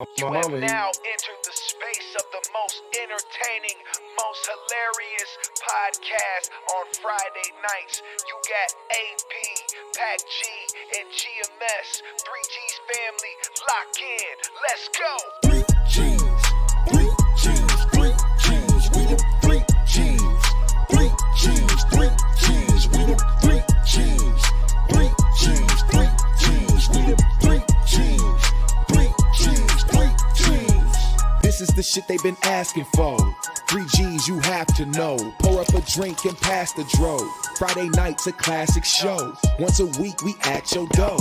You have now entered the space of the most entertaining, most hilarious podcast on Friday nights. You got AP, Pac G, and GMS. 3G's family, lock in. Let's go. 3G's, 3G's, 3G's, we the 3G's, 3G's, 3G's, we the 3G's, 3G's, 3G's, we the 3G's. This is the shit they've been asking for. 3G's you have to know. Pour up a drink and pass the dro. Friday night's a classic show. Once a week we at your door.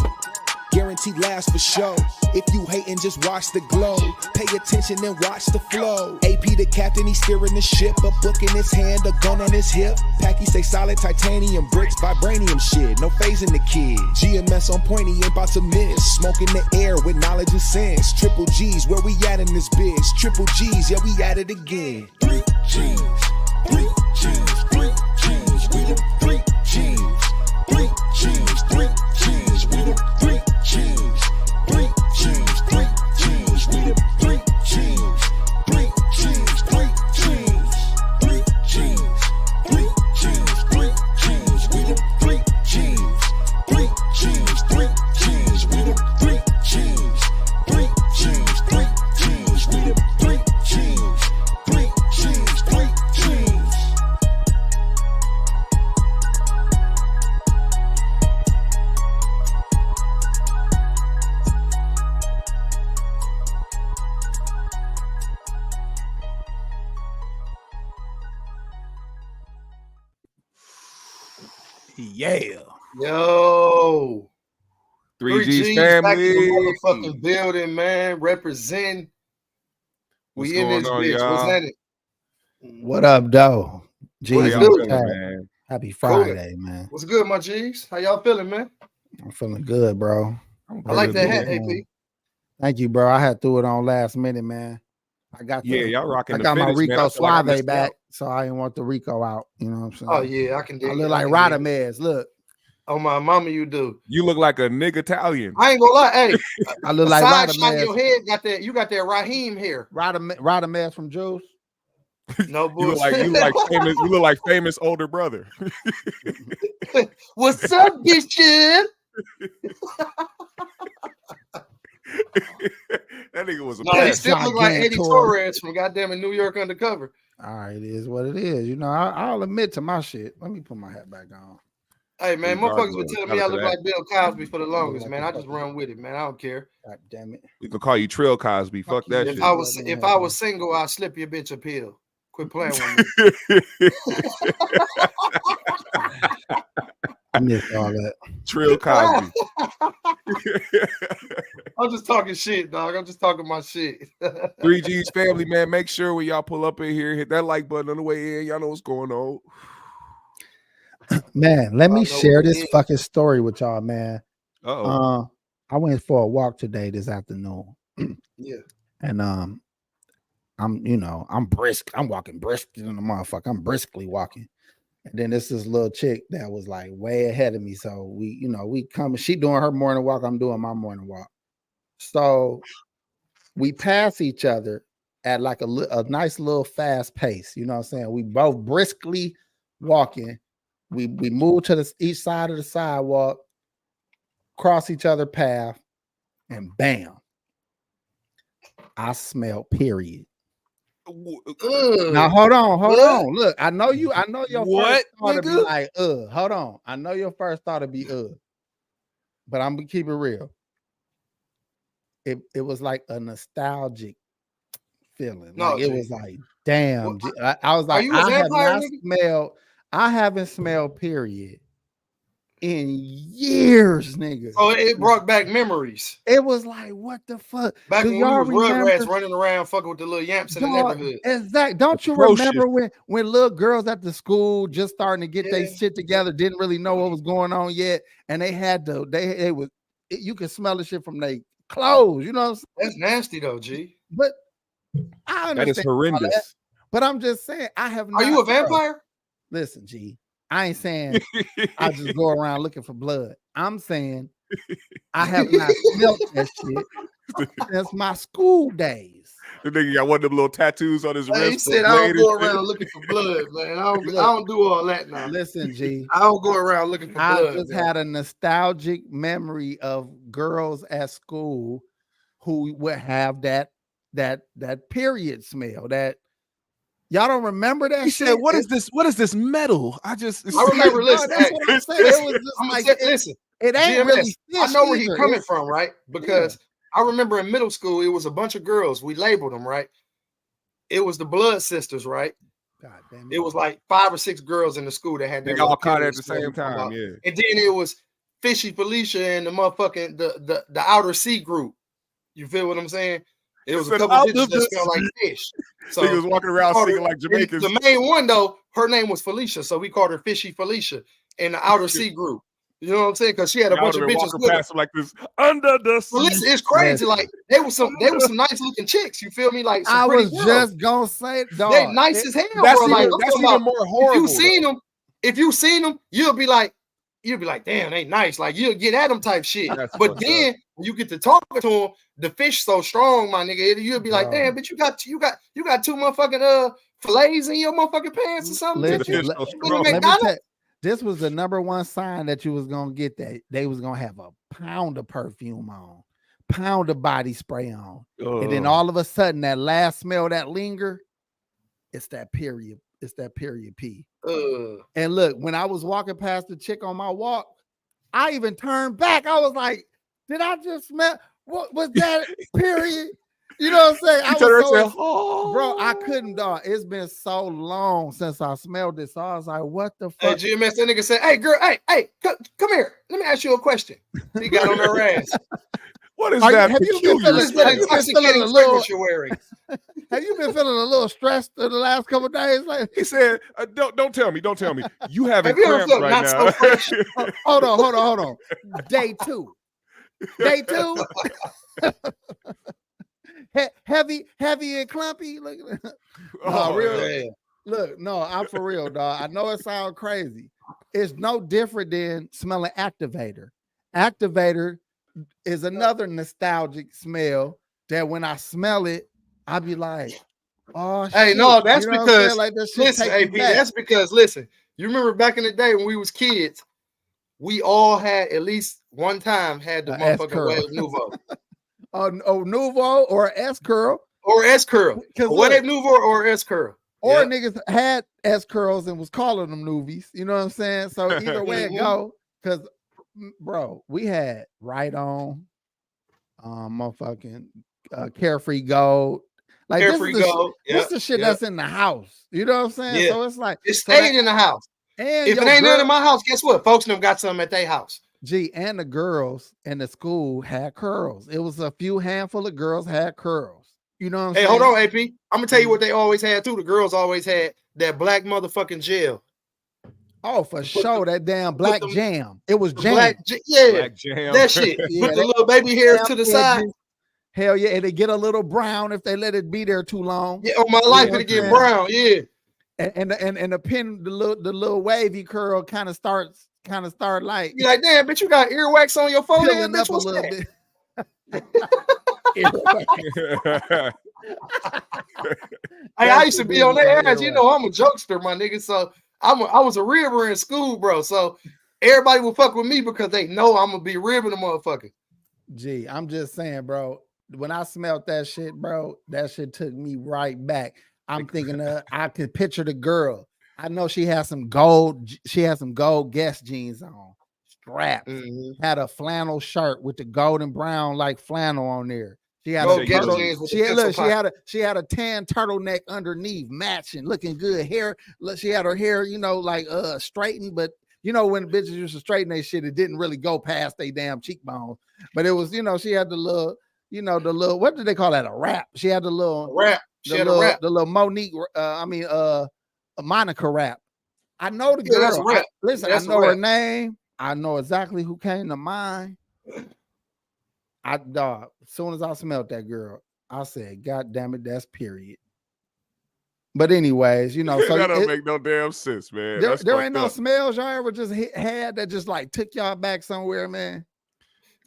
Guaranteed laughs for show. If you hatin', just watch the glow. Pay attention and watch the flow. AP the captain, he's steering the ship. A book in his hand, a gun on his hip. Packy say solid titanium bricks, vibranium shit. No phasing the kid. GMS on point, he ain't about to miss. Smoke in the air with knowledge and sense. Triple G's, where we at in this bitch? Triple G's, yeah, we at it again. 3G's, 3G's, 3G's, we the 3G's. 3G's, 3G's, we the 3G's. 3G's, 3G's, we the 3G's. 3G's, 3G's, 3G's, 3G's, 3G's, we the 3G's. 3G's, 3G's, we the 3G's. 3G's, 3G's, we the 3G's. 3G's, 3G's. Yeah. Yo. 3G's back in family. the motherfucking building, man. Represent. What's We in going this on, bitch. y'all? What's that? What up, though? How y'all Jesus, feeling, man? happy Friday, man. What's good, my G's? How y'all feeling, man? I'm feeling good, bro. I like that hat, man. AP. Thank you, bro. I had threw it on last minute, man. I got Yeah, y'all rocking I the got my finish, man. Rico I feel like I Suave missed back, out. so I didn't want the Rico out. You know what I'm saying? Oh, yeah, I can dig I it. look like I can dig it. Radamez. Look, Oh, my mama, you do. You look like a nigga Italian. I ain't gonna lie. Hey, I look the like side shot in your Radamez. head got that. You got that Raheem hair. Radamez from Juice. No You look bullshit. like famous. You look like famous older brother. What's up, bitch? That nigga was a No, he pest. still look like Eddie Gigantor. Torres from goddamn in New York Undercover. All right, it is what it is. You know, I'll admit to my shit. Let me put my hat back on. Hey, man, Big motherfuckers were gargoyle. telling Shout me I out to look that. like Bill Cosby for the longest, like man. a I just fucking- run with it, man. I don't care. God damn it. We could call you Trill Cosby. Fuck that If shit. I was single, I'd slip your bitch a pill. Quit playing with me. I missed all that. Trill Cosby. I'm just talking shit, dog. I'm just talking my shit. 3G's family, man. Make sure when y'all pull up in here, hit that like button on the way in. Y'all know what's going on. Man, let I me know share what it this is. fucking story with y'all, man. Uh-oh. I went for a walk today this afternoon. Yeah. And I'm brisk. I'm walking brisk in the motherfucker. I'm briskly walking. And then this little chick that was like way ahead of me. So we come. She doing her morning walk. I'm doing my morning walk. So we pass each other at like a nice little fast pace. You know what I'm saying? We both briskly walking. We move to each side of the sidewalk, cross each other path, and bam, I smell period. Now hold on. Look, I know your What, first thought to be nigga? like, hold on. I know your first thought to be but I'm gonna keep it real. It was like a nostalgic feeling. No, Like it G. was like, damn. What- I was like, you a vampire, nigga? I haven't smelled period in years, nigga. Oh, it brought back memories. It was like, what the fuck? Back Do when we y'all was Rugrats remember? running around fucking with the little yamps in the Dog, neighborhood. exactly. Don't you Atrocious. remember when little girls at the school just starting to get their Yeah. shit together, didn't really know what was going on yet, and they had to, you could smell the shit from their clothes, you know what I'm saying? That's nasty though, G. But I understand That is all horrendous. that, but I'm just saying, I have Are you a vampire? Listen, G, I ain't saying I just go around looking for blood. I'm saying I have not smelt that shit since my school days. The nigga got one of them little tattoos on his Hey, wrist. he said, I don't go around looking for blood, man. I don't do all that now. Listen, G. I don't go around looking for blood. I just had a nostalgic memory of girls at school who would have that period smell. That y'all don't remember that He shit? said, "What is this? What is this metal?" I remember. Listen, that's what I'm saying. It was just like listen. it ain't GMS, really. I know where he's either. coming from, right? Because I remember in middle school, it was a bunch of girls. We labeled them, right? It was the blood sisters, right? God damn it was like 5 or 6 girls in the school that had They their all little caught periods at the same come time, out. yeah. And then it was Fishy Felicia and the motherfucking the outer sea group. You feel what I'm saying? It was a couple bitches that smelled like fish. So he was walking around singing like Jamaicans. The main one though, her name was Felicia, so we called her Fishy Felicia in the outer sea group. You know what I'm saying? Because she had a bunch of bitches with her. Like this under the sea. Well, listen, it's crazy. Like they were some nice looking chicks. You feel me? Like some I pretty was girls. just gonna say, dog, they nice as hell, that's bro. Even, like that's even more horrible. If you seen them, you'll be like, damn, they nice. Like you'll get at them type shit. But then when you get to talking to them, the fish so strong, my nigga. You'll be like, damn, but you got 2 motherfucking fillets in your motherfucking pants or something. This was the number one sign that you was gonna get that they was gonna have a pound of perfume on, pound of body spray on, and then all of a sudden that last smell that linger, it's that period. It's that period pee. And look, when I was walking past the chick on my walk, I even turned back. I was like, "Did I just smell? What was that period?" You know what I'm saying? Bro, I couldn't, dog. It's been so long since I smelled this. So I was like, what the fuck? Hey, GMS, that nigga said, hey, girl, hey, come here. Let me ask you a question. He got on her ass. What is that? Have you been feeling a little you're wearing? Have you been feeling a little stressed in the last couple of days? Like he said, don't tell me. You having cramps right now. So hold on. Day 2. Heavy and clumpy. Look, no, I'm for real, dog. I know it sounds crazy. It's no different than smelling activator. Activator is another nostalgic smell that when I smell it, I be like, oh, hey, shit. No, that's because like listen, AP, that's because listen, you remember back in the day when we was kids, we all had at least one time had the motherfucking Wave Nouveau. Nouveau or S curl. Or S curl. Wave Nouveau or S curl. Or niggas had S curls and was calling them Nouvies. You know what I'm saying? So either way it go, because bro, we had Right On, motherfucking Carefree Gold. Like Carefree Gold. This is the shit that's in the house. You know what I'm saying? Yeah. So it's like it stayed in the house. And if it ain't none in my house, guess what? Folks them got something at their house. Gee, and the girls in the school had curls. It was a few handful of girls had curls. You know what I'm saying? Hey, hold on, AP. I'm gonna tell you what they always had too. The girls always had that black motherfucking gel. Oh, for sure. That damn Black Jam. It was jam. Black Jam. That shit. Put the little baby hairs to the side. Hell yeah. And they get a little brown if they let it be there too long. Yeah, on my life, it'll get brown. Yeah. And the pin, the little wavy curl kind of start like, you're like, damn, bitch, you got earwax on your forehead, bitch. What's that? Hey, I used to be on their ass. You know, I'm a jokester, my nigga. So I was a ribber in school, bro. So everybody will fuck with me because they know I'm gonna be ribbing the motherfucker. Gee, I'm just saying, bro. When I smelled that shit, bro, that shit took me right back. I'm thinking I could picture the girl. I know she had some gold Guess jeans on, straps, had a flannel shirt with the golden brown like flannel on there. She had a tan turtleneck underneath, matching, looking good. Hair, she had her hair, like straightened, but when bitches used to straighten their shit, it didn't really go past their damn cheekbones. But it was, she had the little, what did they call that? A wrap. She had the little wrap. The little Monique, Monica rap. I know the girl. I know her name. I know exactly who came to mind. As soon as I smelled that girl, I said, God damn it, that's period. But anyways, so that don't make no damn sense, man. There ain't no smells y'all ever just had that just like took y'all back somewhere, man.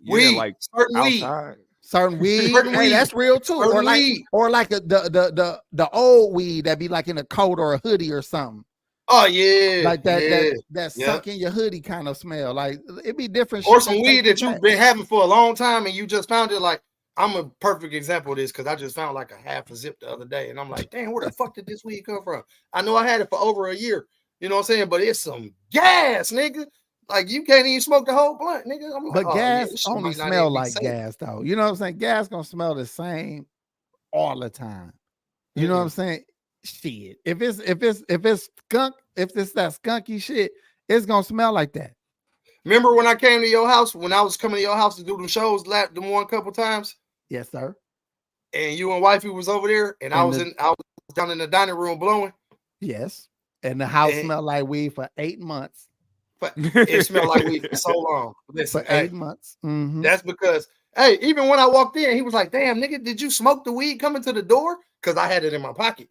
Weed, like certain weed. outside. Certain weed, Certain hey, weed. that's real too. Certain weed. Or like the old weed that be like in a coat or a hoodie or something. Oh yeah, Like that yeah, that yeah. sunk in your hoodie kind of smell. Like it be different. Or shit some weed that you've been having for a long time and you just found it. Like I'm a perfect example of this because I just found like a half a zip the other day and I'm like, damn, where the fuck did this weed come from? I know I had it for over a year. You know what I'm saying? But it's some gas, nigga. Like you can't even smoke the whole blunt, nigga. I'm like, But gas yeah, only smell like gas, though. You know what I'm saying? Gas gonna smell the same all the time. You know what I'm saying? Shit. If it's skunk, if it's that skunky shit, it's gonna smell like that. Remember when I came to your house, when I was coming to your house to do them shows them one couple times? Yes, sir. And you and wifey was over there, and I was down in the dining room blowing. Yes. And the house smelled like weed for 8 months. But it smelled like weed for so long. Listen, for 8 months. Mm-hmm. That's because, hey, even when I walked in, he was like, damn, nigga, did you smoke the weed coming to the door? Because I had it in my pocket.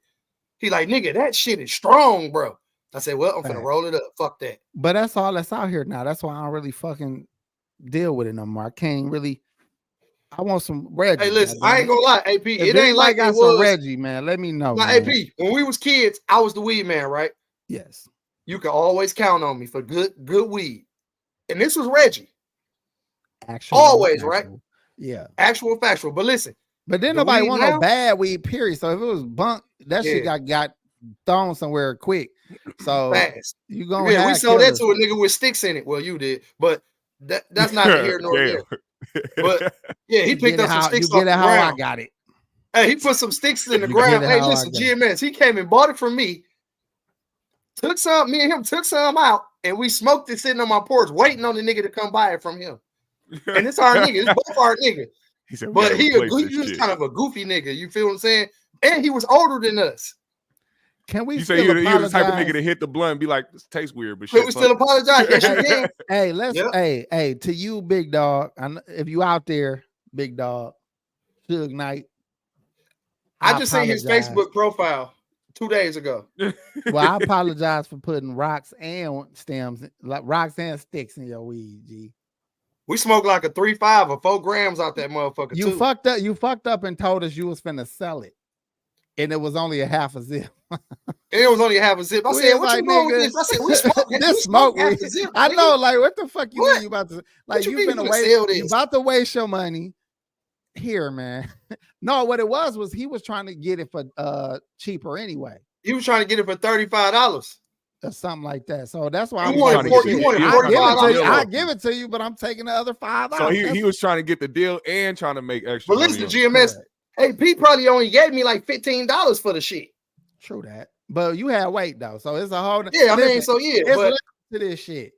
He like, nigga, that shit is strong, bro. I said, well, I'm finna roll it up. Fuck that. But that's all that's out here now. That's why I don't really fucking deal with it no more. I can't really. I want some Reggie. Hey, listen, I ain't gonna lie, AP. If it ain't like got it was. some Reggie, man. Let me know. Now, AP, when we was kids, I was the weed man, right? Yes. You can always count on me for good weed. And this was Reggie. Actual, always, factual. Right? Yeah. Actual factual. But listen. But then nobody want no bad weed, period. So if it was bunk, that shit got thrown somewhere quick. So fast. You gonna we sold that to a nigga with sticks in it. Well, you did, but that's not here nor there. But yeah, he picked up some sticks off the ground. I got it. Hey, he put some sticks in the ground. Hey, listen, GMS, he came and bought it from me. Took some, me and him took some out, and we smoked it sitting on my porch, waiting on the nigga to come buy it from him. And it's our nigga. It's both our nigga. He said, but he was kind of a goofy nigga. You feel what I'm saying? And he was older than us. Can we? You say you're the type of nigga to hit the blunt and be like, this tastes weird, but shit. Can we still apologize? Yes, you can. Hey, let's. Hey, to you, big dog. If you out there, big dog, Suge Knight. I just seen his Facebook profile 2 days ago. Well, I apologize for putting rocks and stems, like rocks and sticks in your weed, G. We smoked like a 3.5 or 4 grams out that motherfucker. You fucked up. You fucked up and told us you was finna sell it, and it was only a half a zip. It was only a half a zip. I said, "What you doing with this?" I said, "We smoke this smoke weed." I know, like, what the fuck you mean you about to? Like, you finna waste? You about to waste your money here, man. No, what it was he was trying to get it for cheaper anyway. He was trying to get it for $35 or something like that. So that's why you wanted $45. I give it to you, but I'm taking the other $5. So he was trying to get the deal and trying to make extra. But listen, GMS, hey, P probably only gave me like $15 for the shit. True that, but you had weight though, so it's a whole. Yeah, I mean, so yeah, it's to this shit.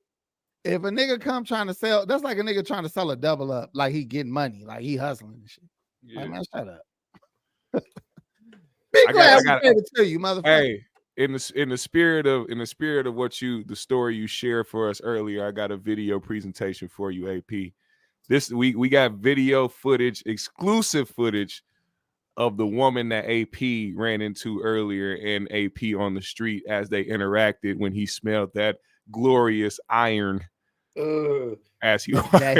If a nigga come trying to sell, that's like a nigga trying to sell a double up, like he getting money, like he hustling and shit. Yeah. Like, man, shut up. Be glad we gave it to you, motherfucker. Hey, in the spirit of what the story you shared for us earlier, I got a video presentation for you, AP. We got video footage, exclusive footage of the woman that AP ran into earlier and AP on the street as they interacted when he smelled that glorious iron as he that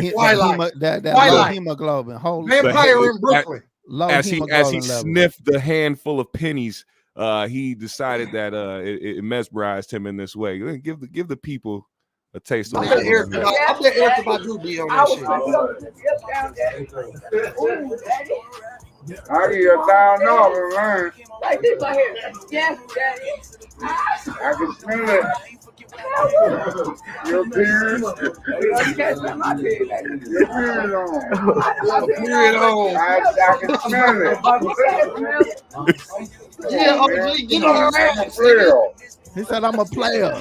hemoglobin. Vampire in Brooklyn. As he sniffed the handful of pennies, he decided that it mesmerized him in this way. Give the people a taste of it. I'll let Erica Badu be on that shit. I hear a down over, man. Like this right here. Yes, Daddy. I can smell it. Your period. You can't smell my period. Your period on. Period on. I can smell it. Yeah, OG, get on her ass. He said, "I'm a player."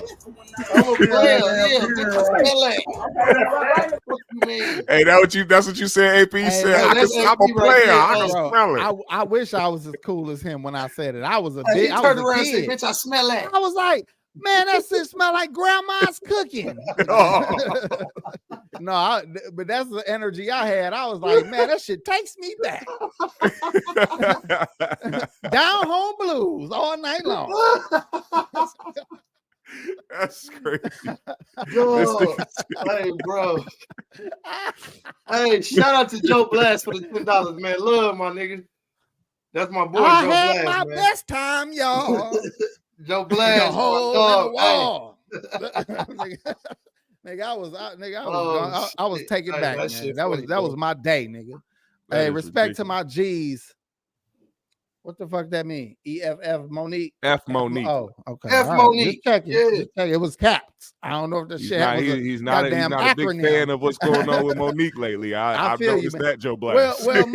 I'm a player. Yeah, hey, that's what you said, AP. Said, I'm a player. I can smell it. I wish I was as cool as him when I said it. I was a big. I turned around and said, "Bitch, I smell that." I was like, "Man, that shit smell like grandma's cooking." No, but that's the energy I had. I was like, "Man, that shit takes me back." Down home blues all night long. That's crazy. Yo, hey, bro. Hey, shout out to Joe Blast for the $10, man. Love my nigga. That's my boy, I Joe had Blast, my man. best time, y'all. Joe The Blast, my hole dog. in the Hey. wall. nigga, I was Shit. taken Hey, back, that man. shit That funny, was bro. my day, nigga. That Hey, is respect to ridiculous. my G's. What the fuck that mean? EFF Monique. F Monique. Oh, okay. F all right. Monique. Just checking. Yeah. Just checking. It was capped. I don't know if the He's shit not, was he's a not, goddamn a big acronym. fan of what's going on with Monique lately. I I've feel you, noticed man. that, Joe Blast. Well,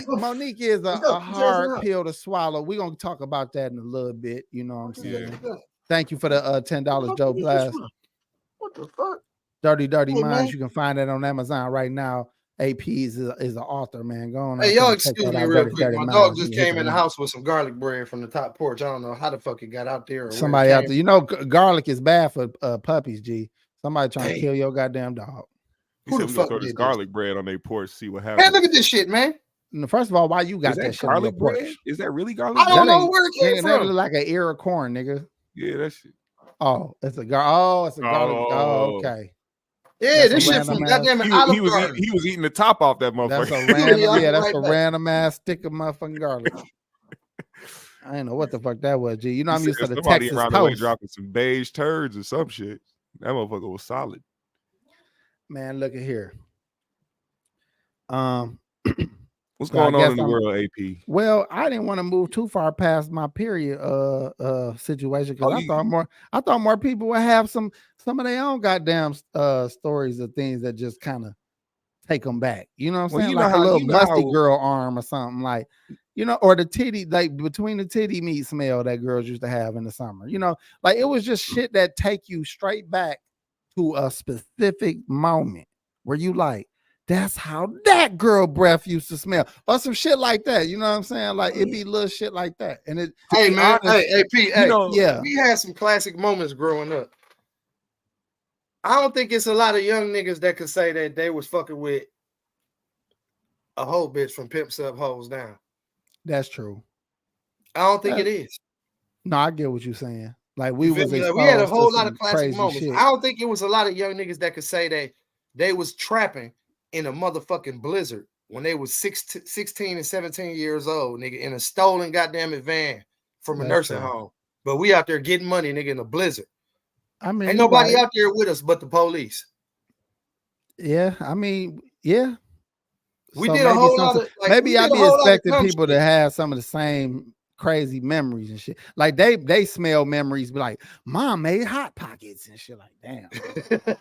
Monique is a go. hard Jason, pill to swallow. We're gonna talk about that in a little bit. You know what I'm saying? Yeah. Thank you for the $10, Joe Blast. What the fuck? Dirty Hey, Minds. man. You can find that on Amazon right now. AP is the author, man. Go on. Hey, out y'all, there and check excuse that me out. real Dirty quick. My Minds. dog You just can hit came in the link. house with some garlic bread from the top porch. I don't know how the fuck it got out there. Or Somebody where it out came there. You know, garlic is bad for puppies, G. Somebody trying Dang. to kill your goddamn dog. He Who said the we gonna fuck throw this did this? garlic bread on their porch, see what Man, happens. look at this shit, man. First of all, why you got Is that that shit on your garlic porch? bread? Is that really garlic I bread? don't That know ain't- where it came nigga, that from. look like an ear of corn, nigga. Yeah, that shit. Oh, it's a garlic. Oh, Oh. okay. Yeah, That's this a shit from random goddamn He Olive was Garden. he was eating the top off that That's motherfucker. a random. I'll be Yeah, that's right a back. random ass stick of motherfucking garlic. I ain't know what the fuck that was, G. You know He I'm said used to the somebody Texas around the way toast. dropping some beige turds or some shit. That motherfucker was solid. Man, look at here. What's So I going on guess in the I'm- world, AP? Well, I didn't want to move too far past my period situation because Oh, I thought more people would have some of their own goddamn stories of things that just kind of take them back. You know what I'm Well, saying? you know Like a how- little you know musty how- girl arm or something, like, you know, or the titty, like between the titty meat smell that girls used to have in the summer. You know, like it was just shit that take you straight back to a specific moment where you like, that's how that girl breath used to smell, or some shit like that. You know what I'm saying? Like it be little shit like that. And it, to Hey, be man. honest, Hey, P. Hey, yeah, we had some classic moments growing up. I don't think it's a lot of young niggas that could say that they was fucking with a whole bitch from Pimps Up, Hoes Down. that's true. I don't think it is. No, I get what you're saying. Like we You feel was me? Like, exposed we had a to whole lot some of classic crazy moments. shit. I don't think it was a lot of young niggas that could say that they was trapping in a motherfucking blizzard when they was 16 and 17 years old, nigga, in a stolen goddamn van from a That's nursing true. home. But we out there getting money, nigga, in a blizzard. I mean, Ain't you nobody right. out there with us but the police. Yeah, I mean, yeah. We So did a maybe whole some- lot of like, maybe we I did a be whole lot of expecting dumb people shit. to have some of the same crazy memories and shit. Like they smell memories, be like, mom made hot pockets and shit. Like, damn.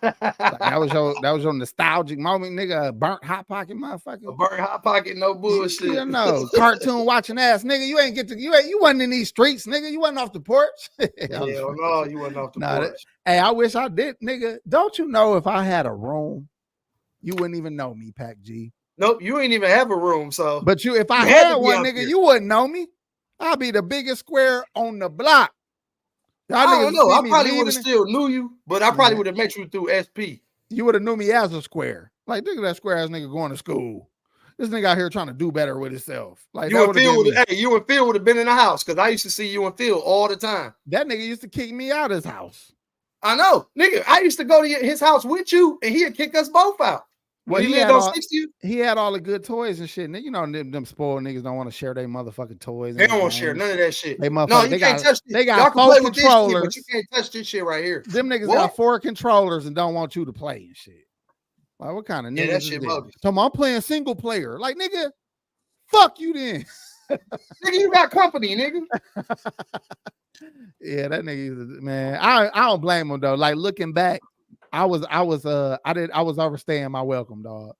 Like, that was your nostalgic moment, nigga. A burnt hot pocket, motherfucker. A burnt hot pocket, no bullshit. You know, cartoon watching ass, nigga. You wasn't in these streets, nigga. You wasn't off the porch. Hell no, you wasn't off the Nah, porch. Hey, I wish I did, nigga. Don't you know if I had a room, you wouldn't even know me, Pac G. Nope, you ain't even have a room. So, But if I You had had to be one, out nigga, there. you wouldn't know me. I'd be the biggest square on the block. Y'all I niggas don't know. see I me probably would have leaving, still knew you, but I probably Man. would have met you through SP. you would have knew me as a square. Like, look at that square ass nigga going to school. This nigga out here trying to do better with himself. Like You that and would have Phil been me. you and Phil would have been in the house because I used to see you and Phil all the time. That nigga used to kick me out of his house. I know, nigga. I used to go to his house with you, and he'd kick us both out. Well, When he he lived had on all- 60th, He had all the good toys and shit. And you know, them spoiled niggas don't want to share their motherfucking toys. they and don't their want to share games. none of that shit. They No, motherfucker, you they can't got touch this. they got Y'all can 4 play with this shit, controllers. but you can't touch this shit right here. Them niggas What? got 4 controllers and don't want you to play and shit. Like, what kind of Yeah, niggas that is shit this? bogus. So I'm playing single player. Like, nigga, fuck you then. Nigga, you got company, nigga. Yeah, that nigga, man. I don't blame him though. Like looking back, I was overstaying my welcome, dog.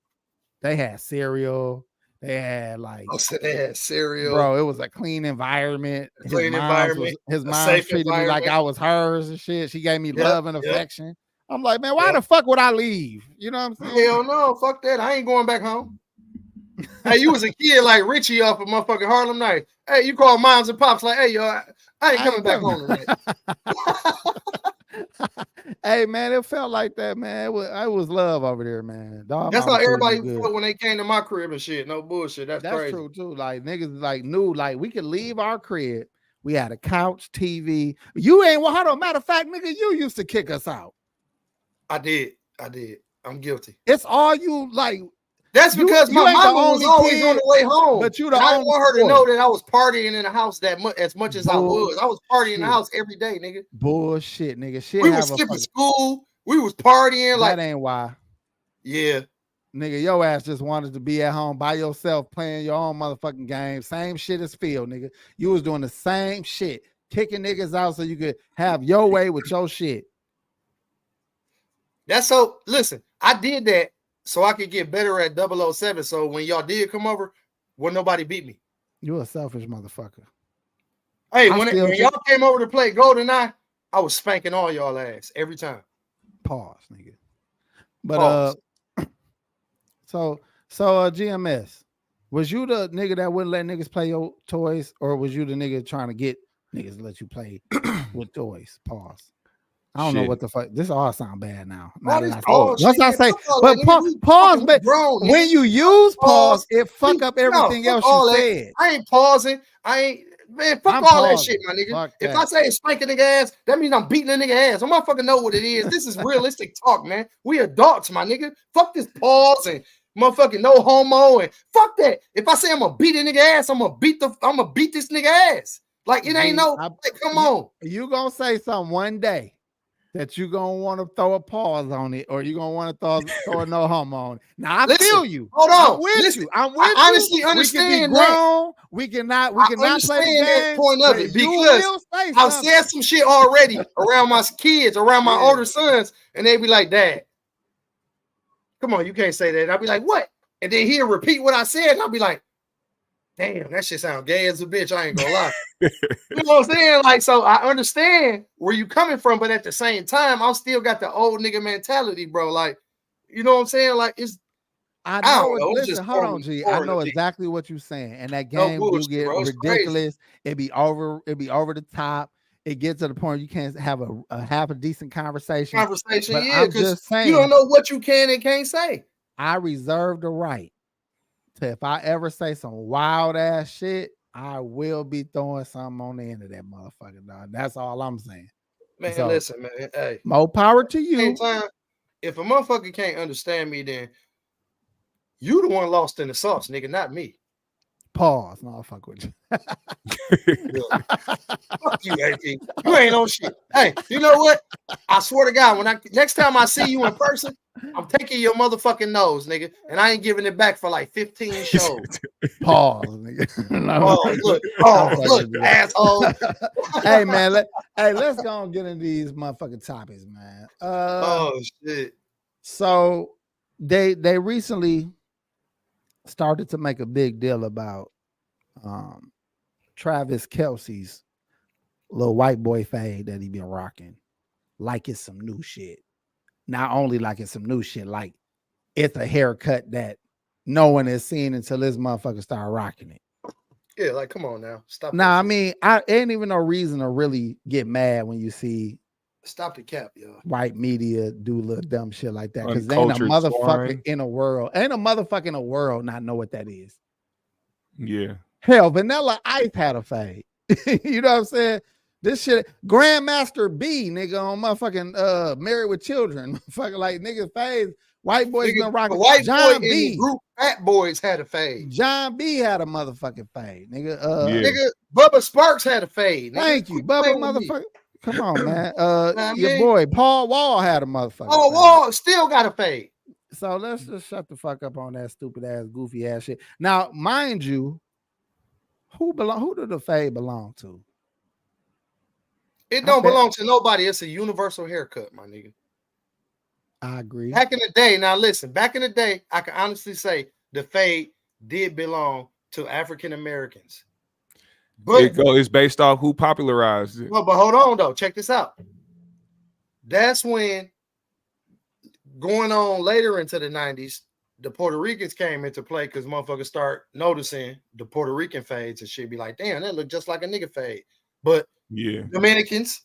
They had cereal. They had like, Oh, so they had cereal. bro, it was a clean environment. Clean environment, His a mom safe treated me like environment. I was hers and shit. She gave me Yep, love and yep. affection. I'm like, man, why Yep. the fuck would I leave? You know what I'm saying? Hell no, fuck that. I ain't going back home. Hey, you was a kid like Richie off of motherfucking Harlem Night. Hey, you call moms and pops like, hey, yo, I ain't coming back home tonight. Hey man, it felt like that, man. It was love over there, man. Dog, That's how mama treated me everybody good. felt when they came to my crib and shit. No bullshit. That's crazy. True too. Like niggas like knew like we could leave our crib. We had a couch, TV. You ain't hold on. Matter of fact, nigga, you used to kick us out. I did. I'm guilty. It's all you like. That's because you my ain't the mama was only always kid, on the way home. but you the and I didn't only want her to boy. know that I was partying in the house that much as much as I was. I was partying in the house every day, nigga. Bullshit, nigga. Shit, We was skipping school. We was partying. Like that ain't why. Yeah. Nigga, your ass just wanted to be at home by yourself playing your own motherfucking game. Same shit as Phil, nigga. You was doing the same shit, kicking niggas out so you could have your way with your shit. That's so. Listen, I did that so I could get better at 007. So when y'all did come over, well, nobody beat me. You a selfish motherfucker. Hey, when y'all came over to play GoldenEye, I was spanking all y'all ass every time. Pause, nigga. But so GMS, was you the nigga that wouldn't let niggas play your toys, or was you the nigga trying to get niggas to let you play with toys? Pause. I don't know what the fuck. This all sound bad now. Once I say, but pause, but when you use pause, it fuck up everything else you said. I ain't pausing. Man, fuck all that shit, my nigga. If I say spanking nigga ass, that means I'm beating a nigga ass. I motherfucking know what it is. This is realistic talk, man. We adults, my nigga. Fuck this pause and motherfucking no homo and fuck that. If I say I'm gonna beat a nigga ass, I'm gonna beat this nigga ass. Like it ain't come on. You gonna say something one day that you gonna want to throw a pause on it, or you gonna want to throw a no homo on it. Now I feel you. Hold on. I'm with you. I honestly understand that. We cannot play the game. Point of it because I've said some shit already around my kids, around my older sons, and they be like, "Dad, come on, you can't say that." And I'll be like, "What?" And then he'll repeat what I said, and I'll be like, "Damn, that shit sound gay as a bitch." I ain't gonna lie. You know what I'm saying? Like, so I understand where you coming from, but at the same time, I still got the old nigga mentality, bro. Like, you know what I'm saying? Like, I know. Listen, hold on, G. I know exactly what you're saying. And that game do get ridiculous. It be over the top. It gets to the point you can't have a decent conversation. But I'm just saying, you don't know what you can and can't say. I reserve the right to, if I ever say some wild ass shit, I will be throwing something on the end of that motherfucker, dog. That's all I'm saying. Man, so, listen, man. Hey, more power to you. If a motherfucker can't understand me, then you the one lost in the sauce, nigga, not me. Pause. No, I'll fuck with you. Fuck you, AP. You ain't on shit. Hey, you know what? I swear to God, next time I see you in person, I'm taking your motherfucking nose, nigga, and I ain't giving it back for like 15 shows. Pause, nigga. Look, asshole. Hey, man, let's go and get into these motherfucking topics, man. Shit. So they recently started to make a big deal about Travis Kelce's little white boy fade that he been rocking, like it's some new shit. Not only like it's some new shit, like it's a haircut that no one has seen until this motherfucker started rocking it. Yeah, like come on now, stop. Nah, I mean, I ain't even no reason to really get mad when you see stop the cap, yo. White media do little dumb shit like that, because ain't a motherfucker in a world not know what that is. Yeah. Hell, Vanilla Ice had a fade. You know what I'm saying? This shit, Grandmaster B, nigga, on motherfucking Married with Children. Motherfucker, like niggas fade. White boys been rocking. White John boy B. In the group, Fat Boys had a fade. John B had a motherfucking fade, nigga. Nigga, Bubba Sparks had a fade. Nigga. Thank you, Bubba motherfucker. Come on, man. Your boy Paul Wall had a motherfucker. Paul Wall still got a fade. So let's just shut the fuck up on that stupid ass, goofy ass shit. Now, mind you, who do the fade belong to? It don't belong to nobody. It's a universal haircut, my nigga. I agree. Back in the day, now listen, back in the day, I can honestly say the fade did belong to African Americans. But it's based off who popularized it. Well, but hold on though. Check this out. That's when going on later into the 90s, the Puerto Ricans came into play because motherfuckers start noticing the Puerto Rican fades and shit. Be like, damn, that look just like a nigga fade. But yeah, Dominicans,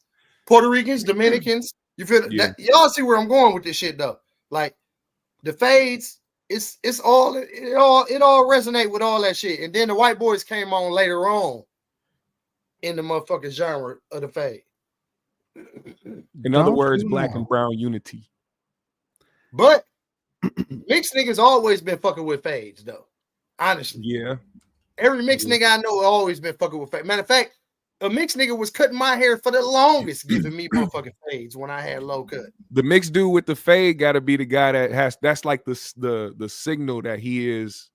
Puerto Ricans, Dominicans, you feel that? Y'all see where I'm going with this shit though. Like the fades, it all resonate with all that shit. And then the white boys came on later on in the motherfucking genre of the fade. In other words, black and brown unity. But mixed niggas always been fucking with fades though. Honestly, Yeah. every mixed nigga I know always been fucking with fades. Matter of fact, a mixed nigga was cutting my hair for the longest, giving me motherfucking fades when I had low cut. The mixed dude with the fade got to be the guy that has. That's like the signal that he is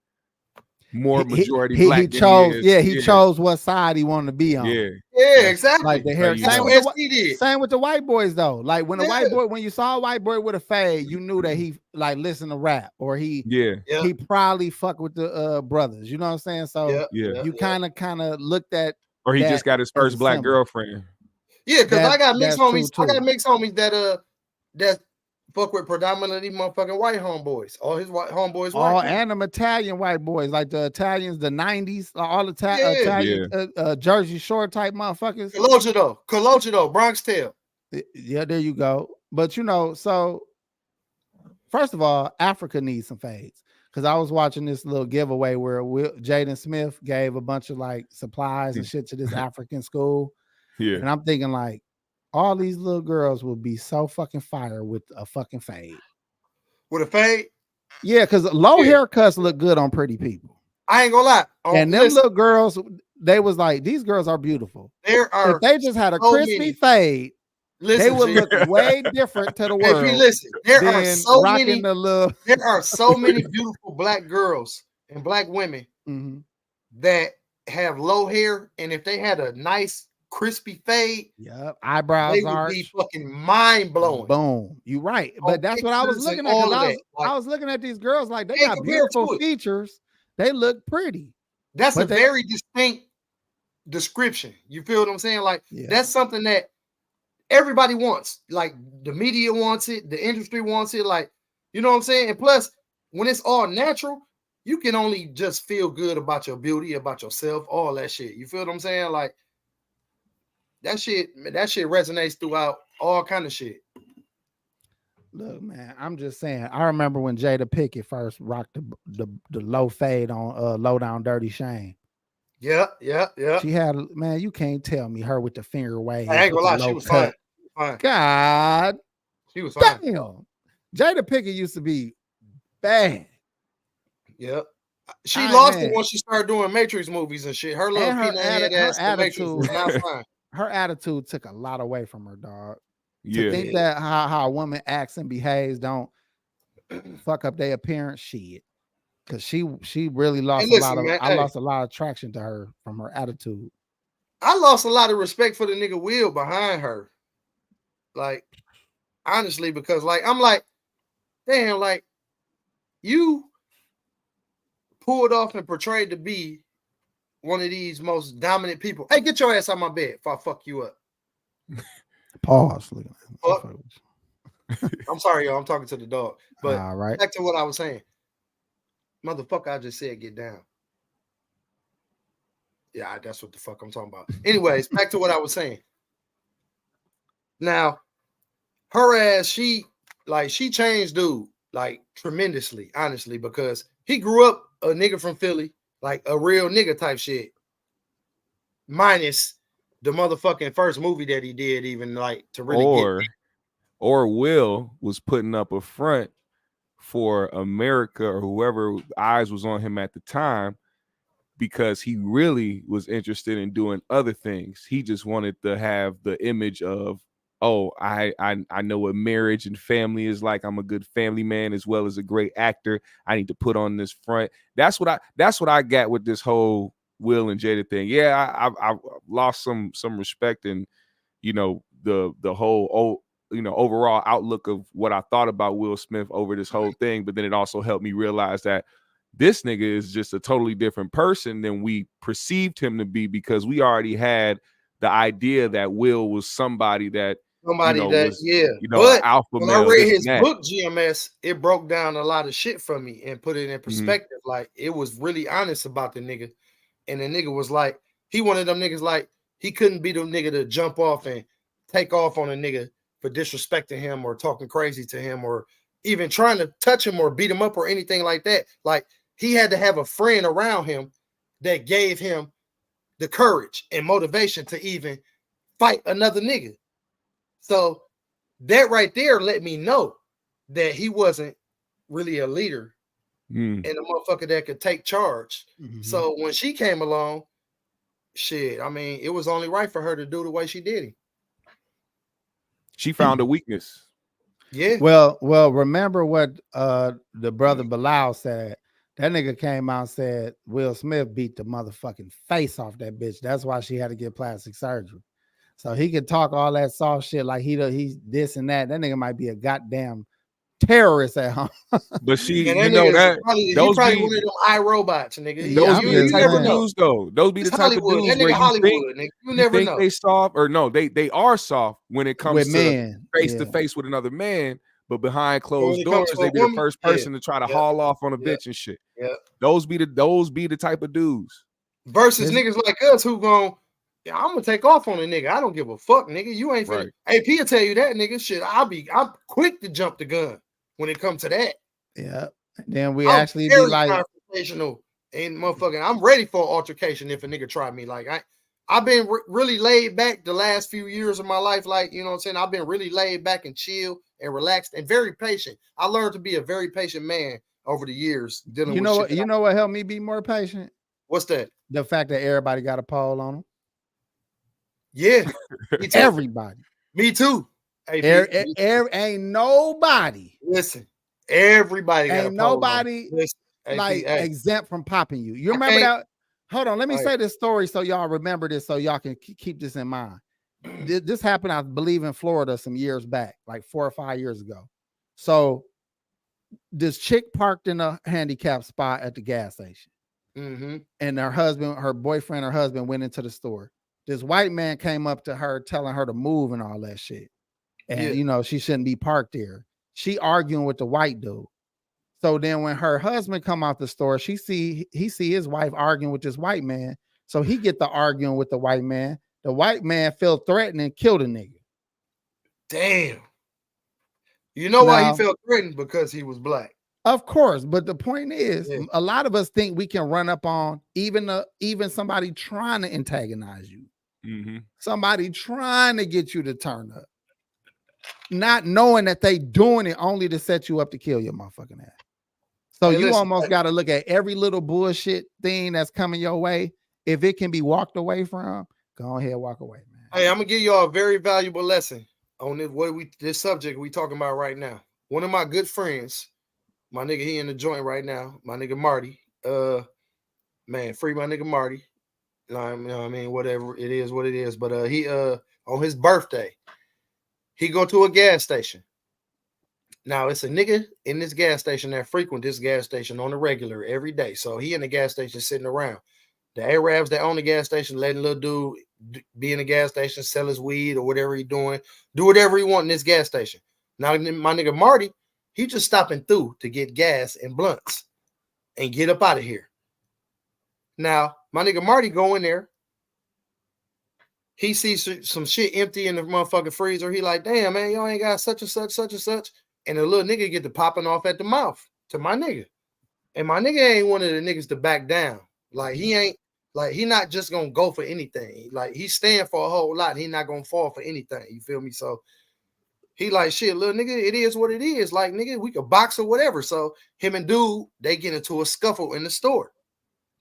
more majority black. He than chose. He Yeah, he chose what side he wanted to be on. Yeah. Yeah, exactly. Like the hair. you Same know. with Same with the white boys though. Like when a Yeah. white boy, when you saw a white boy with a fade, you knew that he like listened to rap or he probably fuck with the brothers. You know what I'm saying? So you kind of looked at, or he that just got his as first a black symbol. girlfriend. Yeah, because I got mixed that's true, homies. I too. got mixed homies that fuck with predominantly motherfucking white homeboys. All his white homeboys white. All and them Italian white boys, like the Italians, the 90s, all Italian Jersey Shore type motherfuckers. Cologito, Bronx Tale. Yeah, there you go. But you know, so first of all, Africa needs some fades. Because I was watching this little giveaway where Jaden Smith gave a bunch of like supplies and shit to this African school. Yeah. And I'm thinking like, all these little girls will be so fucking fire with a fucking fade. With a fade? Yeah, because low haircuts look good on pretty people. I ain't gonna lie. And them little girls, they was like, these girls are beautiful. If they just had a crispy fade, they would look way different to the world. If you listen, there are so many. There are so many beautiful black girls and black women that have low hair, and if they had a nice crispy fade, eyebrows they would be fucking mind blowing. Boom, you right, but that's what I was looking at. I was looking at these girls like they got beautiful features. They look pretty. That's a very distinct description. You feel what I'm saying? Like that's something that everybody wants. Like the media wants it, the industry wants it. Like, you know what I'm saying? And plus, when it's all natural, you can only just feel good about your beauty, about yourself, all that shit. You feel what I'm saying? Like that shit resonates throughout all kind of shit. Look, man, I'm just saying. I remember when Jada Pinkett first rocked the low fade on Low Down Dirty Shame. Yeah. She had, man, you can't tell me her with the finger wave. I ain't gonna lie, she was fine. God, she was fine. Damn. Jada Pinkett used to be bad. Yep. She lost it when she started doing Matrix movies and shit. Her little peanut head ass Matrix was not fine. Her attitude took a lot away from her, dog. Yeah. To think that how a woman acts and behaves don't fuck up their appearance, shit. Because she really lost I lost a lot of traction to her from her attitude. I lost a lot of respect for the nigga Will behind her. Like, honestly, because like I'm like, damn, like you pulled off and portrayed to be one of these most dominant people. Hey, get your ass on my bed if I fuck you up. Pause. I'm sorry, y'all. I'm talking to the dog. But all right. Back to what I was saying. Motherfucker, I just said get down. Yeah, that's what the fuck I'm talking about. Anyways, back to what I was saying. Now, her ass, she changed dude like tremendously, honestly, because he grew up a nigga from Philly, like a real nigga type shit. Minus the motherfucking first movie that he did, even like to really or Will was putting up a front for America or whoever eyes was on him at the time because he really was interested in doing other things. He just wanted to have the image of, oh, I know what marriage and family is like. I'm a good family man as well as a great actor. I need to put on this front. That's what I got with this whole Will and Jada thing. Yeah, I lost some respect and the whole overall outlook of what I thought about Will Smith over this whole thing. But then it also helped me realize that this nigga is just a totally different person than we perceived him to be, because we already had the idea that Will was somebody that but alpha when male. I read his book GMS, it broke down a lot of shit for me and put it in perspective. Like, it was really honest about the nigga, and the nigga was like, he one of them niggas like he couldn't be the nigga to jump off and take off on a nigga for disrespecting him or talking crazy to him or even trying to touch him or beat him up or anything like that. Like, he had to have a friend around him that gave him the courage and motivation to even fight another nigga. So that right there let me know that he wasn't really a leader and a motherfucker that could take charge. So when she came along, shit, I mean, it was only right for her to do the way she did it. She found a weakness. Yeah. Well, remember what the brother Bilal said. That nigga came out and said Will Smith beat the motherfucking face off that bitch. That's why she had to get plastic surgery. So he could talk all that soft shit like he's this and that. That nigga might be a goddamn terrorist at home. But she, And you know that he those probably be one of them iRobots, nigga. those be the You type never of know. dudes though. Those be the It's type of Hollywood. dudes That where nigga you Hollywood, think, nigga. You never think know. they soft or no, they are soft when it comes With to men, face to face with another man. But behind When closed it comes doors, to they a be the woman, first person to try to haul off on a yeah, bitch and shit. yeah. Those be the type of dudes. Versus niggas like us who gon' I'm gonna take off on a nigga. I don't give a fuck, nigga. You ain't finna. AP will tell you that, nigga. Shit, I'm quick to jump the gun when it comes to that. Yeah. Then we I'm actually be very like confrontational and motherfucking. I'm ready for altercation if a nigga try me. Like I've been really laid back the last few years of my life. Like, you know what I'm saying? I've been really laid back and chill and relaxed and very patient. I learned to be a very patient man over the years dealing with shit. You know what helped me be more patient? What's that? The fact that everybody got a pole on them. Yeah. Everybody. Me too. Ain't nobody. Listen, everybody got ain't a pole nobody on. Listen, like exempt from popping you. You remember that? Hold on, let me say this story so y'all remember this, so y'all can keep this in mind. This happened, I believe, in Florida some years back, like 4 or 5 years ago. So this chick parked in a handicapped spot at the gas station. And her boyfriend went into the store. This white man came up to her telling her to move and all that shit. And you know, she shouldn't be parked there. She arguing with the white dude. So then when her husband come out the store, he see his wife arguing with this white man. So he get the arguing with the white man. The white man felt threatened and killed a nigga. Damn. You know why he felt threatened? Because he was black. Of course, but the point is, a lot of us think we can run up on even somebody trying to antagonize you, somebody trying to get you to turn up, not knowing that they doing it only to set you up to kill your motherfucking ass. So you almost got to look at every little bullshit thing that's coming your way. If it can be walked away from, go ahead, walk away, man. Hey, I'm gonna give y'all a very valuable lesson on this subject we talking about right now. One of my good friends. My nigga, he in the joint right now. My nigga Marty. Man, free my nigga Marty. You know what I mean? Whatever it is, what it is. But he on his birthday, he go to a gas station. Now it's a nigga in this gas station that frequent this gas station on the regular every day. So he in the gas station sitting around. The Arabs that own the gas station letting little dude be in the gas station, sell his weed or whatever he doing, do whatever he want in this gas station. Now my nigga Marty, he just stopping through to get gas and blunts and get up out of here. Now, my nigga Marty go in there. He sees some shit empty in the motherfucking freezer. He like, damn, man, y'all ain't got such and such, such and such. And the little nigga get to popping off at the mouth to my nigga. And my nigga ain't one of the niggas to back down. Like, he not just going to go for anything. Like, he's staying for a whole lot. He not going to fall for anything. You feel me? So, he like, shit, little nigga, it is what it is. Like, nigga, we could box or whatever. So him and dude, they get into a scuffle in the store.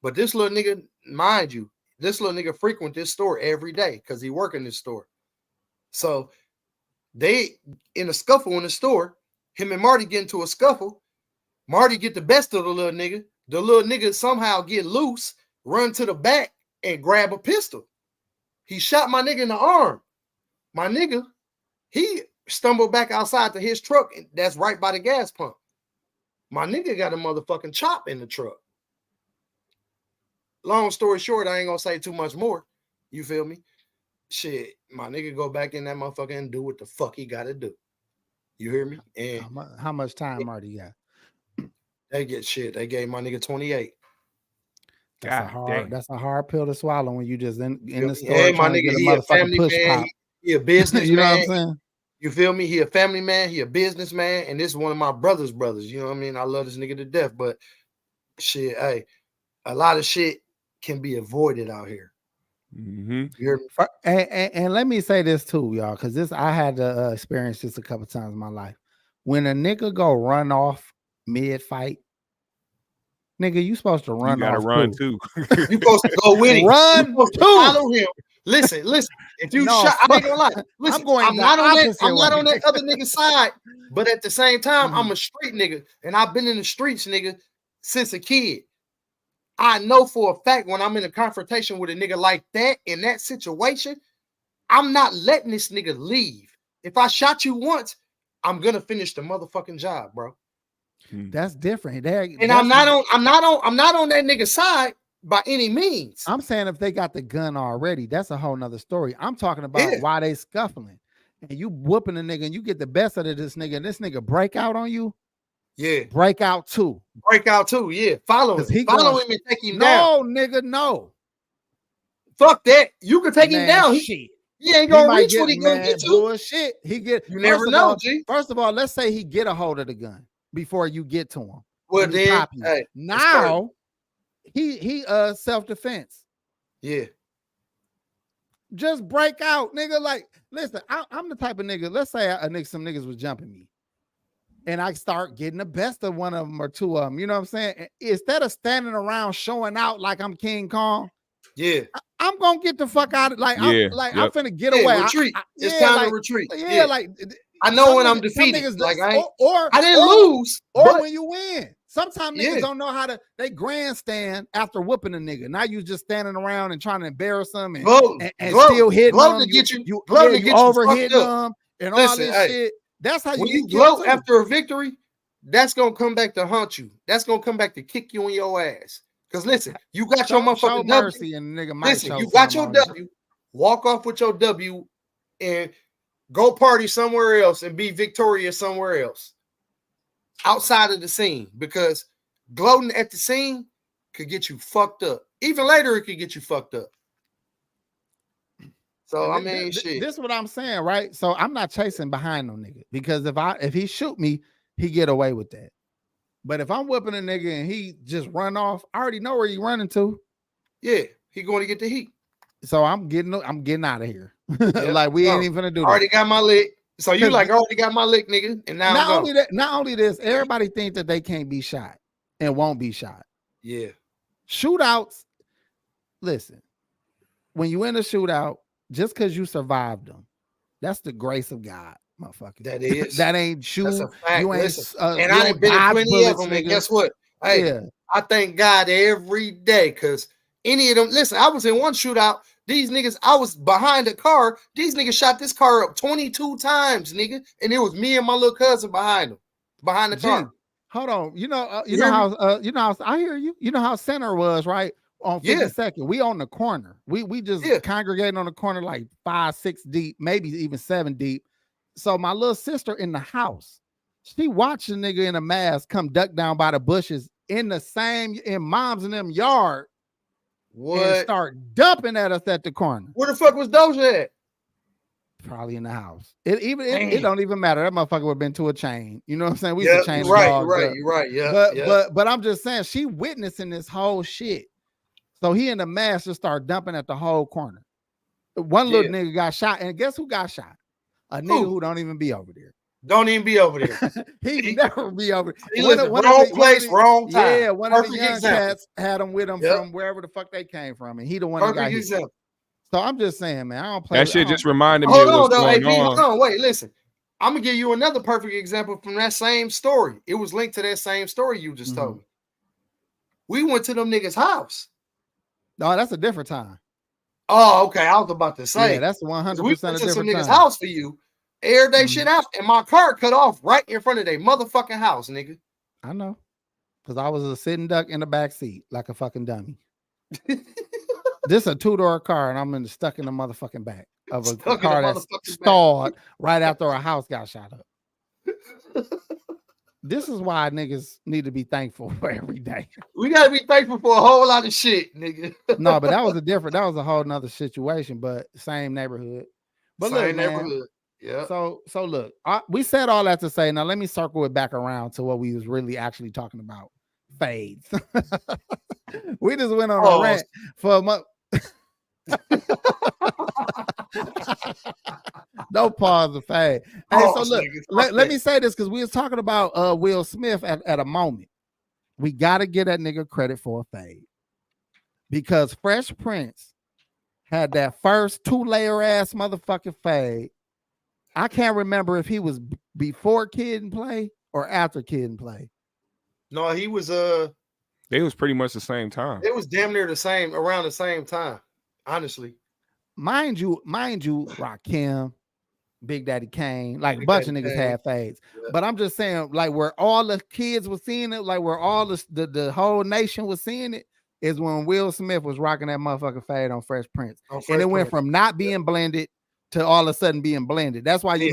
But this little nigga, mind you, this little nigga frequent this store every day because he work in this store. So they in a scuffle in the store, him and Marty get into a scuffle. Marty get the best of the little nigga. The little nigga somehow get loose, run to the back and grab a pistol. He shot my nigga in the arm. My nigga, he stumbled back outside to his truck that's right by the gas pump. My nigga got a motherfucking chop in the truck. Long story short, I ain't gonna say too much more. You feel me? Shit, my nigga go back in that motherfucker and do what the fuck he gotta do. You hear me? And how much time Marty got? They gave my nigga 28. That's a hard pill to swallow when you just in the store. Hey, my nigga, he a family man. He a business you know man. what I'm saying? You feel me? He a family man. He a businessman. And this is one of my brother's brothers. You know what I mean? I love this nigga to death. But shit, hey, a lot of shit can be avoided out here. And let me say this too, y'all, because I had to experience this a couple times in my life. when a nigga go run off mid fight, nigga, you supposed to run. You gotta off run too. too. You supposed to go with him. Run You supposed to too. follow him. Listen. If you No, shot, I ain't gonna lie. Listen, going I'm the not on that. opposite I'm not way. on that other nigga's side. But at the same time, I'm a street nigga, and I've been in the streets, nigga, since a kid. I know for a fact when I'm in a confrontation with a nigga like that in that situation, I'm not letting this nigga leave. If I shot you once, I'm gonna finish the motherfucking job, bro. That's different. And I'm not on that nigga's side by any means. I'm saying if they got the gun already, that's a whole nother story. I'm talking about why they scuffling. And you whooping a nigga and you get the best out of this nigga, and this nigga break out on you. Yeah. Break out too. Yeah. Follow him. Follow him and take him down. No, nigga, no. Fuck that. You can take him down. Shit. He ain't gonna reach what he gonna get to. Bullshit. You never know, G. First of all, let's say he get a hold of the gun before you get to him. Well, then hey, now he self-defense. Yeah. Just break out, nigga. Like, listen, I'm the type of nigga. Let's say some niggas was jumping me, and I start getting the best of one of them or two of them. You know what I'm saying? Instead of standing around showing out like I'm King Kong, yeah, I'm gonna get the fuck out. I'm finna get away. Retreat. It's time to retreat. Yeah, like I know when I'm defeated. Like I didn't lose, or when you win. Sometimes niggas don't know how to. They grandstand after whooping a nigga. Now you just standing around and trying to embarrass them and still hitting them. You overhit them and all this shit. That's how you gloat after a victory. That's gonna come back to haunt you. That's gonna come back to kick you in your ass. Because listen, you got your motherfucking W. And nigga listen, you got your W. Walk off with your W and go party somewhere else and be victorious somewhere else outside of the scene, because gloating at the scene could get you fucked up. Even later, it could get you fucked up. So I mean, shit. This is what I'm saying, right? So I'm not chasing behind no nigga, because if he shoot me, he get away with that. But if I'm whipping a nigga and he just run off, I already know where he running to. Yeah, he going to get the heat. So I'm getting out of here. Like we ain't even gonna do that. Already got my lick. So you like already got my lick, nigga. And now not only this, everybody think that they can't be shot and won't be shot. Yeah. Shootouts. Listen, when you in a shootout, just because you survived them, that's the grace of God, motherfucker. That is. That ain't shoot. That's a fact. You ain't. Listen, and I done been in plenty of them. And guess what? Hey, I thank God every day, because any of them. Listen, I was in one shootout. These niggas, I was behind a car. These niggas shot this car up 22 times, nigga, and it was me and my little cousin behind the car. Hold on, you know how I hear you. You know how center was, right? On 52nd, we on the corner. We just congregating on the corner like 5, 6 deep, maybe even 7 deep. So my little sister in the house, she watched a nigga in a mask come duck down by the bushes in mom's and them yard. What? And start dumping at us at the corner. Where the fuck was Doja at? Probably in the house. It don't even matter. That motherfucker would have been to a chain. You know what I'm saying? We used to change the dogs. Right. Yeah. But I'm just saying, she witnessing this whole shit. So he in the mask just start dumping at the whole corner. One little nigga got shot, and guess who got shot? A nigga who don't even be over there. Don't even be over there. he never be over there. He lives wrong place, wrong time. Yeah, one of the young cats had him with him from wherever the fuck they came from, and he the one that got hit. So I'm just saying, man, I don't play. That shit just reminded me of what's going on. Hold on, wait, listen. I'm gonna give you another perfect example from that same story. It was linked to that same story you just told me. We went to them niggas' house. No, that's a different time. Oh, okay. I was about to say. Yeah, that's 100% we went a to different some niggas' time. house for you. Air they shit out, and my car cut off right in front of their motherfucking house, nigga. I know, because I was a sitting duck in the back seat like a fucking dummy. This a 2-door car, and I'm stuck in the motherfucking back of a car that's stalled right after a house got shot up. This is why niggas need to be thankful for every day. We gotta be thankful for a whole lot of shit, nigga. No, but that was a whole nother situation, but same neighborhood. But same look, neighborhood. Man, yeah. So look, we said all that to say. Now let me circle it back around to what we was really actually talking about. Fades. We just went on a rant for a month. No pause of fade. Hey, so look, let me say this because we was talking about Will Smith at a moment. We got to give that nigga credit for a fade because Fresh Prince had that first 2-layer ass motherfucking fade. I can't remember if he was before Kid and Play or after Kid and Play. No, he was They was pretty much the same time. It was damn near the same, around the same time, honestly. Mind you, Rakim, Big Daddy Kane, like a bunch of niggas had fades. Yeah. But I'm just saying, like where all the kids were seeing it, like where all the whole nation was seeing it, is when Will Smith was rocking that motherfucking fade on Fresh Prince. And it went from not being blended to all of a sudden being blended. That's why you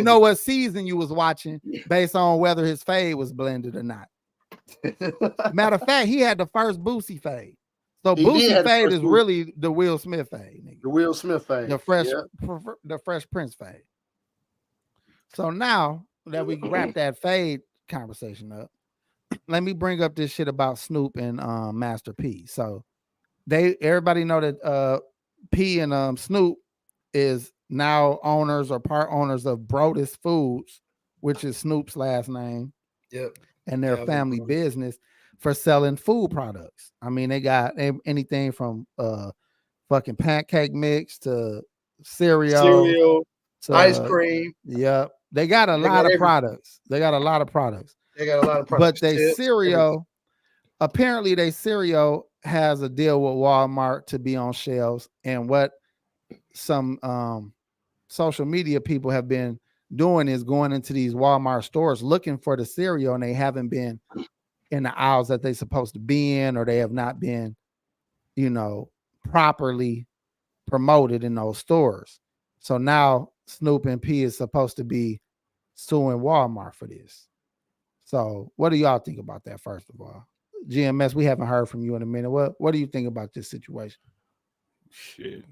know what season you was watching based on whether his fade was blended or not. Matter of fact, he had the first Boosie fade. So Boosie fade is really the Will Smith fade, nigga. The Will Smith fade. The Fresh Prince fade. So now that we wrap that fade conversation up, let me bring up this shit about Snoop and Master P. So everybody know that P and Snoop is now owners or part owners of Brodus Foods, which is Snoop's last name. Yep. And their family business for selling food products. I mean, they got anything from fucking pancake mix to cereal to ice cream. Yep. They got a lot of products. But they cereal, apparently they cereal has a deal with Walmart to be on shelves. And what some social media people have been doing is going into these Walmart stores looking for the cereal, and they haven't been in the aisles that they're supposed to be in, or they have not been, properly promoted in those stores. So now Snoop and P is supposed to be suing Walmart for this. So what do y'all think about that, first of all? GMS, we haven't heard from you in a minute. What do you think about this situation? Shit.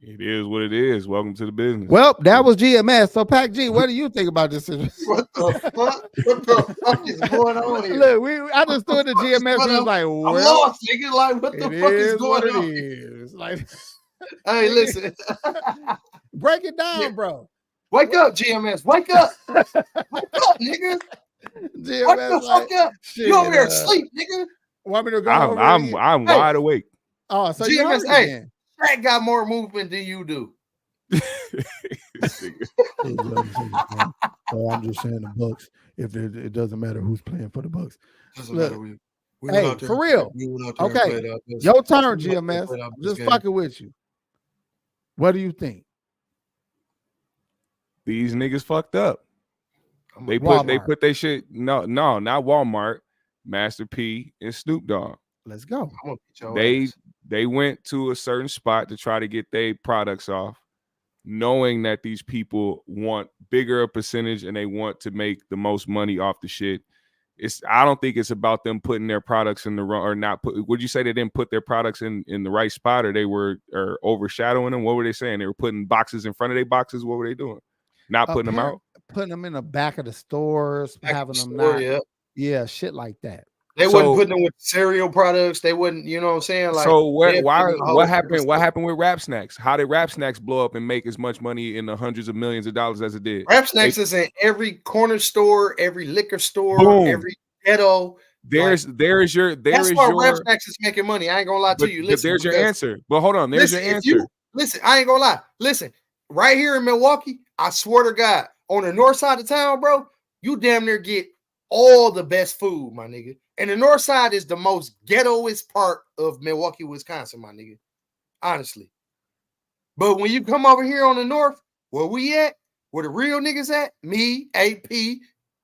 It is what it is. Welcome to the business. Well, that was GMS. So, Pac G, what do you think about this situation? What the fuck? What the fuck is going on here? Look, I just stood the GMS. He was like, "Well, I'm lost, nigga. Like, what the fuck is going on?" It is. Like, hey, listen. Break it down, bro. Wake up, GMS. Wake up. Wake up, nigga. GMS, what the fuck up? You over there asleep, nigga. Want me to go? I'm wide awake. Oh, so GMS, hey. That got more movement than you do. So I'm just saying the Bucks. If it doesn't matter who's playing for the Bucks. Look, hey, for real. Okay, your turn, GMS. Just fucking with you. What do you think? These niggas fucked up. They put their shit. No, not Walmart. Master P and Snoop Dogg. Let's go. They went to a certain spot to try to get their products off, knowing that these people want bigger a percentage and they want to make the most money off the shit. I don't think it's about them putting their products in the wrong or not put. Would you say they didn't put their products in the right spot, or they were overshadowing them? What were they saying? They were putting boxes in front of their boxes. What were they doing? Not putting them out? Putting them in the back of the stores, having them yeah, shit like that. They wouldn't put them with cereal products. They wouldn't, you know what I'm saying? Like, so what happened? What happened with Rap Snacks? How did Rap Snacks blow up and make as much money in the hundreds of millions of dollars as it did? Rap Snacks is in every corner store, every liquor store, every ghetto. That's why Rap Snacks is making money. I ain't gonna lie to you. Listen, there's your answer. But hold on, there's your answer. Listen, I ain't gonna lie. Listen, right here in Milwaukee, I swear to God, on the north side of town, bro, you damn near get all the best food, my nigga. And the north side is the most ghettoest part of Milwaukee, Wisconsin, my nigga. Honestly. But when you come over here on the north, where we at, where the real niggas at, me, AP,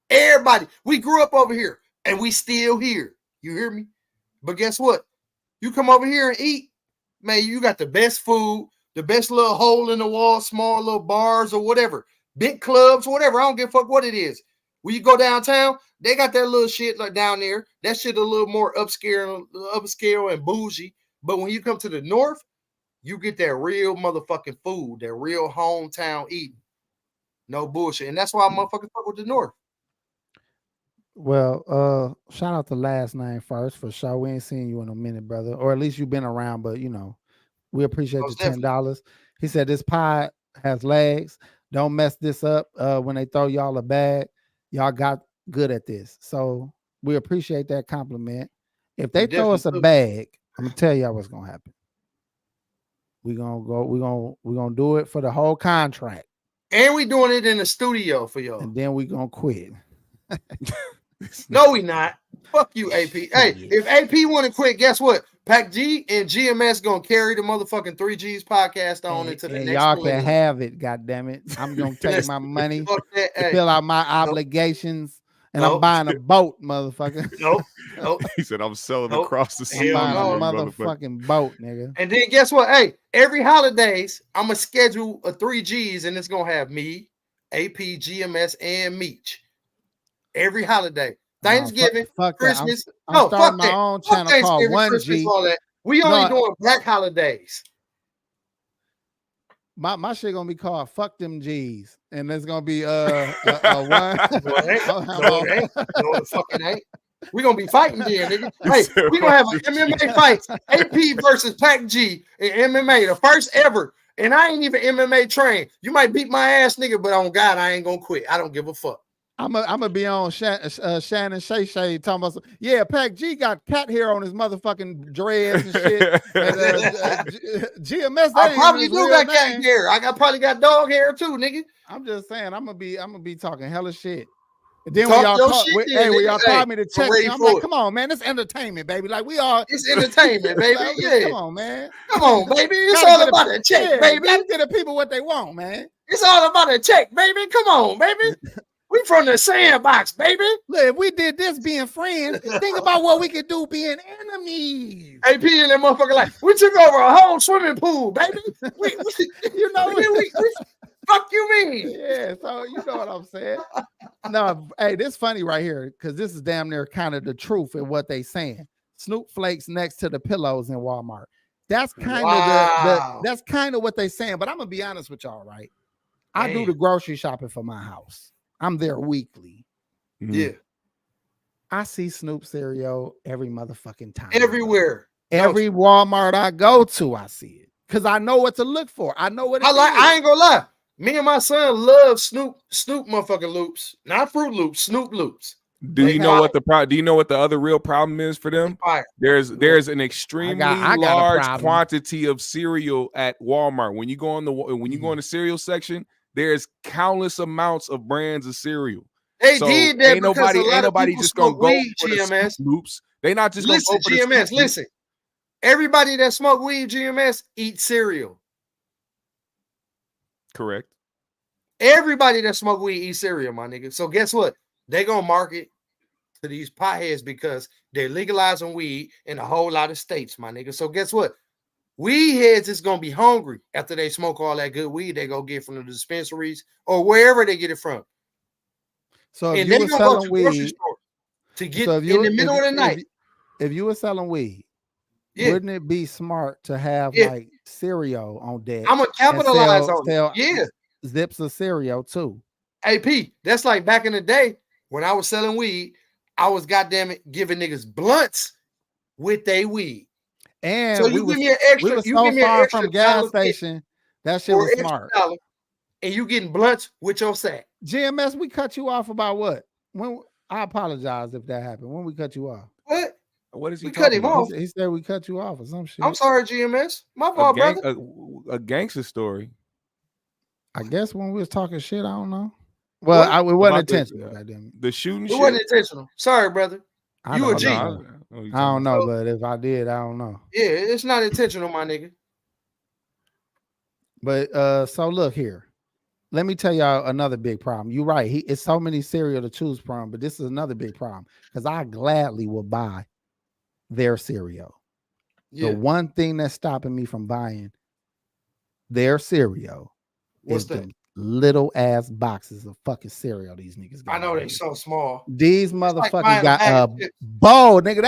everybody, we grew up over here and we still here. You hear me? But guess what? You come over here and eat, man, you got the best food, the best little hole in the wall, small little bars or whatever, big clubs, whatever. I don't give a fuck what it is. When you go downtown, they got that little shit like down there. That shit a little more upscale and bougie. But when you come to the north, you get that real motherfucking food, that real hometown eating. No bullshit. And that's why I motherfucking fuck with the north. Well, shout out to last name first for sure. We ain't seen you in a minute, brother. Or at least you've been around, but we appreciate the $10. He said this pod has legs. Don't mess this up when they throw y'all a bag. Y'all got good at this. So we appreciate that compliment. If they throw us a bag, I'm gonna tell y'all what's gonna happen. We're gonna do it for the whole contract. And we doing it in the studio for y'all. And then we gonna quit. No, we not. Fuck you, AP. Hey, if AP want to quit, guess what? Pac G and GMS gonna carry the motherfucking 3G's podcast on into the next. Y'all can have it. God damn it! I'm gonna take my money, fill out my obligations, and I'm buying a boat, motherfucker. Nope. He said I'm selling across the sea. I'm buying a motherfucking boat, nigga. And then guess what? Hey, every holidays I'm gonna schedule a 3G's, and it's gonna have me, AP, GMS, and Meech. Every holiday. Thanksgiving, fuck Christmas. I'm starting my own channel called 1G. We only doing black holidays. My shit gonna be called "Fuck Them G's," and there's gonna be one. No, the fuck it ain't. We gonna be fighting there, nigga. Hey, we gonna have an MMA fight. AP versus Pac G in MMA, the first ever. And I ain't even MMA trained. You might beat my ass, nigga, but on God, I ain't gonna quit. I don't give a fuck. I'm gonna be on Shannon Shay Shay talking about Pac G got cat hair on his motherfucking dreads and shit. And, GMS, I probably do got cat hair. I probably got dog hair too, nigga. I'm just saying, I'm gonna be talking hella shit. And then when y'all call me to check me, I'm like, come on, man, it's entertainment, baby. Like it's entertainment, baby. Like, yeah, come on, man. Come on, baby. It's all about a check, baby. Gotta get the people what they want, man. It's all about a check, baby. Come on, baby. We from the sandbox, baby. Look, if we did this being friends, think about what we could do being enemies. AP and that motherfucker like, we took over a whole swimming pool, baby. We fuck you mean? Yeah, so you know what I'm saying. No, hey, this funny right here, because this is damn near kind of the truth in what they saying. Snoop Flakes next to the pillows in Walmart. That's kind of that's kind of what they saying. But I'm gonna be honest with y'all, right? I do the grocery shopping for my house. I'm there weekly. Yeah. I see Snoop cereal every motherfucking time. Everywhere. Every Walmart I go to, I see it. Because I know what to look for. I know what it is. I ain't gonna lie. Me and my son love Snoop motherfucking loops. Not Fruit Loops, Snoop Loops. Do you know what the other real problem is for them? There's an extremely large quantity of cereal at Walmart. When you go on the cereal section, there's countless amounts of brands of cereal. They did that ain't nobody just gonna go for GMS. The Loops. They not just listen, gonna go for GMS. Listen, everybody that smoke weed, GMS, eat cereal. Correct. Everybody that smoke weed eat cereal, my nigga. So guess what? They gonna market to these potheads because they're legalizing weed in a whole lot of states, my nigga. So guess what? Weed heads is gonna be hungry after they smoke all that good weed they go get from the dispensaries or wherever they get it from. So if you were selling weed to get in the middle of the night, if you were selling weed, wouldn't it be smart to have like cereal on deck? I'm gonna capitalize on it. Yeah, zips of cereal too. AP, that's like back in the day when I was selling weed. I was goddamn it giving niggas blunts with they weed. And so you give me an extra. You give me an extra from gas station. That shit was smart. And you getting blunts with your sack. GMS, we cut you off about what? When I apologize if that happened. When we cut you off? What is he? We cut him off. He said we cut you off or some shit. I'm sorry, GMS. My fault, brother. A gangster story. I guess when we was talking shit, I don't know. Well, it wasn't intentional. The shooting shit. It wasn't intentional. Sorry, brother. You a G. I don't know, but if I did, I don't know. Yeah, it's not intentional, my nigga. But so look here. Let me tell y'all another big problem. You're right. It's so many cereal to choose from, but this is another big problem because I gladly will buy their cereal. The one thing that's stopping me from buying their cereal is the little ass boxes of fucking cereal these niggas got. I know they're so small. These motherfuckers got a bowl, nigga.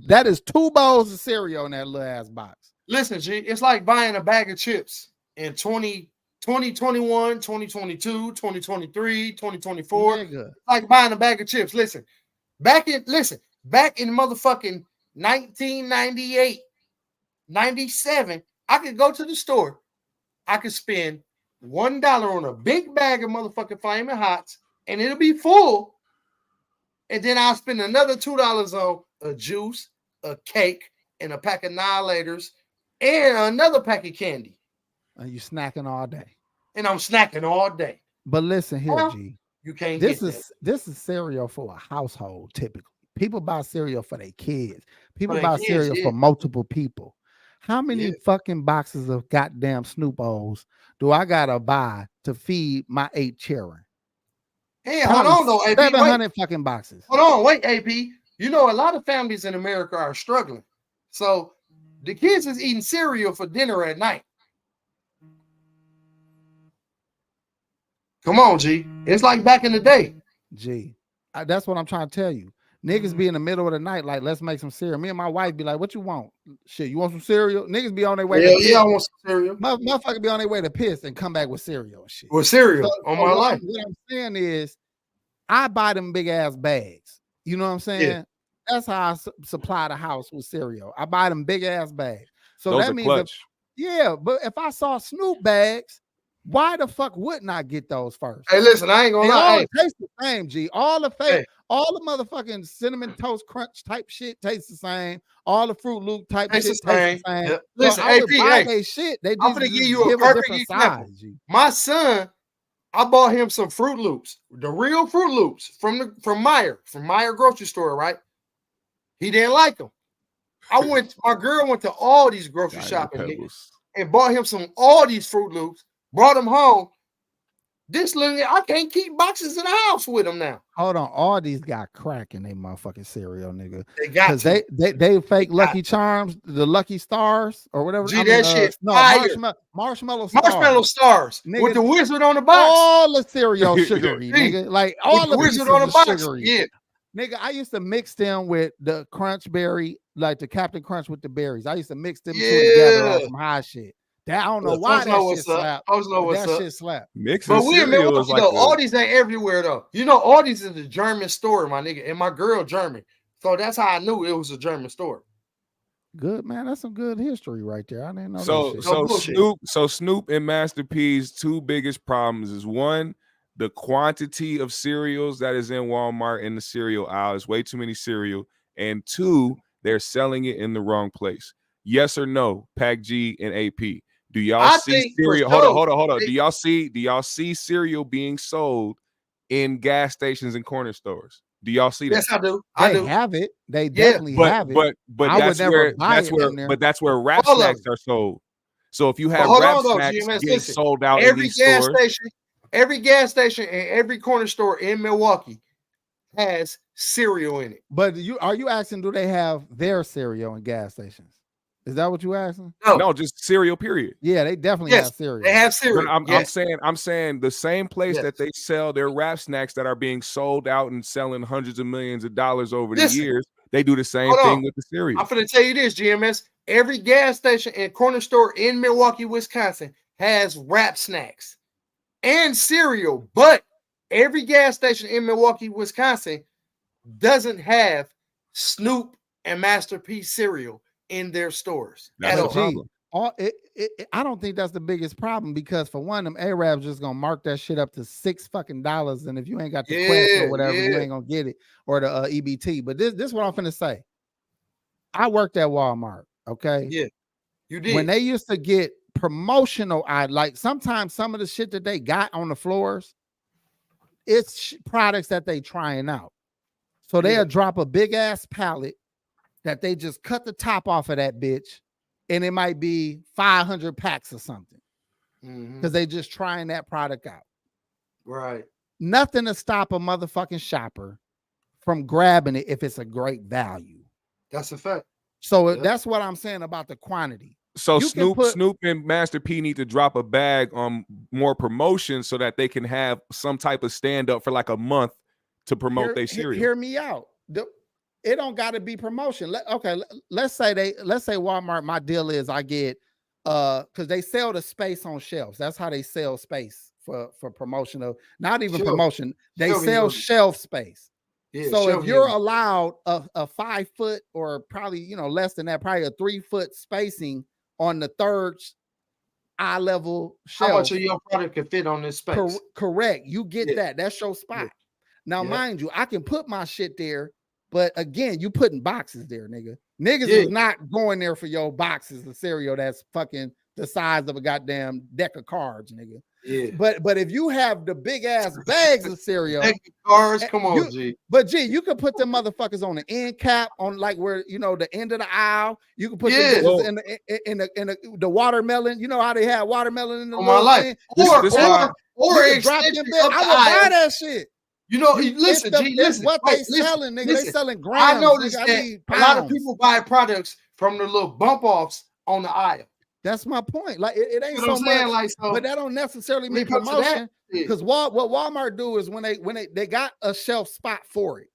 That is 2 bowls of cereal in that little ass box. Listen, G, it's like buying a bag of chips in 2021, 2022, 2023, 2024. Nigga. Like buying a bag of chips. Listen, back in motherfucking 1998, 97, I could go to the store. I could spend $1 on a big bag of motherfucking Flamin' Hots, and it'll be full. And then I'll spend another $2 on a juice, a cake, and a pack of Annihilators, and another pack of candy. And you snacking all day. And I'm snacking all day. But listen here, G. You can't This get is this is cereal for a household typically. People buy cereal for their kids. People their buy kids, cereal yeah. for multiple people. How many fucking boxes of goddamn Snoop-O's do I gotta buy to feed my 8 children? Hey, hold on though, AP. 700 fucking boxes. Hold on, wait, AP. You know, a lot of families in America are struggling. So the kids is eating cereal for dinner at night. Come on, G. It's like back in the day. G. That's what I'm trying to tell you. Niggas be in the middle of the night, like, let's make some cereal. Me and my wife be like, what you want? Shit, you want some cereal? Niggas be on their way to piss. Yeah, I want some cereal. Motherfucker be on their way to piss and come back with cereal and shit. With cereal on my life. What I'm saying is, I buy them big ass bags. You know what I'm saying? Yeah. That's how I supply the house with cereal. I buy them big ass bags. So Those that are means, clutch. but if I saw Snoop bags, why the fuck wouldn't I get those first? Hey, listen, I ain't gonna lie. All taste the same, G. All the all the motherfucking cinnamon toast crunch type shit tastes the same. All the Fruit Loop type shit tastes the same. Yeah. Listen, so I AP, would buy they shit. They just, I'm gonna give you a give perfect different example. size, G. My son, I bought him some Fruit Loops, the real Fruit Loops from Meijer grocery store, right? He didn't like them. My girl went to all these grocery shopping niggas, and bought him some all these Fruit Loops, brought them home. This little, I can't keep boxes in the house with them now. Hold on, all these got crack in they motherfucking cereal, nigga. They got to. They fake Lucky Charms, the Lucky Stars or whatever. Gee, that shit fire. Marshmallow Stars nigga, with the wizard on the box. All the cereal sugary, nigga. Like all the wizard on the box. Sugary. Yeah, nigga. I used to mix them with the Crunch Berry, like the Captain Crunch with the berries. I used to mix them two together on some high shit. I don't know why that shit slap. That shit slap. But we in Milwaukee, though, Aldi's ain't everywhere, though. You know, Aldi's is a German store, my nigga, and my girl German. So that's how I knew it was a German store. Good, man. That's some good history right there. I didn't know So Snoop and Master P's two biggest problems is one, the quantity of cereals that is in Walmart in the cereal aisle is way too many cereal, and two, they're selling it in the wrong place. Yes or no, Pac G and AP? Do y'all see cereal? Hold on. Do y'all see cereal being sold in gas stations and corner stores? Do y'all see that? Yes, I do. They have it. They definitely have it. But that's where Rap Snacks are sold. So if you have Rap Snacks getting sold out in these stores, every gas station and every corner store in Milwaukee has cereal in it. But are you asking, do they have their cereal in gas stations? Is that what you asking? No, just cereal. Period. Yeah, they definitely have cereal. They have cereal. I'm saying the same place that they sell their Rap Snacks that are being sold out and selling hundreds of millions of dollars over the years. They do the same thing with the cereal. I'm finna tell you this, GMS. Every gas station and corner store in Milwaukee, Wisconsin has Rap Snacks and cereal, but every gas station in Milwaukee, Wisconsin doesn't have Snoop and Master P cereal in their stores. That's a problem. I don't think that's the biggest problem, because for one, them Arabs just gonna mark that shit up to $6 and if you ain't got the Quest or whatever, you ain't gonna get it, or the EBT. But this what I'm finna say. I worked at Walmart. Okay. Yeah, you did. When they used to get promotional, like sometimes some of the shit that they got on the floors, it's products that they trying out. So they'll drop a big ass pallet that they just cut the top off of that bitch, and it might be 500 packs or something, because they just trying that product out. Right. Nothing to stop a motherfucking shopper from grabbing it if it's a great value. That's a fact. So that's what I'm saying about the quantity. So Snoop and Master P need to drop a bag on more promotion so that they can have some type of stand up for like a month to promote their cereal. Hear me out. It don't got to be promotion. Let's say Walmart. My deal is I get because they sell the space on shelves. That's how they sell space for promotion of, not even promotion. They sell shelf space. Yeah, so if you're allowed a 5 foot, or probably less than that, probably a 3 foot spacing on the third eye level How shelf. much of your product can fit on this space? Correct. You get Yeah. that. That's your spot. Yeah. Now, Yeah. mind you, I can put my shit there, but again, you putting boxes there, nigga. Niggas Yeah. is not going there for your boxes of cereal that's fucking the size of a goddamn deck of cards, nigga. Yeah. But if you have the big ass bags of cereal, Deck of cards, come on, you, G. but G, you could put them motherfuckers on the end cap, on like where you know the end of the aisle. You can put Yeah. them in the watermelon. You know how they have watermelon in the On my little life. thing? Or this You an can drop them extension back. of the I would buy aisle. that shit. You know, You- listen, it's G, it's listen. what Wait, they selling, nigga. They listen. selling grams. I noticed nigga. I that need a lot of pounds. people buy products from the little bump offs on the aisle. That's my point. Like it ain't You know what so I'm saying? much, Like, so but that don't necessarily when mean it comes to that, promotion. yeah. Because what Walmart do is when they got a shelf spot for it,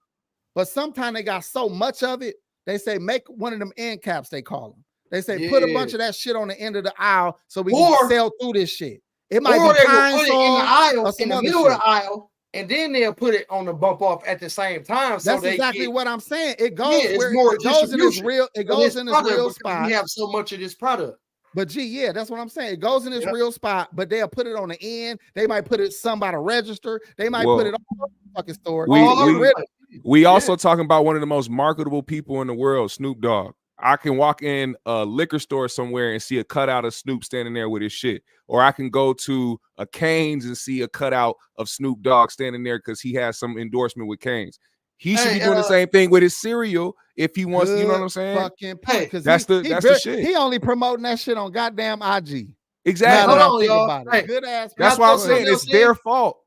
but sometimes they got so much of it, they say make one of them end caps. They call them. They say put a Yeah. bunch of that shit on the end of the aisle so we Or- can sell through this shit. It might Or be they will pine put it in the sol aisle, or some in the other middle of shit. the aisle, and then they'll put it on the bump off at the same time. So That's they exactly get, what I'm saying. It goes yeah, it's where more it goes in this distribution real. It for goes this in this product real because spot. we have so much of this product. But gee, yeah, that's what I'm saying. It goes in this Yep. real spot, but they'll put it on the end. They might put it some by the register. They might Well, put it all over the fucking store. we- They get we- rid of- We also talking about one of the most marketable people in the world, Snoop Dogg. I can walk in a liquor store somewhere and see a cutout of Snoop standing there with his shit. Or I can go to a Cane's and see a cutout of Snoop Dogg standing there because he has some endorsement with Cane's. He should be doing the same thing with his cereal if he wants, you know what I'm saying? Fucking Hey, point, 'cause that's the shit. He only promoting that shit on goddamn IG. Exactly. Now that I Hold on, think y'all. about it. Hey, Good ass. That's Can I why I'm throw saying something it's else their in? fault.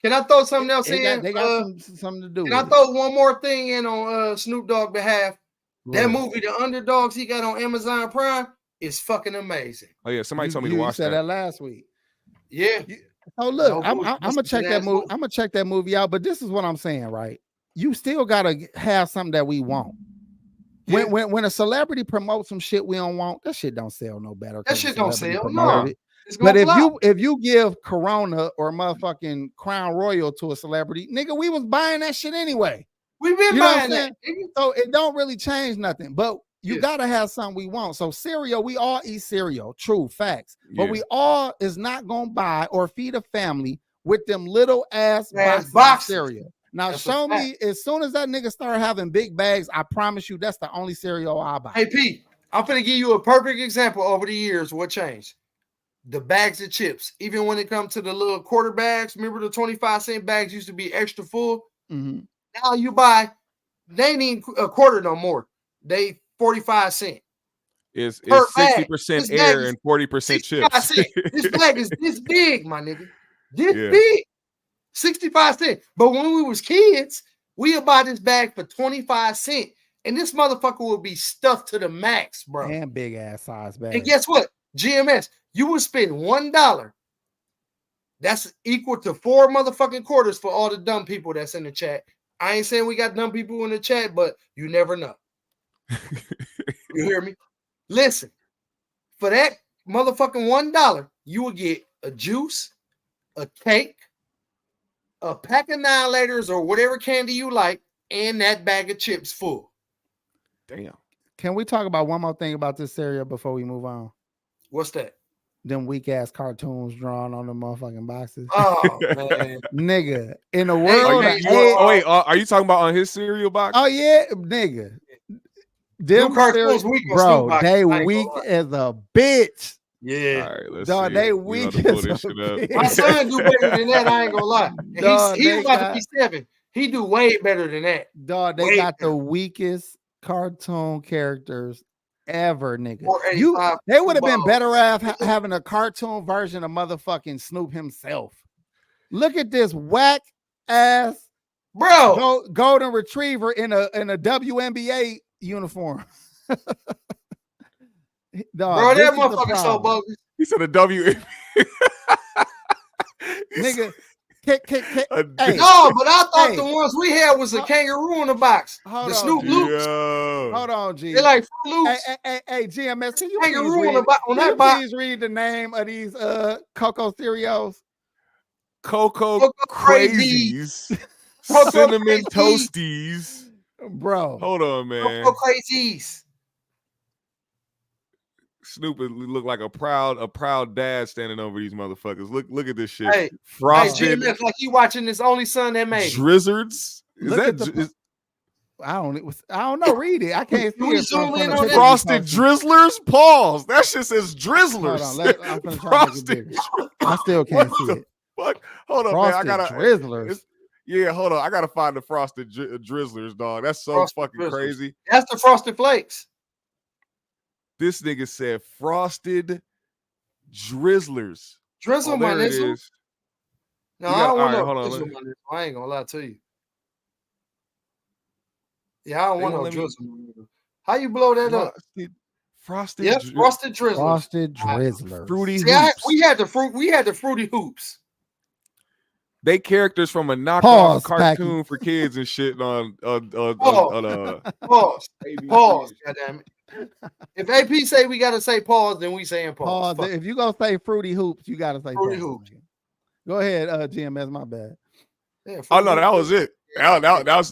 Can I throw something else in? They got something to do. Can I with throw one more thing in on Snoop Dogg behalf? That it. movie, The Underdogs, he got on Amazon Prime, is fucking amazing. Oh yeah, somebody told me You to watch said that. that last week. Yeah. Oh look, No I'm bullshit. gonna That's a check that good-ass movie. movie. I'm gonna check that movie out. But this is what I'm saying, right? You still gotta have something that we want. Yeah. When a celebrity promotes some shit we don't want, that shit don't sell no better. That 'cause the shit don't celebrity sell. promoted No. it. It's gonna But flop. if you give Corona or motherfucking Crown Royal to a celebrity, nigga, we was buying that shit anyway. We've been You know what buying I'm that. saying? So it don't really change nothing. But you Yeah. gotta have something we want. So cereal, we all eat cereal. True facts. But Yeah. we all is not gonna buy or feed a family with them little ass Ass boxes of boxes. cereal. Now That's a show fact. me as soon as that nigga start having big bags, I promise you that's the only cereal I buy. Hey, Pete, I'm going to give you a perfect example over the years what changed. The bags of chips, even when it comes to the little quarter bags, remember the 25-cent bags used to be extra full? Mhm. Now you buy, they ain't even a quarter no more. They 45 cents. It's per bag. 60% This bag air is and 40% 65 chips. cents. This bag is this big, my nigga. This Yeah. big. 65 cents. But when we was kids, we would buy this bag for 25 cents. And this motherfucker would be stuffed to the max, bro. And big ass size bags. And guess what? GMS, you would spend $1. That's equal to 4 motherfucking quarters for all the dumb people that's in the chat. I ain't saying we got dumb people in the chat, but you never know. You hear me? Listen, for that motherfucking $1, you will get a juice, a cake, a pack of 9-laters or whatever candy you like, and that bag of chips full. Damn. Can we talk about one more thing about this cereal before we move on? What's that? Them weak ass cartoons drawn on the motherfucking boxes. Oh man, nigga, in the Hey, world. okay, of Oh, egg- wait, are you talking about on his cereal box? oh yeah, nigga. Them cartoons cereal- weak on bro, Snoop Dogg, they I ain't gonna weak lie. as a bitch. Yeah. All right, let's Dog, see they it. We weak about to pull as this a shit up. bitch. My son do better than that. I ain't gonna lie. And Dog, he's they about got- to be 7. He do way better than that. Dog, they Way got the better. weakest cartoon characters ever, nigga. 485 They would have been balls. better off having a cartoon version of motherfucking Snoop himself. Look at this whack ass Bro, golden retriever in a WNBA uniform. Dog, bro, this that is the motherfucker so problem. bogus. He said a W. Nigga. A- Hey, No, but I thought Hey. the ones we had was a kangaroo in the box. Hold The on, Snoop G. Loops. Yo. hold on, G. They like Fruit Hey, Loops. hey, GMS, can you Kangaroo please on read, the bo- on can you that box. please read the name of these Cocoa cereals? Cocoa Cocoa Crazies. Cocoa Cinnamon Crazy. Toasties. Bro. Hold on, man. Cocoa Crazies. Snoop look like a proud dad standing over these motherfuckers. Look at this shit. Hey, Frosted GMS, like you watching this only son that made it. Drizzards. I don't know. Read it. I can't see we it. zoom in on picture that? Frosted you posted. Drizzlers? Pause. That shit says Drizzlers. Hold on. I'm finna try to make it bigger. I still can't see it. Fuck. Hold on, Frosted man. I gotta Drizzlers. Yeah, hold on. I gotta find the Frosted Drizzlers, dog. That's so Frosted fucking Drizzlers. crazy. That's the Frosted Flakes. This nigga said Frosted Drizzlers. Drizzle my there it nizzle. is. No, You I got- don't want all no right, hold on, drizzle let- my nizzle. I ain't gonna lie to you. Yeah, I don't They want gonna no let me- drizzle. my nizzle. How you blow that up? Frosted Yes, Frosted Drizzlers. Frosted Drizzlers. Fruity See, Hoops. we had the Fruity Hoops. They characters from a knockoff Pause, cartoon for kids and shit on Pause. Pause. Goddamn it. If AP say we gotta say pause, then we saying pause. Pause. If you gonna say Fruity Hoops, you gotta say Fruity pause. Hoops. Go ahead, GMS. My bad. Yeah, Oh Fruity no, that Hoops. was it.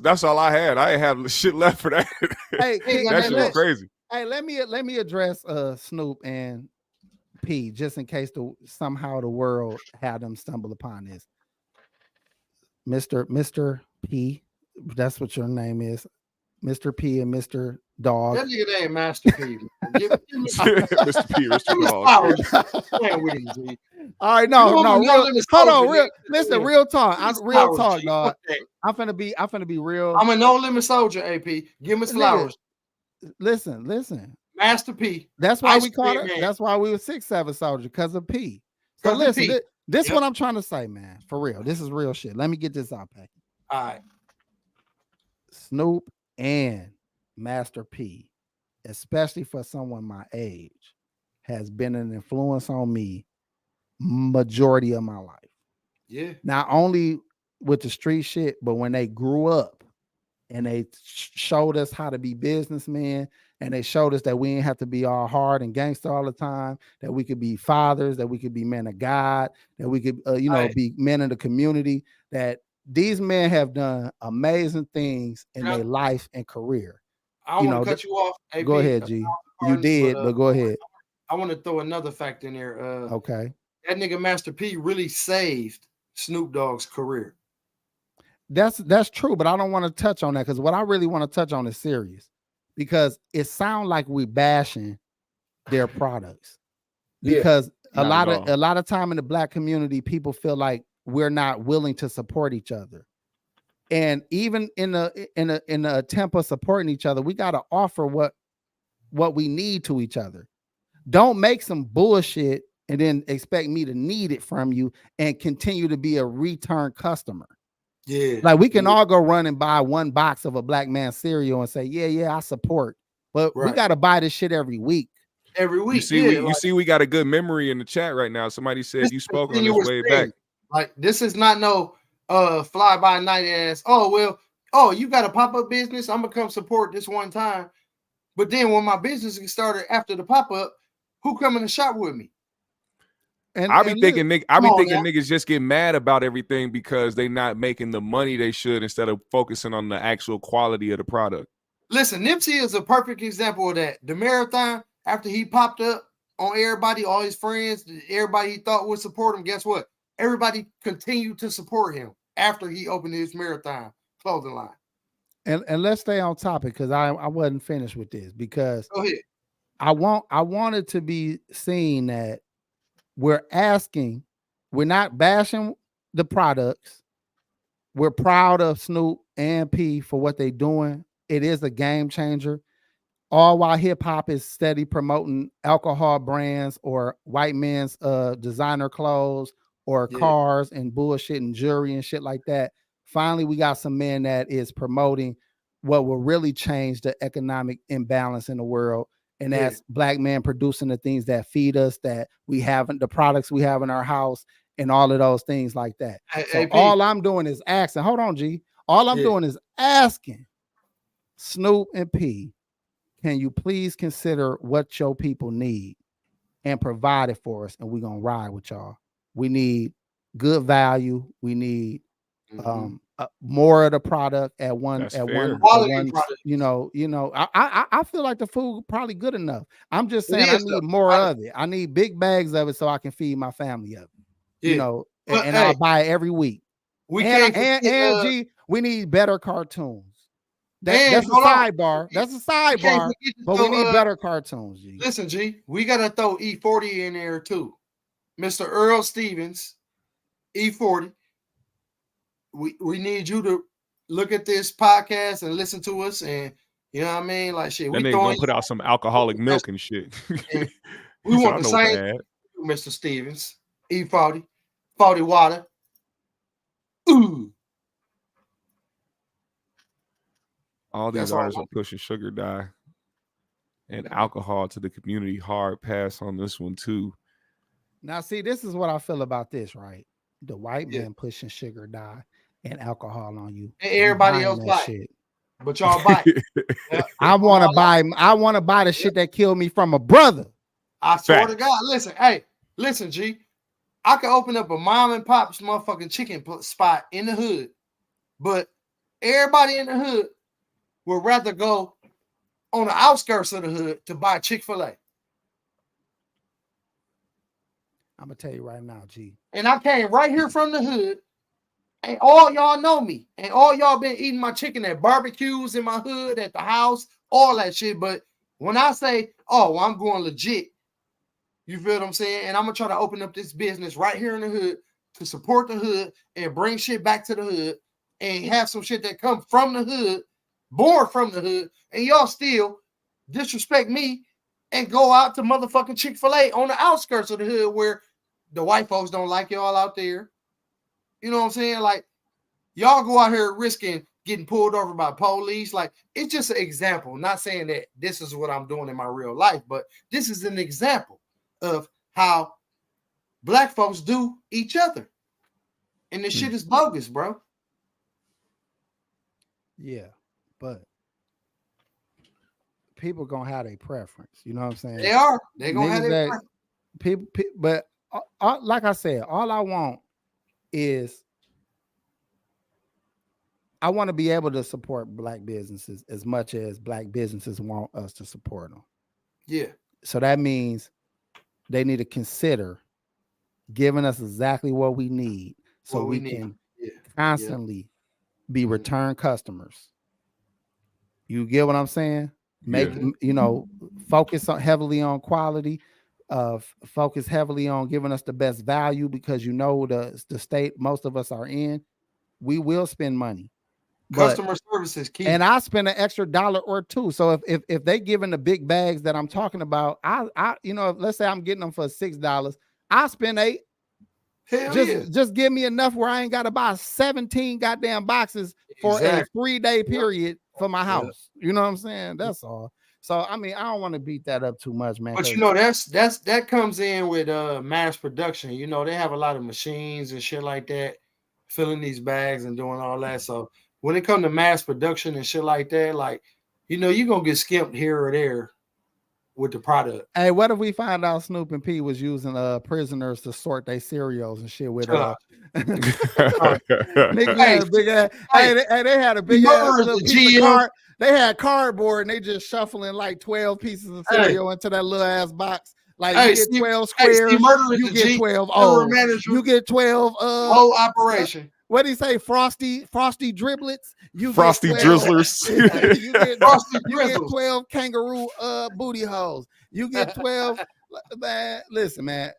That's all I had. I ain't have shit left for that. Hey, That shit was crazy. Hey, let me address Snoop and P, just in case somehow the world had them stumble upon this. Mr. P, that's what your name is, Mr. P and Mr. Dog. That nigga ain't Master P. Give me Mr. P, Mr. Dog. flowers. Man, with him, G. All right, no, You real, know them hold on, soldiers, real. nigga. Listen, real talk. Real Flowers, talk, G. dog. Fuck that. I'm finna be real. I'm a no limit soldier, AP. Give me Nigga, flowers. Listen. Master P. That's why Ice we called cream it. man. That's why we were 6'7" soldier, because of P. So 'Cause of listen, P. this Yep. what I'm trying to say, man. For real, this is real shit. Let me get this out, Pac. All right. Snoop and Master P, especially for someone my age, has been an influence on me majority of my life. Yeah. Not only with the street shit, but when they grew up and they showed us how to be businessmen, and they showed us that we didn't have to be all hard and gangster all the time, that we could be fathers, that we could be men of God, that we could, Right. be men in the community, that these men have done amazing things in Yeah. their life and career. I don't You want to know, cut you off. AP. Go ahead, G. You did, but go ahead. I want to throw another fact in there. Okay. That nigga Master P really saved Snoop Dogg's career. That's true, but I don't want to touch on that, because what I really want to touch on is serious, because it sounds like we bashing their products. Because a Not at all. lot of time in the Black community, people feel like we're not willing to support each other. And even in the attempt of supporting each other, we got to offer what we need to each other. Don't make some bullshit and then expect me to need it from you and continue to be a return customer. Yeah. Like, we can all go run and buy one box of a Black Man cereal and say, yeah, I support. But we Right. got to buy this shit every week. Every week. You see, we got a good memory in the chat right now. Somebody said This you is spoke on this continuous way thing. back. Like, this is not no fly by night ass. You got a pop-up business. I'm gonna come support this one time. But then when my business gets started after the pop-up, who come in the shop with me? And I be thinking now. niggas just get mad about everything because they not making the money they should, instead of focusing on the actual quality of the product. Listen, Nipsey is a perfect example of that. The marathon, after he popped up on everybody, all his friends, everybody he thought would support him, guess what? Everybody continued to support him after he opened his marathon clothing line. And let's stay on topic, because I wasn't finished with this, because Go ahead. I want it to be seen that we're not bashing the products. We're proud of Snoop and P for what they're doing. It is a game changer. All while hip hop is steady promoting alcohol brands or white men's designer clothes or cars and bullshit and jewelry and shit like that. Finally, we got some men that is promoting what will really change the economic imbalance in the world. And that's Black men producing the things that feed us, that we haven't, the products we have in our house, and all of those things like that. So all I'm doing is asking, hold on, G. All I'm doing is asking Snoop and P, can you please consider what your people need and provide it for us? And we're going to ride with y'all. We need good value. We need more of the product at one That's at fair. one, Quality one product. I feel like the food probably good enough. I'm just It saying I is, need though. more of it. I need big bags of it so I can feed my family of it. Yeah. But, And hey, I'll buy it every week. we And can't forget, G, we need better cartoons. and That's a hold on. sidebar. That's a We can't sidebar. forget to But we throw, need better cartoons, G. Listen, G, we gotta throw E40 in there too. Mr. Earl Stevens, E40. We need you to look at this podcast and listen to us, and you know what I mean? Like shit, That we nigga throwing gonna put out some alcoholic milk and shit. and He we said, want "I the know what to same, add." Mr. Stevens, E40, 40 water. Ooh. All these That's all I artists are want. pushing sugar dye and alcohol to the community. Hard pass on this one too. Now, see, this is what I feel about this, right? The white Yeah. man pushing sugar dye and alcohol on you. And everybody You else buying buy that it. shit. But y'all buy it. Yeah. I want to buy the shit that killed me from a brother. I swear to Facts. God. Listen, G. I could open up a mom and pop's motherfucking chicken spot in the hood, but everybody in the hood would rather go on the outskirts of the hood to buy Chick-fil-A. I'm gonna tell you right now, G. And I came right here from the hood, and all y'all know me, and all y'all been eating my chicken at barbecues in my hood, at the house, all that shit. But when I say, oh, well, I'm going legit, you feel what I'm saying? And I'm gonna try to open up this business right here in the hood to support the hood and bring shit back to the hood and have some shit that come from the hood, born from the hood, and y'all still disrespect me and go out to motherfucking Chick-fil-A on the outskirts of the hood where the white folks don't like y'all out there. You know what I'm saying? Like, y'all go out here risking getting pulled over by police. Like, it's just an example. Not saying that this is what I'm doing in my real life, but this is an example of how black folks do each other. And this shit is bogus, bro. Yeah, but people gonna have a preference. You know what I'm saying? They are. They're gonna have Niggas their that people, but like I said, all I want is I want to be able to support black businesses as much as black businesses want us to support them. Yeah. So that means they need to consider giving us exactly what we need so What we we need. can Yeah. constantly be return customers. You get what I'm saying? Make focus heavily on quality, focus heavily on giving us the best value, because you know the state most of us are in, we will spend money. Customer service is key. And I spend an extra $1 or $2. So if they giving the big bags that I'm talking about, I let's say I'm getting them for $6, I spend $8. Hell Just give me enough where I ain't got to buy 17 goddamn boxes for a 3-day period for my house. You know what I'm saying? That's all. So I mean, I don't want to beat that up too much, man. But you know, that comes in with mass production. You know, they have a lot of machines and shit like that, filling these bags and doing all that. So when it comes to mass production and shit like that, like, you know, you're gonna get skimped here or there with the product. Hey, what if we find out Snoop and P was using prisoners to sort their cereals and shit with nigga had a big ass. Hey, they had a big ass little piece of card. They had cardboard and they just shuffling like 12 pieces of cereal into that little ass box. Like, you get 12 squares, you get 12 O's. You get 12 whole operation. What do you say? Frosty driblets. You Frosty get 12, drizzlers. you get Frosty you get drizzles. 12 kangaroo booty holes. You get 12. Man, listen, man.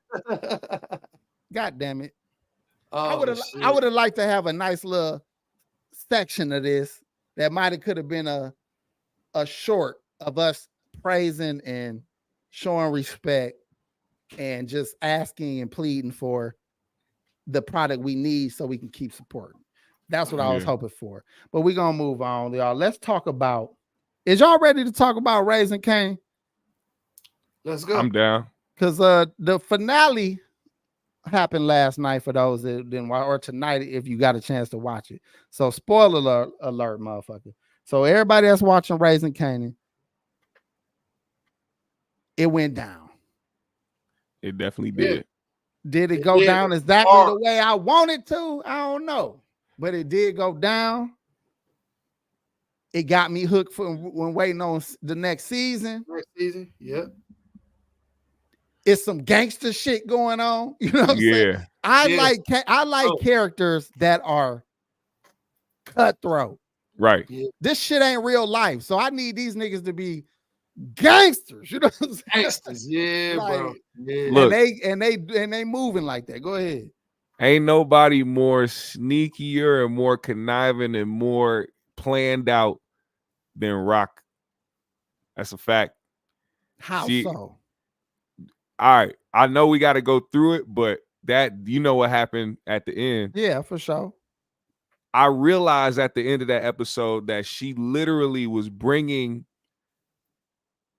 God damn it. I would have liked to have a nice little section of this that might have could have been a short of us praising and showing respect and just asking and pleading for the product we need so we can keep supporting. That's what I was hoping for. But we're gonna move on, y'all. Let's talk about. Is y'all ready to talk about Raising Kanan? Let's go. I'm down. Because the finale happened last night for those that didn't watch, or tonight if you got a chance to watch it. So spoiler alert, motherfucker. So everybody that's watching Raising Kanan, it went down. It definitely did. Did it go down exactly the way I wanted to? I don't know. but it did go down. It got me hooked for when waiting on the next season. Next season, yeah. It's some gangster shit going on. You know what I'm saying? I like characters that are cutthroat. Right. Yeah. This shit ain't real life, so I need these niggas to be gangsters. You know what I'm saying? Gangsters, yeah, Like, bro. Yeah. Look. And they moving like that. Go ahead. Ain't nobody more sneakier and more conniving and more planned out than Rock. That's a fact. How so? All right. I know we got to go through it, but that, you know what happened at the end. Yeah, for sure. I realized at the end of that episode that she literally was bringing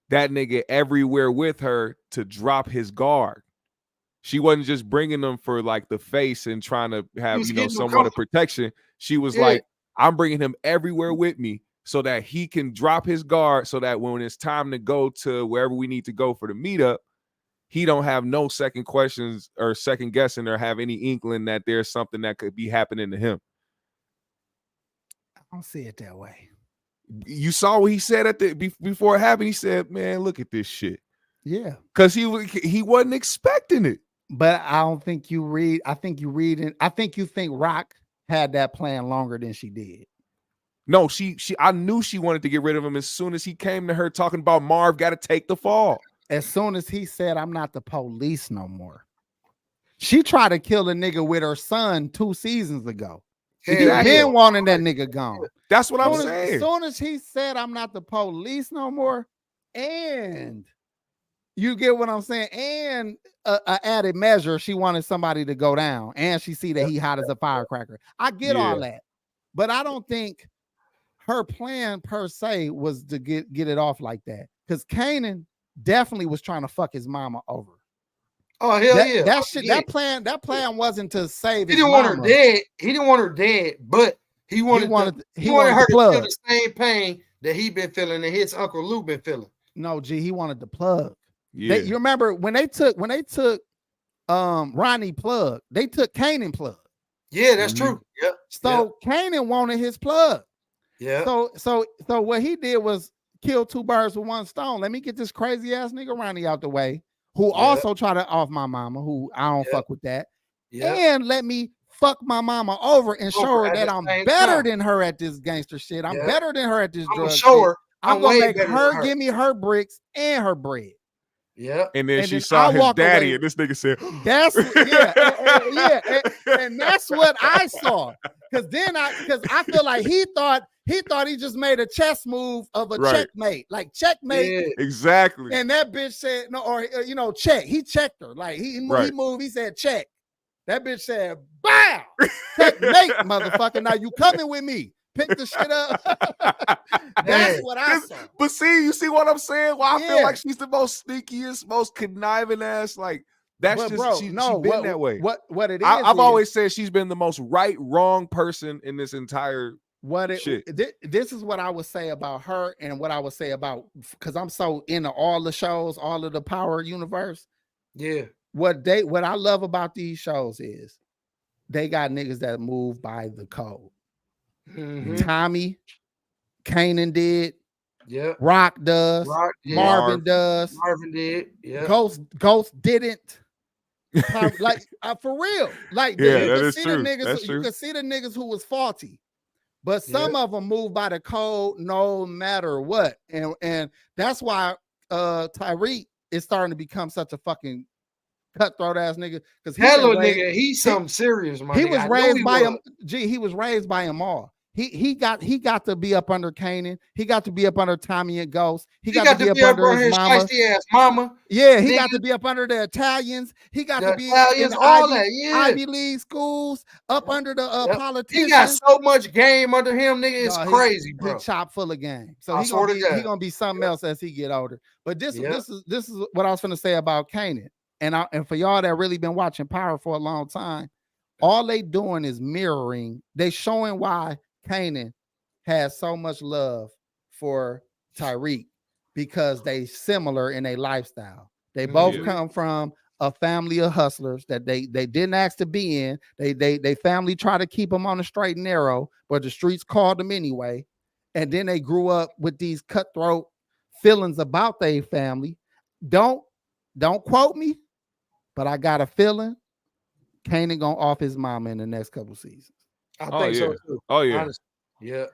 that nigga everywhere with her to drop his guard. She wasn't just bringing them for like the face and trying to have, you know, somewhat of protection. She was like, I'm bringing him everywhere with me so that he can drop his guard so that when it's time to go to wherever we need to go for the meetup, he don't have no second questions or second guessing or have any inkling that there's something that could be happening to him. I don't see it that way. You saw what he said at the before it happened. He said, "Man, look at this shit." Yeah, because he wasn't expecting it. But I don't think you read. I think you read it. I think you think Rock had that plan longer than she did. No, she. I knew she wanted to get rid of him as soon as he came to her talking about Marv got to take the fall. As soon as he said, "I'm not the police no more," she tried to kill a nigga with her son 2 seasons ago. She been wanting that nigga gone. That's what I'm saying. As soon as he said, "I'm not the police no more," and you get what I'm saying, and a added measure, she wanted somebody to go down, and she see that he hot as a firecracker. I get all that, but I don't think her plan per se was to get it off like that. Because Kanan definitely was trying to fuck his mama over. Oh hell yeah! That shit. That plan wasn't to save. He didn't want her dead. He didn't want her dead, but he wanted her to feel the same pain that he been feeling and his Uncle Lou been feeling. No, G, he wanted the plug. Yeah. You remember when they took Ronnie plug, they took Kanan plug. Yeah, that's true. Yeah. So Kanan wanted his plug. Yeah. So what he did was kill 2 birds with 1 stone. Let me get this crazy ass nigga Ronnie out the way, who also tried to off my mama, who I don't fuck with that. Yeah. And let me fuck my mama over and show her that I'm better than her at this gangster shit. I'm better than her at this drug shit. I'm gonna make her give me her bricks and her bread. Yeah. And then she saw his daddy, away. And this nigga said, "That's and that's what I saw." Because I feel like he thought he just made a chess move of a checkmate, like checkmate. Yeah, exactly. And that bitch said no, or check. He checked her, like he moved. He said check. That bitch said, "Bow, checkmate, motherfucker." Now you coming with me? Pick the shit up. That's what I saw. But see, you see what I'm saying? Well, I feel like she's the most sneakiest, most conniving ass. Like that's she's been that way. What it is? I've always said she's been the most wrong person in this entire shit. This is what I would say about her, and what I would say about, because I'm so into all the shows, all of the Power universe. Yeah. What I love about these shows is they got niggas that move by the code. Mm-hmm. Tommy, Kanan did. Yeah. Rock does. Marvin does. Marvin did. Yeah. Ghost didn't. Like for real. Like you could see the niggas. You could see the niggas who was faulty, but some of them move by the code no matter what, and that's why Tyreek is starting to become such a fucking cutthroat ass nigga. Because he's something serious, man. He was raised by him. He was raised by him all. He got to be up under Kanan. He got to be up under Tommy and Ghost. He got to be up under his mama. Yeah, he got to be up under the Italians. He got to be in the Ivy League schools, up under the politicians. He got so much game under him, nigga. It's crazy, bro. He's chock full of game. So he's gonna be something else as he get older. But this is what I was gonna say about Kanan. And for y'all that really been watching Power for a long time, all they doing is mirroring. They showing why Kanan has so much love for Tyreek, because they similar in their lifestyle. They both come from a family of hustlers that they didn't ask to be in. They family tried to keep them on the straight and narrow, but the streets called them anyway. And then they grew up with these cutthroat feelings about their family. Don't quote me, but I got a feeling Kanan gonna off his mama in the next couple seasons. I think so too. Oh yeah. Honestly. Yeah.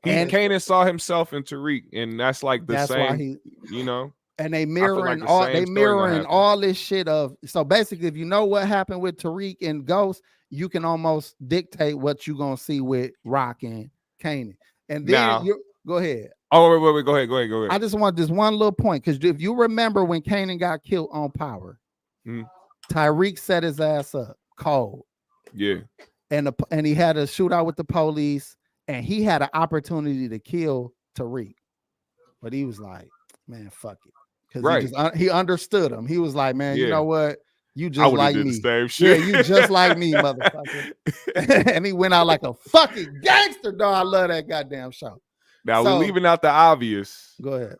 Kanan saw himself in Tariq, and that's like the That's same, why he, you know. And they like mirroring the all same they story mirroring gonna happen. all this shit of, so basically if you know what happened with Tariq and Ghost, you can almost dictate what you're gonna see with Rock and Kanan. And then Now- you go ahead. Oh wait, go ahead. I just want this one little point, because if you remember when Kanan got killed on Power, Tyreek set his ass up cold. Yeah. And he had a shootout with the police, and he had an opportunity to kill Tariq, but he was like, man, fuck it. Because he understood him. He was like, man, you know what? You just like me. The same shit. Yeah, you just like me, motherfucker. And he went out like a fucking gangster, dog. I love that goddamn show. Now we're leaving out the obvious. Go ahead.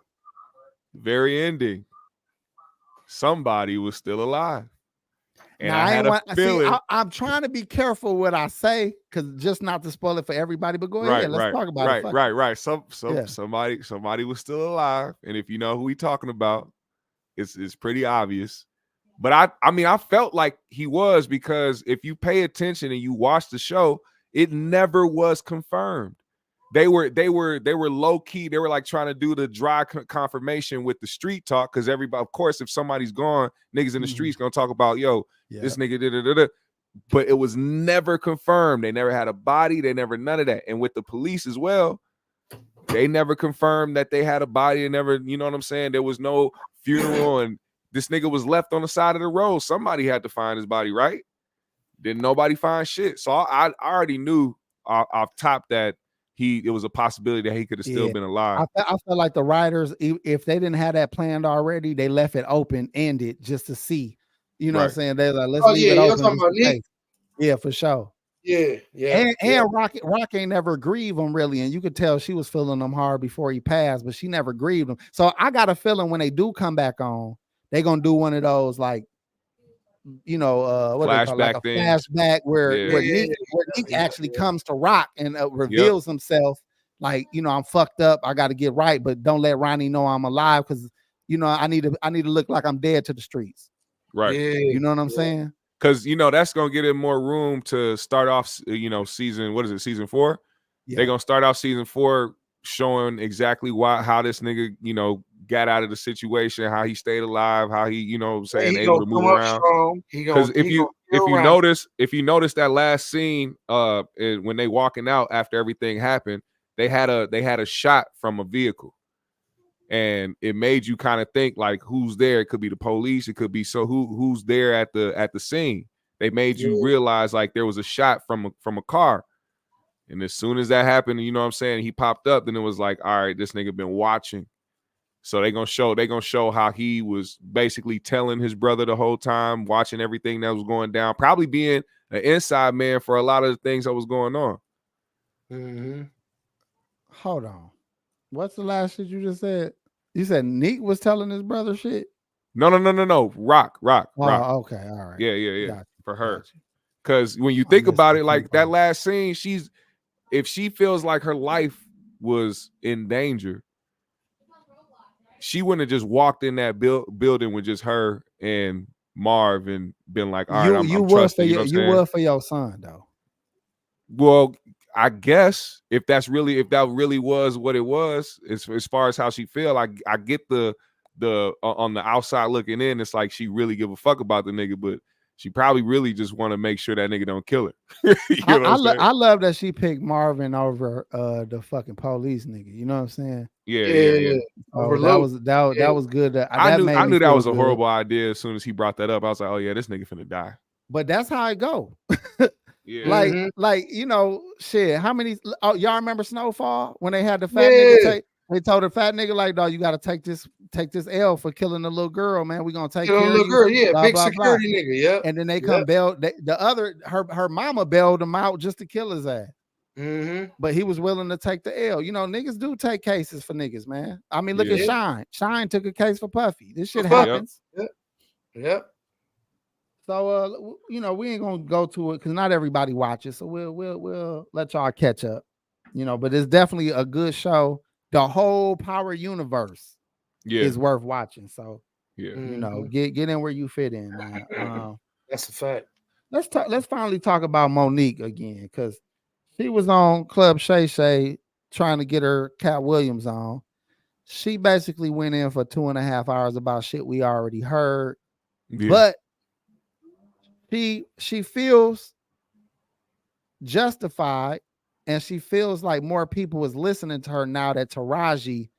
Very ending. Somebody was still alive. And now, I had a feeling. I'm trying to be careful what I say, because just not to spoil it for everybody. But go ahead, let's talk about it. Right. Somebody was still alive, and if you know who we talking about, it's pretty obvious. But I felt like he was, because if you pay attention and you watch the show, it never was confirmed. They were low key. They were like trying to do the dry confirmation with the street talk, because everybody, of course, if somebody's gone, niggas in the streets gonna talk about, this nigga did. But it was never confirmed. They never had a body. They never none of that. And with the police as well, they never confirmed that they had a body. And never, you know what I'm saying? There was no funeral, and this nigga was left on the side of the road. Somebody had to find his body, right? Didn't nobody find shit. So I already knew off top that it was a possibility that he could have still been alive. I felt like the writers, if they didn't have that planned already, they left it open-ended just to see. You know what I'm saying? They're like, let's leave it open. Yeah, for sure. Yeah. And Rock ain't never grieved him really, and you could tell she was feeling him hard before he passed, but she never grieved him. So I got a feeling when they do come back on, they're gonna do one of those, like, what flashback, like a flashback where Nick actually comes to Rock and reveals himself, like, I'm fucked up, I got to get right, but don't let Ronnie know I'm alive, because I need to look like I'm dead to the streets. Right. You know what I'm saying? Because that's gonna get him more room to start off, season 4? Yeah. They're gonna start off season 4 showing exactly how this nigga, got out of the situation, how he stayed alive, how he, able to move around. Because if you notice that last scene, when they walking out after everything happened, they had a shot from a vehicle. And it made you kind of think, like, who's there? It could be the police. It could be who's there at the scene. They made you realize, like, there was a shot from a car. And as soon as that happened, he popped up, then it was like, all right, this nigga been watching. So they gonna show how he was basically telling his brother the whole time, watching everything that was going down, probably being an inside man for a lot of the things that was going on. Mm-hmm. Hold on. What's the last shit you just said? You said Neek was telling his brother shit? No. Rock. Oh, okay. All right. Yeah. Gotcha. For her. Because when you think about it, like that last scene, if she feels like her life was in danger, she wouldn't have just walked in that building with just her and Marv and been like, all right, I'm trusting. You would for your son, though. Well, I guess if that really was what it was, as far as how she feel, I get the on the outside looking in, it's like she really give a fuck about the nigga, but she probably really just want to make sure that nigga don't kill her. I love that she picked Marvin over the fucking police nigga. You know what I'm saying? Yeah. Oh, that was good. I knew that was a horrible idea as soon as he brought that up. I was like, oh yeah, this nigga finna die. But that's how it go. Yeah. Like shit. How many? Oh, y'all remember Snowfall when they had the fat nigga? They told the fat nigga, like, dog, you got to take this L for killing the little girl, man. We gonna take care of you. Girl, yeah, blah, big blah, security blah. nigga, yeah. And then they come bail. Her mama bailed him out just to kill his ass. Mm-hmm. But he was willing to take the L. Niggas do take cases for niggas, man. I mean, look at Shine. Shine took a case for Puffy. This shit happens. Yep. So we ain't gonna go to it because not everybody watches. So we'll let y'all catch up. But it's definitely a good show. The whole Power universe is worth watching. So get in where you fit in, man. That's a fact. Let's finally talk about Monique again, because she was on Club Shay Shay trying to get her Cat Williams on. She basically went in for 2.5 hours about shit we already heard. But she feels justified, and she feels like more people is listening to her now that Taraji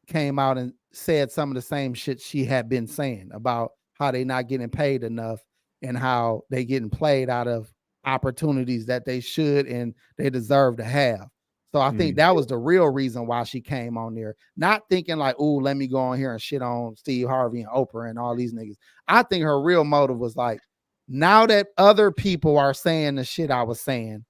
came out and said some of the same shit she had been saying about how they not getting paid enough and how they getting played out of opportunities that they should and they deserve to have. So I think that was the real reason why she came on there, not thinking like, "Ooh, let me go on here and shit on Steve Harvey and Oprah and all these niggas." I think her real motive was like, now that other people are saying the shit I was saying,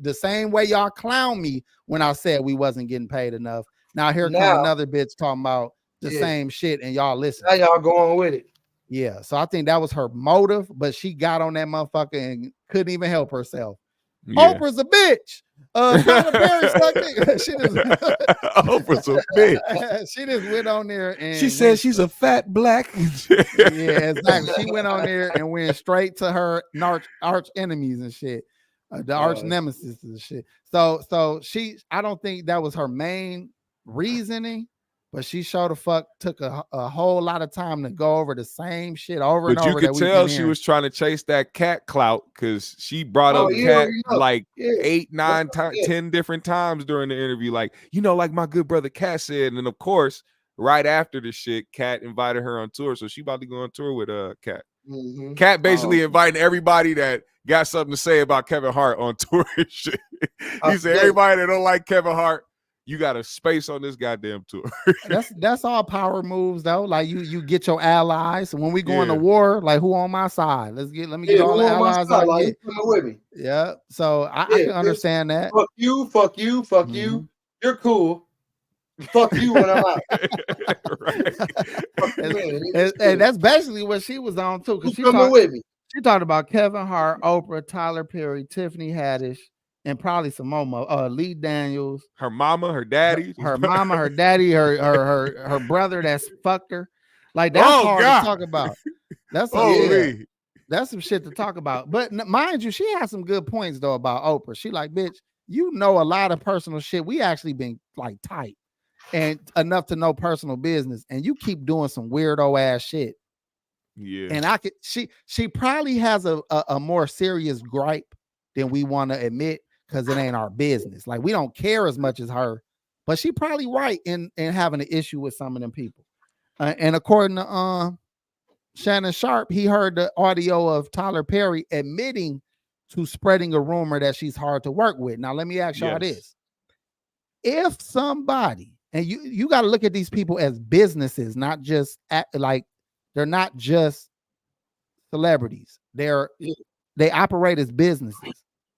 the same way y'all clown me when I said we wasn't getting paid enough. Now here come another bitch talking about the same shit and y'all listen. Now y'all going with it. Yeah, so I think that was her motive, but she got on that motherfucker and couldn't even help herself. Yeah. Oprah's a bitch. Tyler Perry sucked it. She just Oprah's a bitch. She just went on there and she said she's a fat black. Yeah, exactly. She went on there and went straight to her arch enemies and shit, the arch nemesis and shit. So I don't think that was her main reasoning, but she sure the fuck took a whole lot of time to go over the same shit over and over. But you could tell she was trying to chase that cat clout because she brought up cat like 8, 9, 10 different times during the interview. Like, like my good brother Cat said. And then of course, right after the shit, Cat invited her on tour. So she about to go on tour with Cat. Cat basically inviting everybody that got something to say about Kevin Hart on tour and shit. He said, everybody that don't like Kevin Hart, you got a space on this goddamn tour. that's all power moves though. Like you get your allies. When we go into war, like who on my side? Let me get all the allies I get. With me. Yeah. So I can understand that. Fuck you, fuck you, fuck you. You're cool. Fuck you when I'm out. And that's basically what she was on too. Because she talked about Kevin Hart, Oprah, Tyler Perry, Tiffany Haddish, and probably some more. Lee Daniels, her mama, her daddy, her daddy, her brother that's fucked her. Like that's hard to talk about. That's that's some shit to talk about. But mind you, she has some good points though about Oprah. She like, bitch, a lot of personal shit. We actually been like tight and enough to know personal business, and you keep doing some weirdo ass shit. Yeah, and she probably has a more serious gripe than we want to admit. Because it ain't our business. Like we don't care as much as her, but she probably right in having an issue with some of them people. And according to Shannon Sharp, he heard the audio of Tyler Perry admitting to spreading a rumor that she's hard to work with. Now let me ask y'all this: if somebody, and you got to look at these people as businesses, not just they're not just celebrities. They operate as businesses.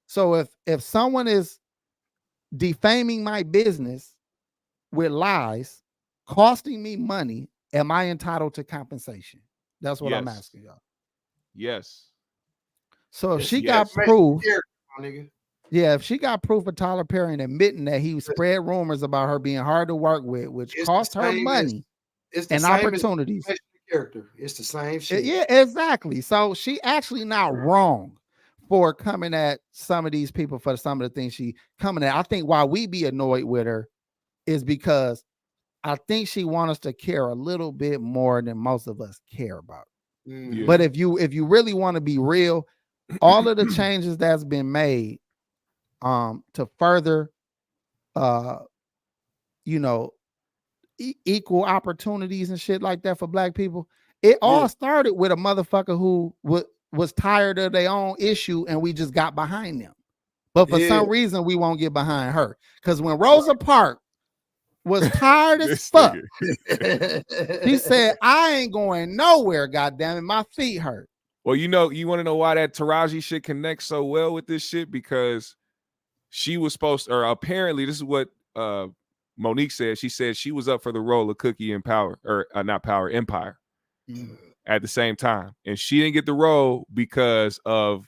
So if someone is defaming my business with lies, costing me money, am I entitled to compensation? That's what I'm asking y'all. Yes. So if she got proof, if she got proof of Tyler Perry and admitting that he spread rumors about her being hard to work with, which cost her money and opportunities. It's the same shit. Yeah, exactly. So she actually not wrong for coming at some of these people for some of the things she coming at. I think why we be annoyed with her is because I think she wants us to care a little bit more than most of us care about. Yeah. But if you really want to be real, all of the changes that's been made to further equal opportunities and shit like that for black people, it all started with a motherfucker who was tired of their own issue and we just got behind them. But for some reason we won't get behind her. Because when Rosa Parks was tired as fuck, he said, I ain't going nowhere, goddamn it, my feet hurt. Well, you want to know why that Taraji shit connects so well with this shit? Because she was supposed to, or apparently this is what Monique said. She said she was up for the role of Cookie in Power, or not Power, Empire. at the same time. And she didn't get the role because of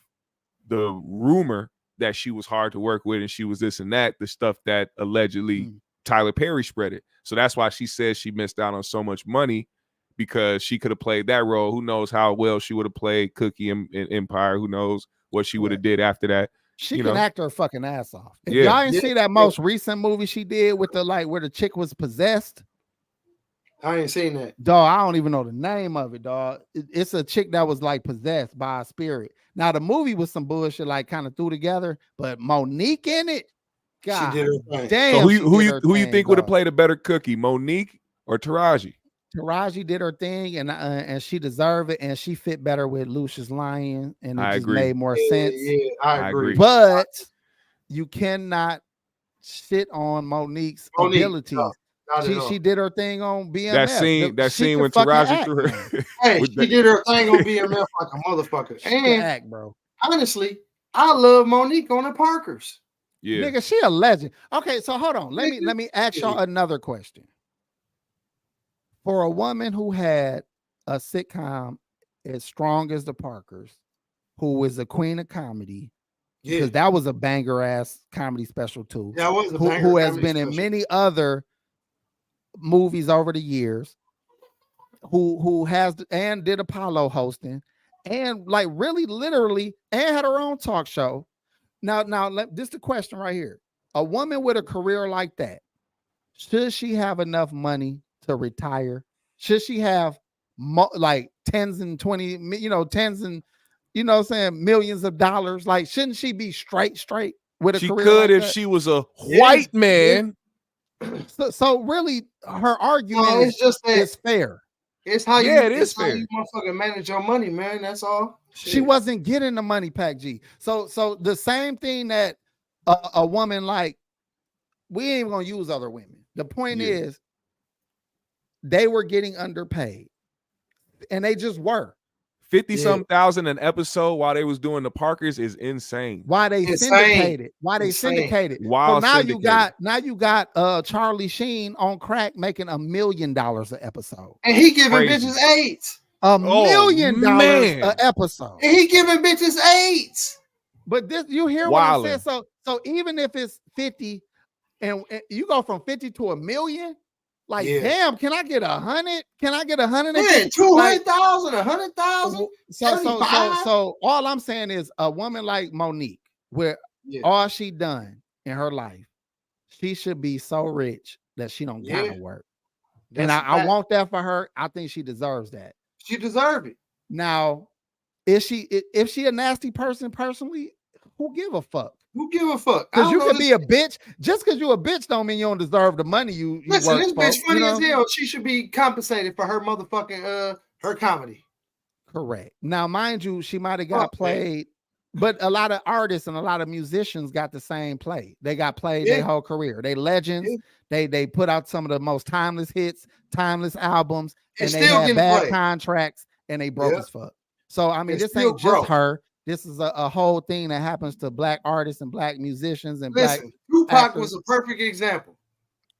the rumor that she was hard to work with and she was this and that, the stuff that allegedly Tyler Perry spread it. So that's why she says she missed out on so much money, because she could have played that role. Who knows how well she would have played Cookie in Empire? Who knows what she would have did after that? She can act her fucking ass off. If Yeah. y'all didn't see that most recent movie she did with the where the chick was possessed. I ain't seen that. Dog, I don't even know the name of it, dog. It's a chick that was like possessed by a spirit. Now the movie was some bullshit, like kind of threw together, but Monique in it, God She did her thing. damn. So who you think would have played a better Cookie, Monique or Taraji? Taraji did her thing, and she deserved it, and she fit better with Lucius Lyon, and it I just agree. made more sense. Yeah, I agree. But you cannot shit on Monique's abilities. No, not at all. She did her thing on BMF. That scene when Taraji threw her. Hey, she did her thing on BMF like a motherfucker. She can act, bro. Honestly, I love Monique on the Parkers. Yeah, Nigga, she a legend. Okay, so hold on. Let me ask y'all another question. For a woman who had a sitcom as strong as the Parkers, who was the queen of comedy, because that was a banger ass comedy special too. That was a banger who has comedy been in special. many other movies over the years, who has and did Apollo hosting, and like really literally and had her own talk show. Now this is the question right here. A woman with a career like that, should she have enough money to retire? Should she have like tens and what I'm saying, millions of dollars? Like, shouldn't she be straight with a she career? Could like if that? she was a white man. So really, her argument it's just that is fair. It's how you. Yeah, it is it's how fair. you motherfucking manage your money, man. That's all. She wasn't getting the money, Pac G. So the same thing that a woman like, we ain't gonna use other women. The point is, they were getting underpaid, and they just were. 50-some thousand an episode while they was doing the Parkers is insane. Why they syndicated? Why they syndicated? Wow, so now you got Charlie Sheen on crack making $1 million an episode, and he giving Crazy. bitches AIDS. $1 million an episode, and he giving bitches AIDS. But this, you hear what I'm saying? So even if it's 50, and you go from 50 to $1 million. Like, damn, can I get 100? Can I get 100? Yeah, 200,000, 100,000. So all I'm saying is a woman like Monique, where all she done in her life, she should be so rich that she don't gotta work. And I want that for her. I think she deserves that. She deserves it. Now, if she a nasty person personally, who give a fuck? Who give a fuck? Because you can be a bitch. Just because you a bitch don't mean you don't deserve the money you listen, work this for, bitch funny as hell. She should be compensated for her motherfucking her comedy. Correct. Now, mind you, she might have got played, but a lot of artists and a lot of musicians got the same play. They got played their whole career. They legends. They put out some of the most timeless hits, timeless albums, and they had bad contracts and they broke as fuck. So I mean, this ain't just her. This is a whole thing that happens to black artists and black musicians and black. Tupac was a perfect example.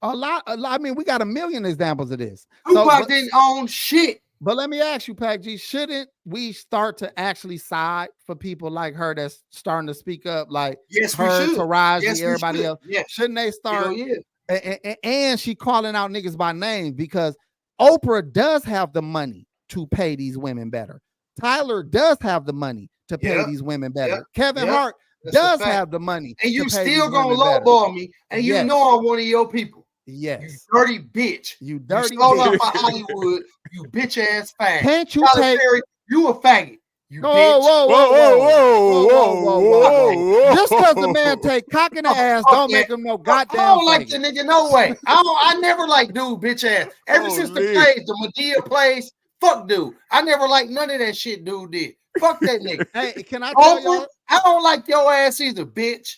A lot. I mean, we got 1 million examples of this. Tupac didn't own shit. But let me ask you, Pac G, shouldn't we start to actually side for people like her that's starting to speak up, like her, Taraji, everybody else? Yes. Shouldn't they start? And she calling out niggas by name because Oprah does have the money to pay these women better. Tyler does have the money to pay these women better. Kevin Hart does have the money. And you still gonna lowball me, and you know I'm one of your people. Yes. You dirty bitch. You dirty you stole bitch. off of Hollywood, you bitch ass faggot. Can't you take you a faggot. You whoa, bitch. Whoa. Just because the man take cock in the ass don't make him no goddamn. I don't like the nigga, no way. I never like dude bitch ass. Ever since the plays, the Medea plays, fuck dude. I never liked none of that shit dude did. Fuck that nigga. Hey, can I tell y'all? I don't like your ass either, bitch.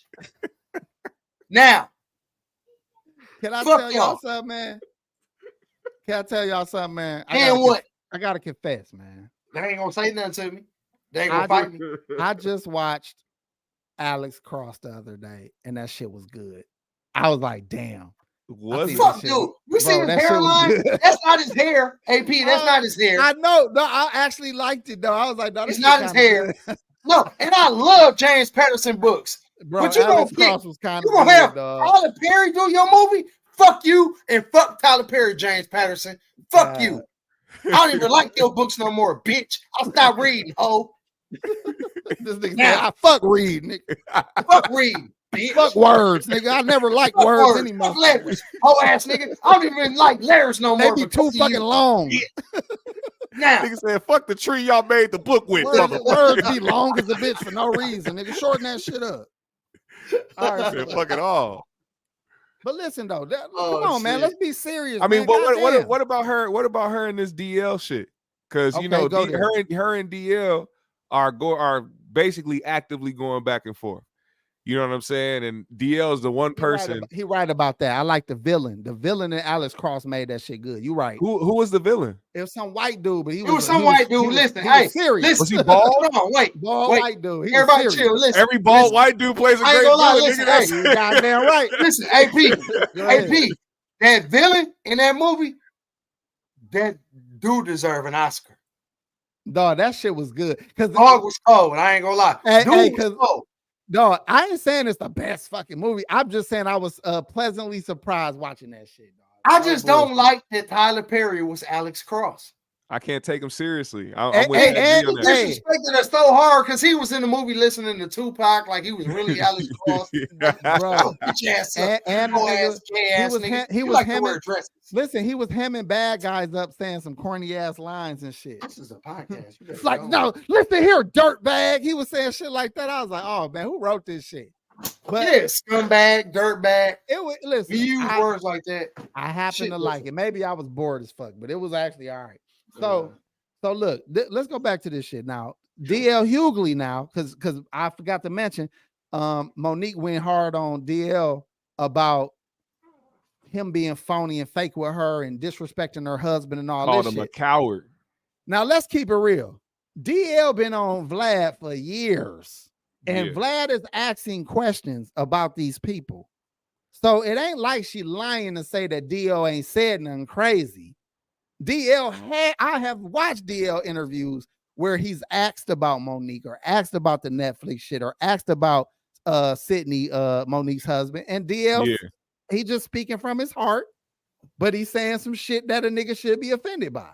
Now, can I tell y'all something, man? Can I tell y'all something, man? I gotta confess, man. They ain't gonna say nothing to me. They ain't gonna fight me. I just watched Alex Cross the other day, and that shit was good. I was like, damn, Was it? Fuck, dude. You see his hairline? That's not his hair. AP, that's not his hair. I know. No, I actually liked it though. I was like, no, it's not his hair. No, and I love James Patterson books. Bro, but you Alex gonna Cross was kind you of gonna have dog. Tyler Perry do your movie? Fuck you and fuck Tyler Perry, James Patterson. Fuck you. I don't even like your books no more, bitch. I'll stop reading, ho. This nigga said, I fuck read, nigga. Fuck read, bitch. Fuck words, nigga. I never like words anymore. Fuck letters. Oh ass nigga. I don't even like letters no more. They be too fucking long. Now, nigga said, fuck the tree y'all made the book with. Words be long as a bitch for no reason, nigga. Shorten that shit up. All right, said, fuck it all. But listen though, come on, man. Let's be serious. I mean, man. what about her? What about her and this DL shit? Because you know, her and DL are basically actively going back and forth. You know what I'm saying? And DL is the one person. He right about that. I like the villain. The villain and Alex Cross made that shit good. You right. Who was the villain? It was some white dude, but he was some white dude. Listen, hey, serious. Was he bald? Hold on, wait. Bald white dude. Everybody chill. Listen. Every bald white dude plays a great villain. Listen, you goddamn right. Listen, AP, that villain in that movie, that dude deserve an Oscar. Dog, that shit was good. Because dog was cold. I ain't gonna lie. Dude was cold. No, I ain't saying it's the best fucking movie. I'm just saying I was pleasantly surprised watching that shit, dog. I just don't like that Tyler Perry was Alex Cross. I can't take him seriously. I'm disrespecting us so hard because he was in the movie listening to Tupac like he was really Alex Cross. Bro, he was hemming. Listen, he was hemming bad guys up saying some corny ass lines and shit. This is a podcast. Like, no, listen here, dirt bag. He was saying shit like that. I was like, oh man, who wrote this shit? But yeah, scumbag, dirtbag. It was listen. We use words like that. I happen to like it. Maybe I was bored as fuck, but it was actually all right. So look, let's go back to this shit now. DL Hughley now, because I forgot to mention, Monique went hard on DL about him being phony and fake with her and disrespecting her husband and all Called this him shit. A coward. Now let's keep it real. DL been on Vlad for years, and Vlad is asking questions about these people. So it ain't like she lying to say that DL ain't said nothing crazy. I have watched DL interviews where he's asked about Monique or asked about the Netflix shit or asked about Sydney, Monique's husband, and DL he just speaking from his heart, but he's saying some shit that a nigga should be offended by.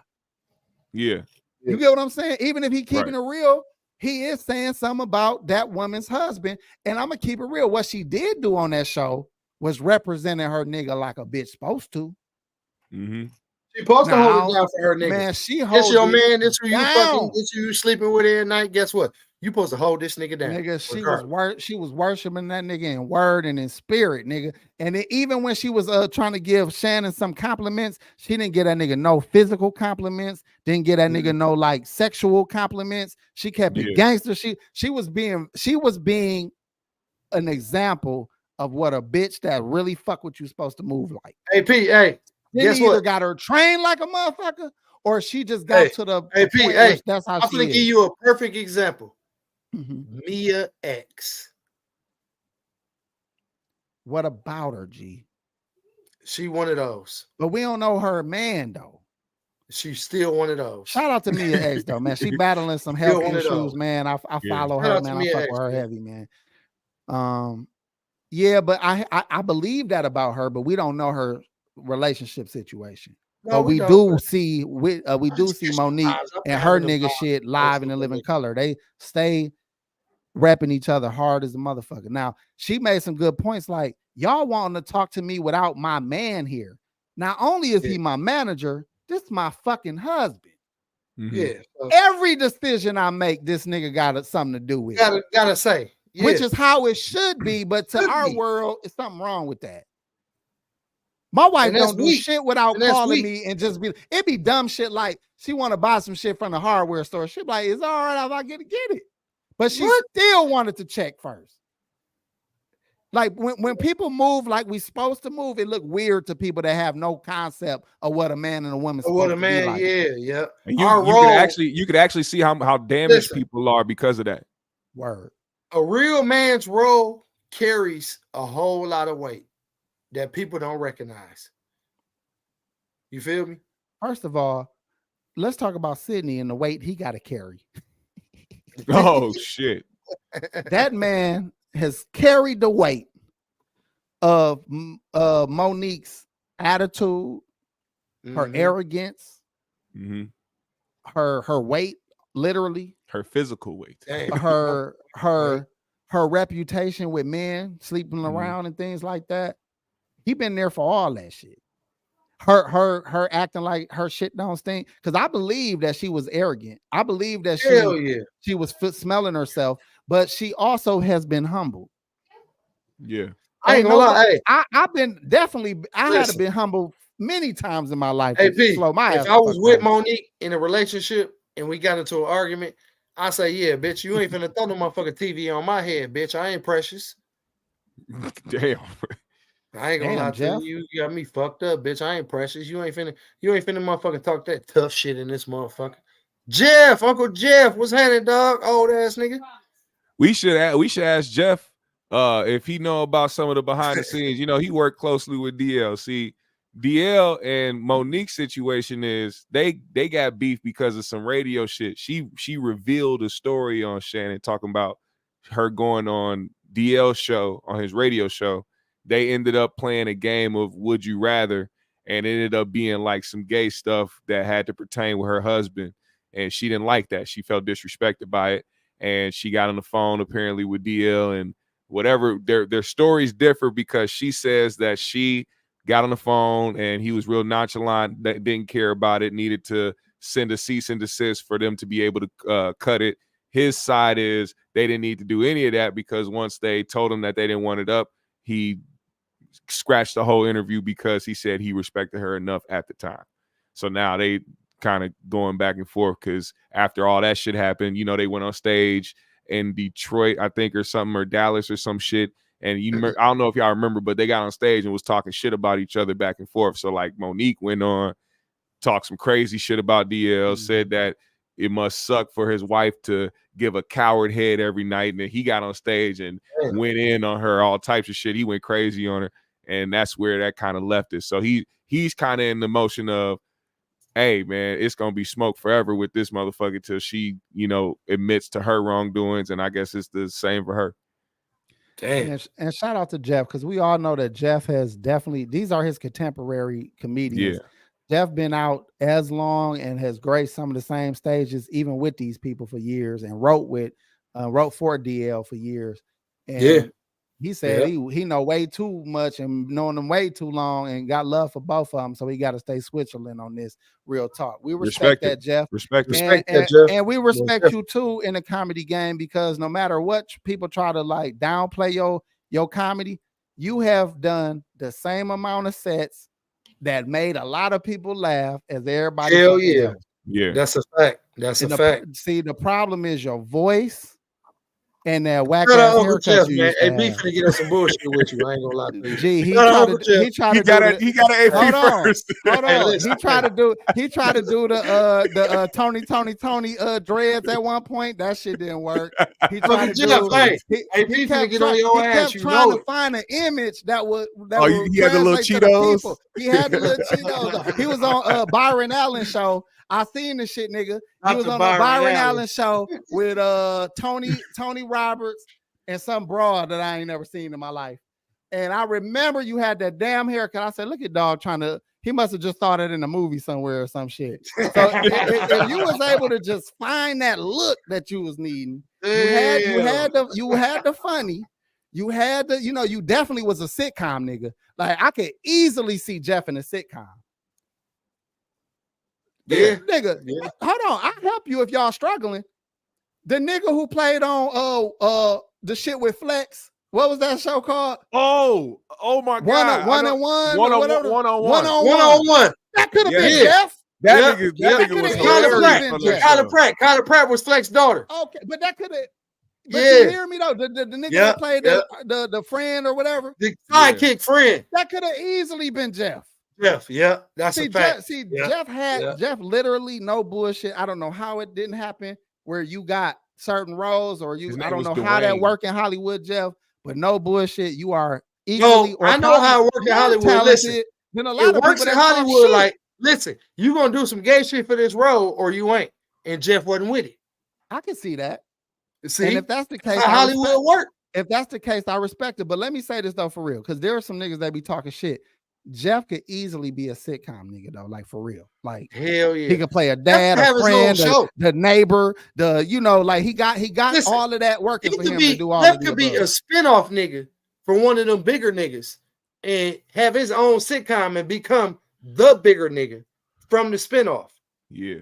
Yeah. You get what I'm saying? Even if he keeping it real, he is saying something about that woman's husband. And I'm gonna keep it real. What she did do on that show was representing her nigga like a bitch supposed to. Mm-hmm. She supposed to hold it down for her nigga. Man, she holds this your man. This who you down. fucking. This who you sleeping with every night. Guess what? You supposed to hold this nigga down. Nigga, she was worshiping that nigga in word and in spirit, nigga. And even when she was trying to give Shannon some compliments, she didn't get that nigga no physical compliments. Didn't get that nigga no like sexual compliments. She kept it gangster. She was being an example of what a bitch that really fuck with you supposed to move like. AP, hey. Guess what? Either got her trained like a motherfucker, or she just got to the point that's how I'm gonna give you a perfect example. Mm-hmm. Mia X. What about her, G? She one of those. But we don't know her man though. She's still one of those. Shout out to Mia X though, man. She battling some health issues, man. I follow her, man. I fuck with her heavy, man. Yeah, but I believe that about her, but we don't know her relationship situation. No, but we do see Monique and her nigga shit live in the living color. They stay repping each other hard as a motherfucker. Now, she made some good points like, y'all wanting to talk to me without my man here. Not only is he my manager, this is my fucking husband. Mm-hmm. Yeah. Every decision I make, this nigga got something to do with it. Gotta say. Yeah. Which is how it should be, but to our world, it's something wrong with that. My wife don't do shit without calling me and just it be dumb shit like she want to buy some shit from the hardware store. She be like, it's all right if I get it. But she still wanted to check first. Like when people move like we supposed to move, it look weird to people that have no concept of what a man and a woman supposed to be like. Yeah. And you could actually see how damaged people are because of that. Word. A real man's role carries a whole lot of weight. that people don't recognize. You feel me? First of all, let's talk about Sydney and the weight he got to carry. Oh shit! That man has carried the weight of Monique's attitude, her arrogance, her weight, literally her physical weight, her reputation with men, sleeping around and things like that. He been there for all that shit. Her acting like her shit don't stink. Because I believe that she was arrogant. I believe that she was smelling herself, but she also has been humble. Yeah. I ain't gonna lie. Hey, I've been definitely, had been humble many times in my life. Hey, P, if I was with Monique in a relationship and we got into an argument, I say, yeah, bitch, you ain't finna throw no motherfucking TV on my head, bitch. I ain't precious. Damn. I ain't gonna lie to you. You got me fucked up, bitch. I ain't precious. You ain't finna motherfucking talk that tough shit in this motherfucker. Jeff, Uncle Jeff, what's happening, dog? Old ass nigga. We should ask Jeff if he know about some of the behind the scenes. You know, he worked closely with DL. See, DL and Monique's situation is they got beef because of some radio shit. She revealed a story on Shannon talking about her going on DL's show, on his radio show. They ended up playing a game of Would You Rather, and it ended up being like some gay stuff that had to pertain with her husband. And she didn't like that. She felt disrespected by it. And she got on the phone apparently with DL and whatever. Their stories differ because she says that she got on the phone and he was real nonchalant, that didn't care about it, needed to send a cease and desist for them to be able to cut it. His side is they didn't need to do any of that because once they told him that they didn't want it up, he scratched the whole interview because he said he respected her enough at the time. So now they kind of going back and forth because after all that shit happened, you know, they went on stage in Detroit, I think, or something, or Dallas or some shit. And I don't know if y'all remember, but they got on stage and was talking shit about each other back and forth. So like Monique went on, talked some crazy shit about DL, said that it must suck for his wife to give a coward head every night. And then he got on stage and went in on her, all types of shit. He went crazy on her. And that's where that kind of left it. So he's kind of in the motion of, hey, man, it's going to be smoke forever with this motherfucker till she, you know, admits to her wrongdoings. And I guess it's the same for her. Damn. And shout out to Jeff, because we all know that Jeff has definitely, these are his contemporary comedians. Yeah. Jeff been out as long and has graced some of the same stages, even with these people for years, and wrote for DL for years. And he said he know way too much and known them way too long and got love for both of them. So he got to stay Switzerland on this. Real talk. We respect that, Jeff. Respect that, Jeff. And we respect you too in the comedy game, because no matter what people try to like downplay your comedy, you have done the same amount of sets that made a lot of people laugh as everybody. Hell yeah. Else. Yeah. That's a fact. That's a fact. See, the problem is your voice and that whack ass haircut. Jeff, man. Hey, B finna get us some bullshit with you. I ain't gonna lie to you. Gee, he tried to he got an AP first. Hold on. He tried to do the Tony dreads at one point. That shit didn't work. He tried to do he kept get on your ass. He kept trying to find an image that would he had the little Cheetos. He had the little Cheetos. He was on Byron Allen show. I seen the shit, nigga. He was on the Byron Allen show with Tony Roberts and some broad that I ain't never seen in my life. And I remember you had that damn haircut. I said, look at dog he must have just thought it in a movie somewhere or some shit. So if you was able to just find that look that you was needing, you had the funny. You had the, you definitely was a sitcom nigga. Like I could easily see Jeff in a sitcom. Yeah, nigga. Yeah. Hold on, I'll help you if y'all struggling. The nigga who played on the shit with Flex. What was that show called? Oh my God! One on one. That could have been Jeff. That nigga was hilarious. Kyler Pratt was Flex's daughter. Okay, but that could have. But you hear me though? The nigga that played the friend or whatever, the sidekick friend. That could have easily been Jeff. Jeff, that's a fact. Jeff literally, no bullshit. I don't know how it didn't happen where you got certain roles or I don't know how that work in Hollywood, Jeff, but no bullshit. You are equally No, or I know how it works in more Hollywood. talented Listen, than a lot it of works people in that talk Hollywood. shit. Like, listen, you gonna do some gay shit for this role, or you ain't. And Jeff wasn't with it. I can see that. See, And if that's the case, how I Hollywood respect, work. if that's the case, I respect it. But let me say this though, for real, because there are some niggas that be talking shit. Jeff could easily be a sitcom nigga though, like for real. Like Hell yeah, he can play a dad, a friend, the neighbor, like he got Listen, all of that working for him to do all Jeff of the could be above. a spinoff nigga for one of them bigger niggas and have his own sitcom and become the bigger nigga from the spinoff. Yeah.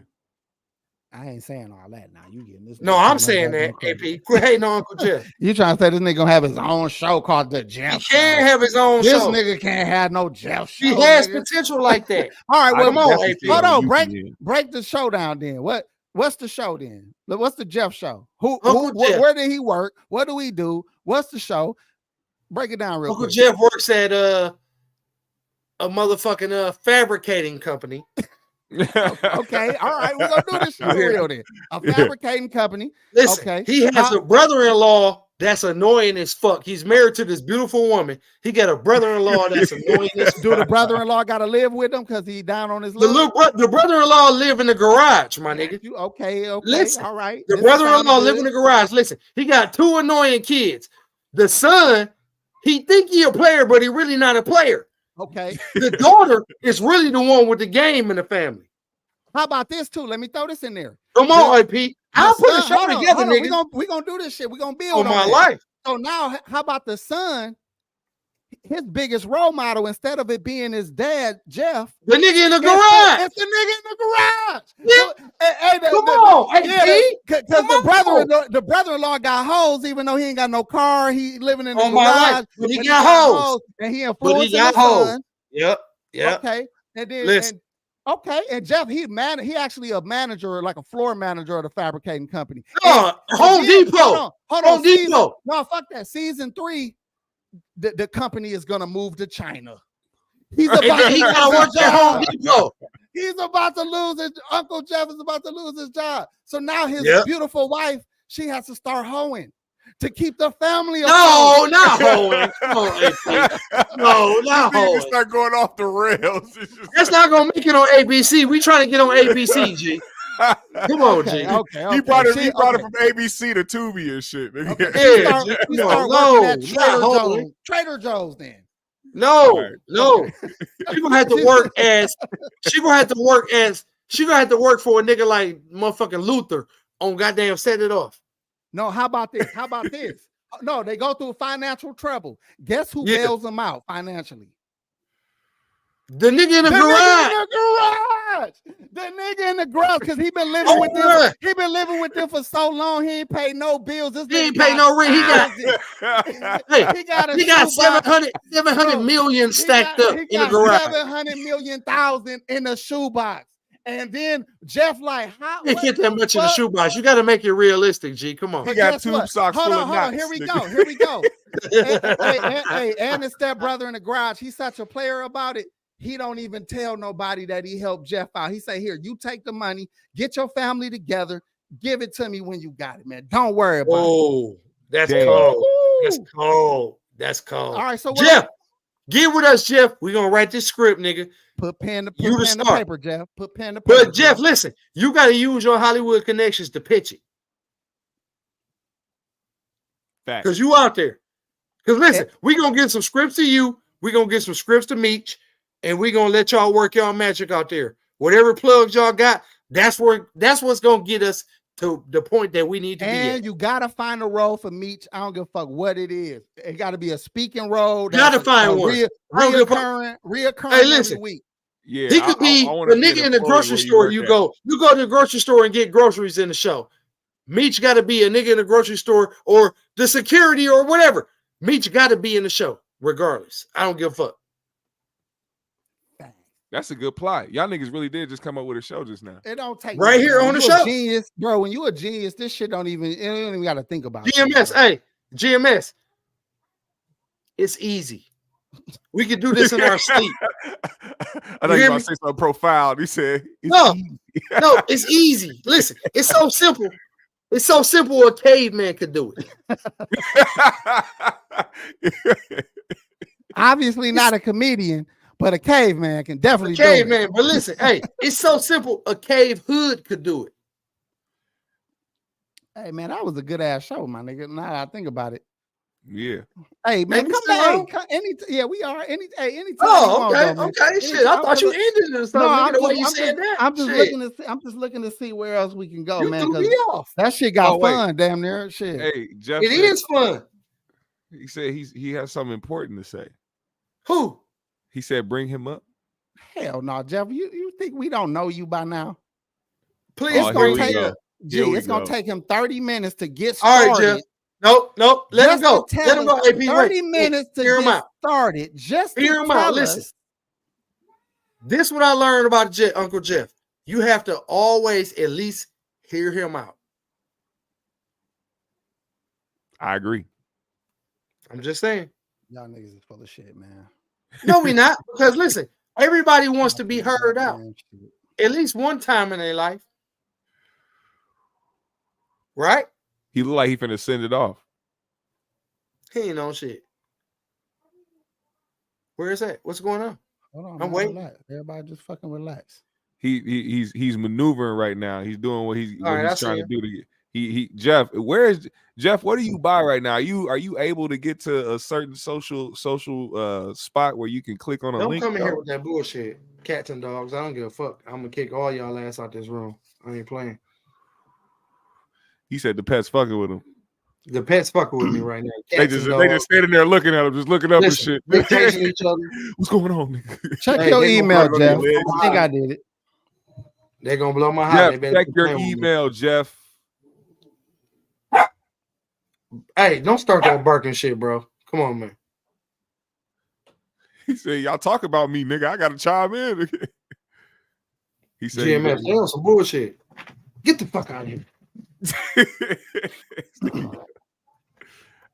I ain't saying all that now. You getting this? No, I'm saying that. AP, quit hating on Uncle Jeff. You trying to say this nigga gonna have his own show called the Jeff? He can't have his own this show. This nigga can't have no Jeff show. He has nigga. potential like that. All right, well, come on, AP. Hold on, break the show down then. What's the show then? What's the Jeff show? Where did he work? What do we do? What's the show? Break it down real Uncle quick. Jeff works at a motherfucking fabricating company. Okay, all right, we're gonna do this shit for real then. A fabricating company. Listen, okay. He has a brother-in-law that's annoying as fuck. He's married to this beautiful woman. He got a brother-in-law that's annoying as fuck. Do the brother-in-law gotta live with him because he down on his luck? The brother-in-law live in the garage, my nigga. Okay, listen, all right. The brother-in-law live in the garage. Listen, he got 2 annoying kids. The son, he think he a player, but he really not a player. Okay. The daughter is really the one with the game in the family. How about this too? Let me throw this in there. Come on, AP. I'll put the show together, nigga. We're gonna do this shit. We're gonna build on my life. So now, how about the son? His biggest role model, instead of it being his dad, Jeff, the nigga in the garage. It's the nigga in the garage. Yeah. Come on, because the brother-in-law got hoes, even though he ain't got no car. He living in the garage. But he got hoes, and he influencing his son. Yep. Okay, and then and Jeff, he actually a manager, like a floor manager of the fabricating company. Home Depot. Hold on. Depot. No, fuck that. Season 3. The company is gonna move to China. He gotta work at Home Depot. He's about to lose his Uncle Jeff is about to lose his job. So now his beautiful wife, she has to start hoeing to keep the family. No, not hoeing. No, not hoeing. Start going off the rails. That's not gonna make it on ABC. We trying to get on ABC, G. Come on, G. Okay. He brought it from ABC to Tubi and shit. He start working at Trader Joe's then. No. She gonna have to work for a nigga like motherfucking Luther on goddamn Set It Off. No, how about this? No, they go through financial trouble. Guess who bails them out financially? The nigga in the garage. The nigga in the garage, because he been living with them. He been living with them for so long. He ain't paid no bills. He ain't paid no rent. He got 700 million stacked up in the garage. 700 million in the shoebox. And then Jeff like, how? You can't get that much in the shoebox. You got to make it realistic, G. Come on. He got tube socks full of knots. Here we go. And his stepbrother in the garage. He's such a player about it. He don't even tell nobody that he helped Jeff out. He say, here, you take the money, get your family together, give it to me when you got it, man. Don't worry about it. That's cold. That's cold. That's cold. All right, so Jeff, get with us, Jeff. We're going to write this script, nigga. Put pen to paper, Jeff. Put pen to paper. But Jeff, listen, you got to use your Hollywood connections to pitch it. Because you out there. Because listen, we're going to get some scripts to you. We're going to get some scripts to Meech. And we're going to let y'all work y'all magic out there. Whatever plugs y'all got, that's what's going to get us to the point that we need to be at. And you got to find a role for Meech. I don't give a fuck what it is. It got to be a speaking role. Got to find one. Reoccurring hey, listen. every week. Yeah, he could be the nigga in the grocery store. You go to the grocery store and get groceries in the show. Meech got to be a nigga in the grocery store or the security or whatever. Meech got to be in the show regardless. I don't give a fuck. That's a good plot. Y'all niggas really did just come up with a show just now. It don't take right here on the show. Genius, bro. When you a genius, this shit don't even got to think about GMS. It, hey, GMS. It's easy. We can do this in our sleep. I know you gonna say something profound. He said, no, it's easy. Listen, it's so simple. It's so simple a caveman could do it. obviously not a comedian, but a caveman can definitely do it. Caveman, but listen, hey, it's so simple. A cave hood could do it. Hey man, that was a good ass show, my nigga. Now that I think about it. Yeah. Hey man, Maybe come so. back. Yeah, we are. Anytime. Oh, okay, you want, okay. Shit, I thought you ended it or something. No, Nigga, the way you said that. I'm just Shit. looking to see where else we can go, You man. threw me off. That shit got wait. fun, damn near. Shit. Hey, Jeff. It is fun. He said he has something important to say. Who? He said, bring him up. Hell no, Jeff. You think we don't know you by now? Please Oh, bring here we him go. up. Gee, it's gonna take him 30 minutes to get All started. right, Jeff. Nope. Let him go. Let him go. AP, 30 minutes to hear him get out. started. Just to Hear him out. tell Listen. us. This is what I learned about Uncle Jeff. You have to always at least hear him out. I agree. I'm just saying. Y'all niggas is full of shit, man. No, we not. Because listen, everybody wants to be heard out at least one time in their life. Right? He look like he finna send it off. He ain't on shit. Where is that? What's going on? Hold on, I'm man, waiting. relax. Everybody just fucking relax. He's maneuvering right now. He's doing what he's All right, I trying see to do to get. Jeff, where is Jeff? What do you buy right now? Are you able to get to a certain social spot where you can click on a Don't link? come in here with that bullshit. Cats and dogs. I don't give a fuck. I'm gonna kick all y'all ass out this room. I ain't playing. He said the pet's fucking with him. The pet's fucking with me right now. They just standing there looking at him, just looking up and shit. They chasing each other. What's going on, nigga? Check your email, Jeff. I think I did it. They're gonna blow my house. Jeff, check your email, Jeff. Hey, don't start that barking shit, bro. Come on, man. He said, y'all talk about me, nigga. I gotta chime in. He said, GMS, they on some bullshit. Get the fuck out of here.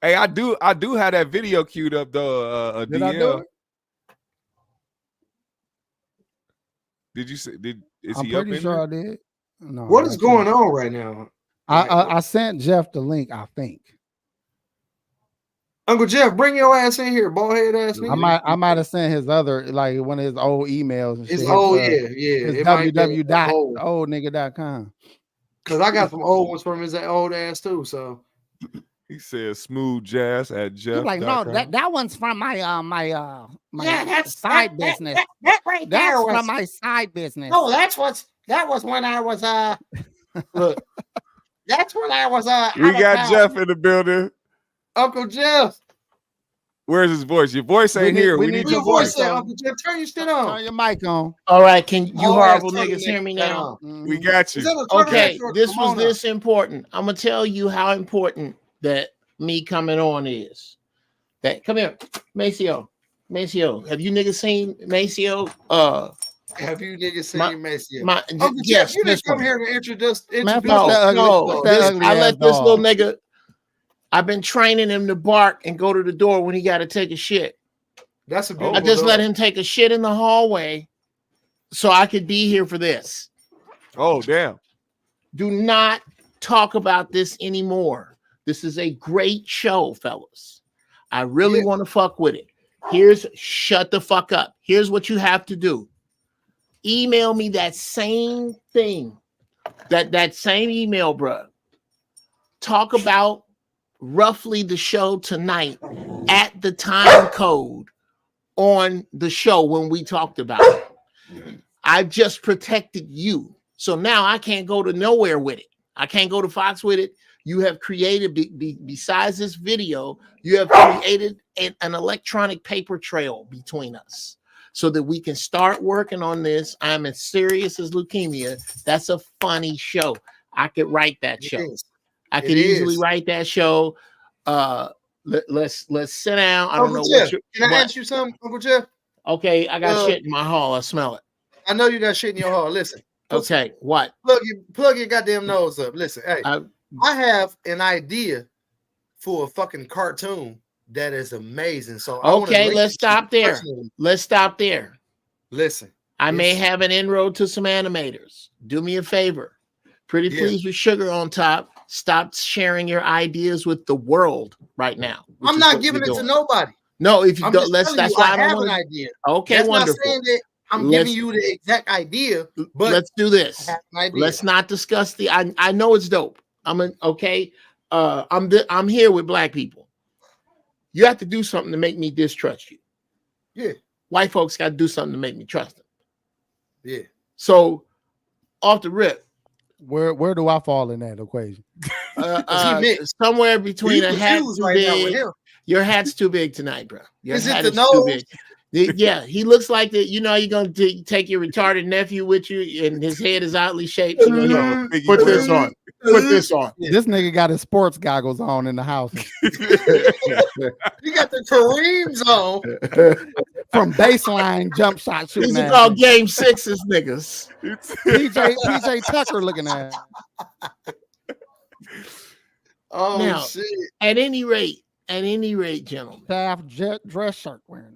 Hey, I do have that video queued up though. Did I do it? Did you say is I'm he up pretty in sure there? I did. No. What is going on right now? I sent Jeff the link, I think. Uncle Jeff, bring your ass in here, bald head ass nigga. I might have sent his other, like one of his old emails. And It's shit. yeah. His www.oldnigga.com. Because I got some old ones from his old ass too. So He said smooth jazz at Jeff. He's like, no, that one's from my that's side business. That right there That's was from my side business. no. That was when I was look, That's when I was we got Jeff in the building. Uncle Jeff. Where's his voice? Your voice ain't here. We need your voice. Uncle Jeff, turn your shit on. Turn your mic on. All right, can you horrible turn niggas your hear me mic now? on. We got you. Okay, this was this important. I'm gonna tell you how important that me coming on is. That come here, Maceo. Have you niggas seen Maceo? Have you niggas seen Maceo? Uncle Jeff, you just come here to introduce. I let this little nigga. I've been training him to bark and go to the door when he got to take a shit. That's a beautiful I just dog. let him take a shit in the hallway so I could be here for this. Oh, damn. Do not talk about this anymore. This is a great show, fellas. I really want to fuck with it. Shut the fuck up. Here's what you have to do. Email me that same thing. That same email, bro. Talk about roughly the show tonight at the time code on the show when we talked about it. I've just protected you. So now I can't go to nowhere with it. I can't go to Fox with it. You have created, besides this video, you have created an electronic paper trail between us so that we can start working on this. I'm as serious as leukemia. That's a funny show. I could write that show. I could easily write that show. Let's sit down. I don't know Jeff, what can I ask you something, Uncle Jeff? Okay, I got shit in my hall. I smell it. I know you got shit in your hall. Listen. Okay, what? Plug your goddamn nose up. Listen, hey, I have an idea for a fucking cartoon that is amazing. So okay, let's stop there. Listen, I may have an inroad to some animators. Do me a favor. Pretty please with sugar on top. Stop sharing your ideas with the world right now. I'm not giving it to nobody. No, if you I'm don't, just let's. telling That's you, why I I don't have an want to. idea. Okay, That's wonderful. not saying that I'm Let's- giving you the exact idea, but let's do this. I have an idea. Let's not discuss the. I know it's dope. Okay. I'm here with black people. You have to do something to make me distrust you. Yeah. White folks got to do something to make me trust them. Yeah. So, off the rip, Where do I fall in that equation? somewhere between You a hat confused too right now with big. him. Your hat's too big tonight, bro. Your Is it hat the is too nose? big. Yeah, he looks like that. You know, you're gonna take your retarded nephew with you, and his head is oddly shaped. So you're gonna put this on. Put this on. This nigga got his sports goggles on in the house. You got the Kareems on. From baseline jump shot shooting. These are all game sixes, niggas. PJ Tucker looking at. Oh Now, shit. At any rate, gentlemen. Staff jet dress shirt wearing it.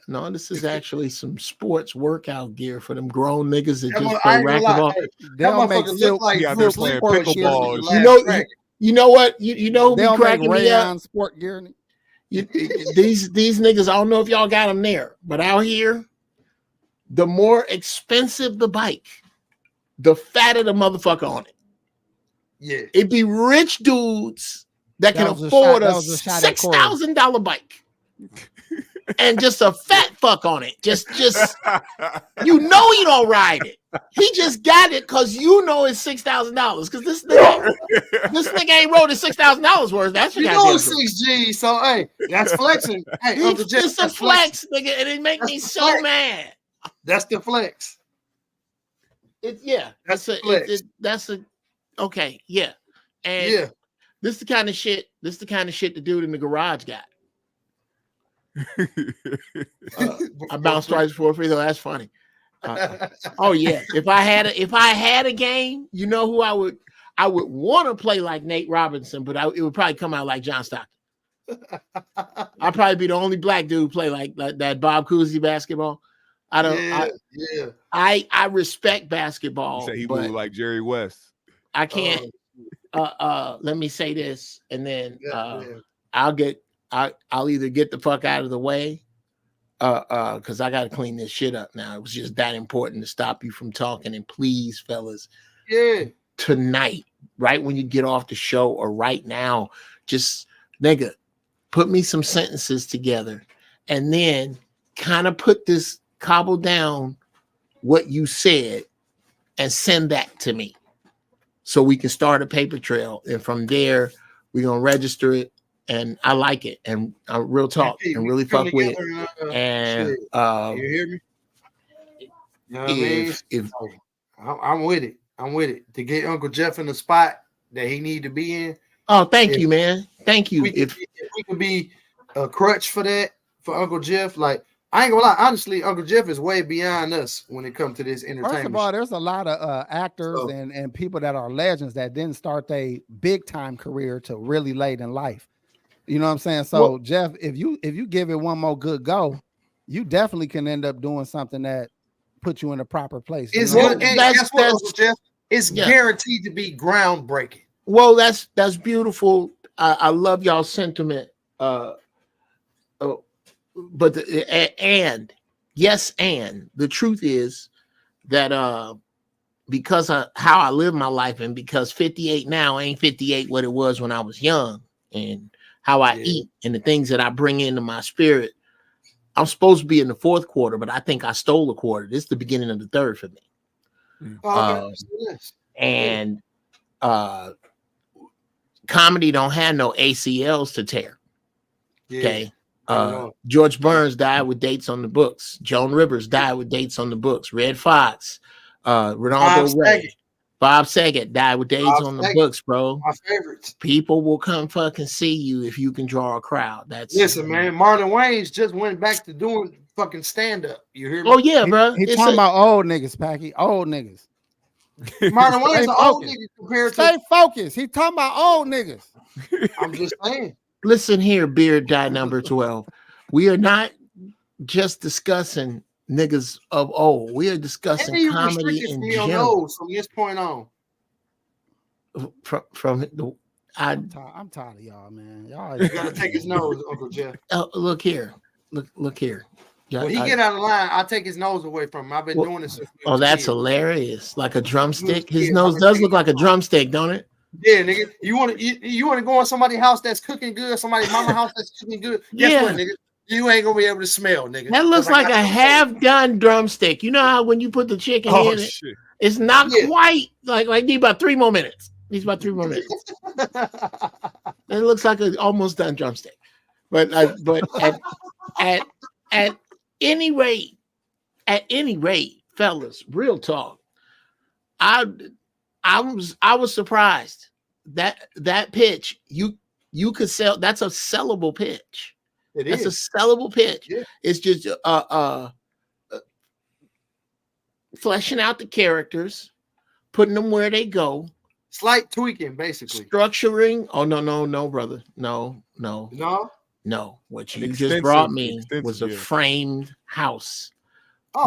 No, this is actually some sports workout gear for them grown niggas that just I play ain't gonna lie. racquetball. Hey, that They'll make motherfucker silk. look like Yeah, they're Bruce Lee playing sports gear pickleball. from the You last know, track. you know what? You know who be They'll make cracking me up? rayon sport gear. These niggas, I don't know if y'all got them there, but out here, the more expensive the bike, the fatter the motherfucker on it. Yeah. It be rich dudes that can was a afford shot- a that was a shot at Corey. $6,000 bike. And just a fat fuck on it. Just you know he don't ride it. He just got it because you know it's $6,000. Because this nigga ain't rode it $6,000 worth. That's You know it's 6G, so hey, that's flexing. Hey, Uncle Jeff, It's a that's flex, nigga, and it make That's me the so flex. mad. That's the flex. That's the flex. Okay, yeah. And Yeah. this the kind of shit the dude in the garage got. I bounced twice before free throw. That's funny. Oh yeah. If I had a game, you know who I would want to play like Nate Robinson, but it would probably come out like John Stockton. I'd probably be the only black dude play like that Bob Cousy basketball. I don't. Yeah. I respect basketball. You say he but moved like Jerry West. I can't. Let me say this, and then Yeah. I'll either get the fuck out of the way, because I got to clean this shit up now. It was just that important to stop you from talking. And please, fellas, Yeah. tonight, right when you get off the show, or right now, just nigga, put me some sentences together, and then kind of cobble down what you said, and send that to me, so we can start a paper trail. And from there, we're gonna register it. And I like it, and real talk, Hey, and we really come fuck with it. together And shit. You hear me? You know what I mean? if I'm with it. I'm with it. To get Uncle Jeff in the spot that he need to be in. thank you, man. Thank you. If we could be a crutch for that, for Uncle Jeff, like I ain't gonna lie, honestly, Uncle Jeff is way beyond us when it comes to this entertainment. First of all, there's a lot of actors and people that are legends that didn't start their big time career till really late in life. You know what I'm saying? So Jeff, if you give it one more good go, you definitely can end up doing something that puts you in a proper place. It's you know? good. And guess what, Uncle Jeff? It's guaranteed to be groundbreaking. Well, that's beautiful. I love y'all sentiment. But and the truth is that because of how I live my life, and because 58 now ain't 58 what it was when I was young, and how I eat and the things that I bring into my spirit, I'm supposed to be in the fourth quarter, but I think I stole a quarter. This is the beginning of the third for me. And comedy don't have no ACLs to tear. Okay. George Burns died with dates on the books. Joan Rivers died with dates on the books. Red Fox, Ronaldo Ray, Bob Saget died with dates on the books, bro. My favorites. People will come fucking see you if you can draw a crowd. Listen, man. Marlon Wayans just went back to doing fucking stand up. You hear me? Oh yeah, bro. He talking about old niggas, Packy. Old niggas. Marlon Wayans an old nigga compared to. Stay focused. He talking about old niggas. I'm just saying. Listen here, beard dye number 12. We are not just discussing niggas of old. We are discussing comedy in general. From this point on. I'm tired of y'all, man. Y'all You gotta take his nose, Uncle Jeff. Look here. Look here. When he get out of line, I take his nose away from him. I've been doing this since we was that's kids. hilarious. Like a drumstick. His Yeah, nose does look like a drumstick, don't it? Yeah, nigga. You want to go in somebody's house that's cooking good, somebody's mama house that's cooking good. Guess what, nigga? You ain't gonna be able to smell, nigga. That looks like a half-done drumstick. You know how when you put the chicken in it, it's not quite like need about 3 more minutes. Needs about 3 more minutes. It looks like an almost done drumstick. But at any rate, fellas, real talk. I was surprised that pitch you could sell. That's a sellable pitch. That's a sellable pitch. Yeah. It's just fleshing out the characters, putting them where they go. Slight tweaking, basically. Structuring. Oh no, brother. No. What you just brought me was a framed house.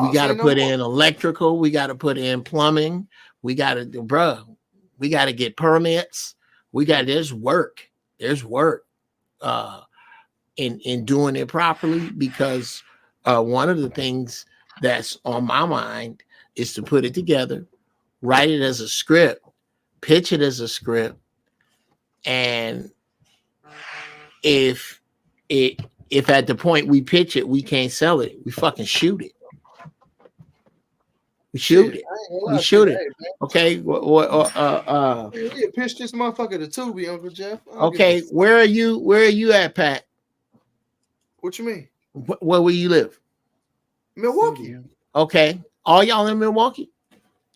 We got to put in electrical. We got to put in plumbing. We got to get permits. There's work. In doing it properly, because one of the things that's on my mind is to put it together, write it as a script, pitch it as a script, and if at the point we pitch it we can't sell it, we fucking shoot it. We shoot it. Okay. Yeah, pitch this motherfucker to Tubi, Uncle Jeff. Okay, where are you at, Pat? What you mean? Where will you live? Milwaukee. Okay. All y'all in Milwaukee?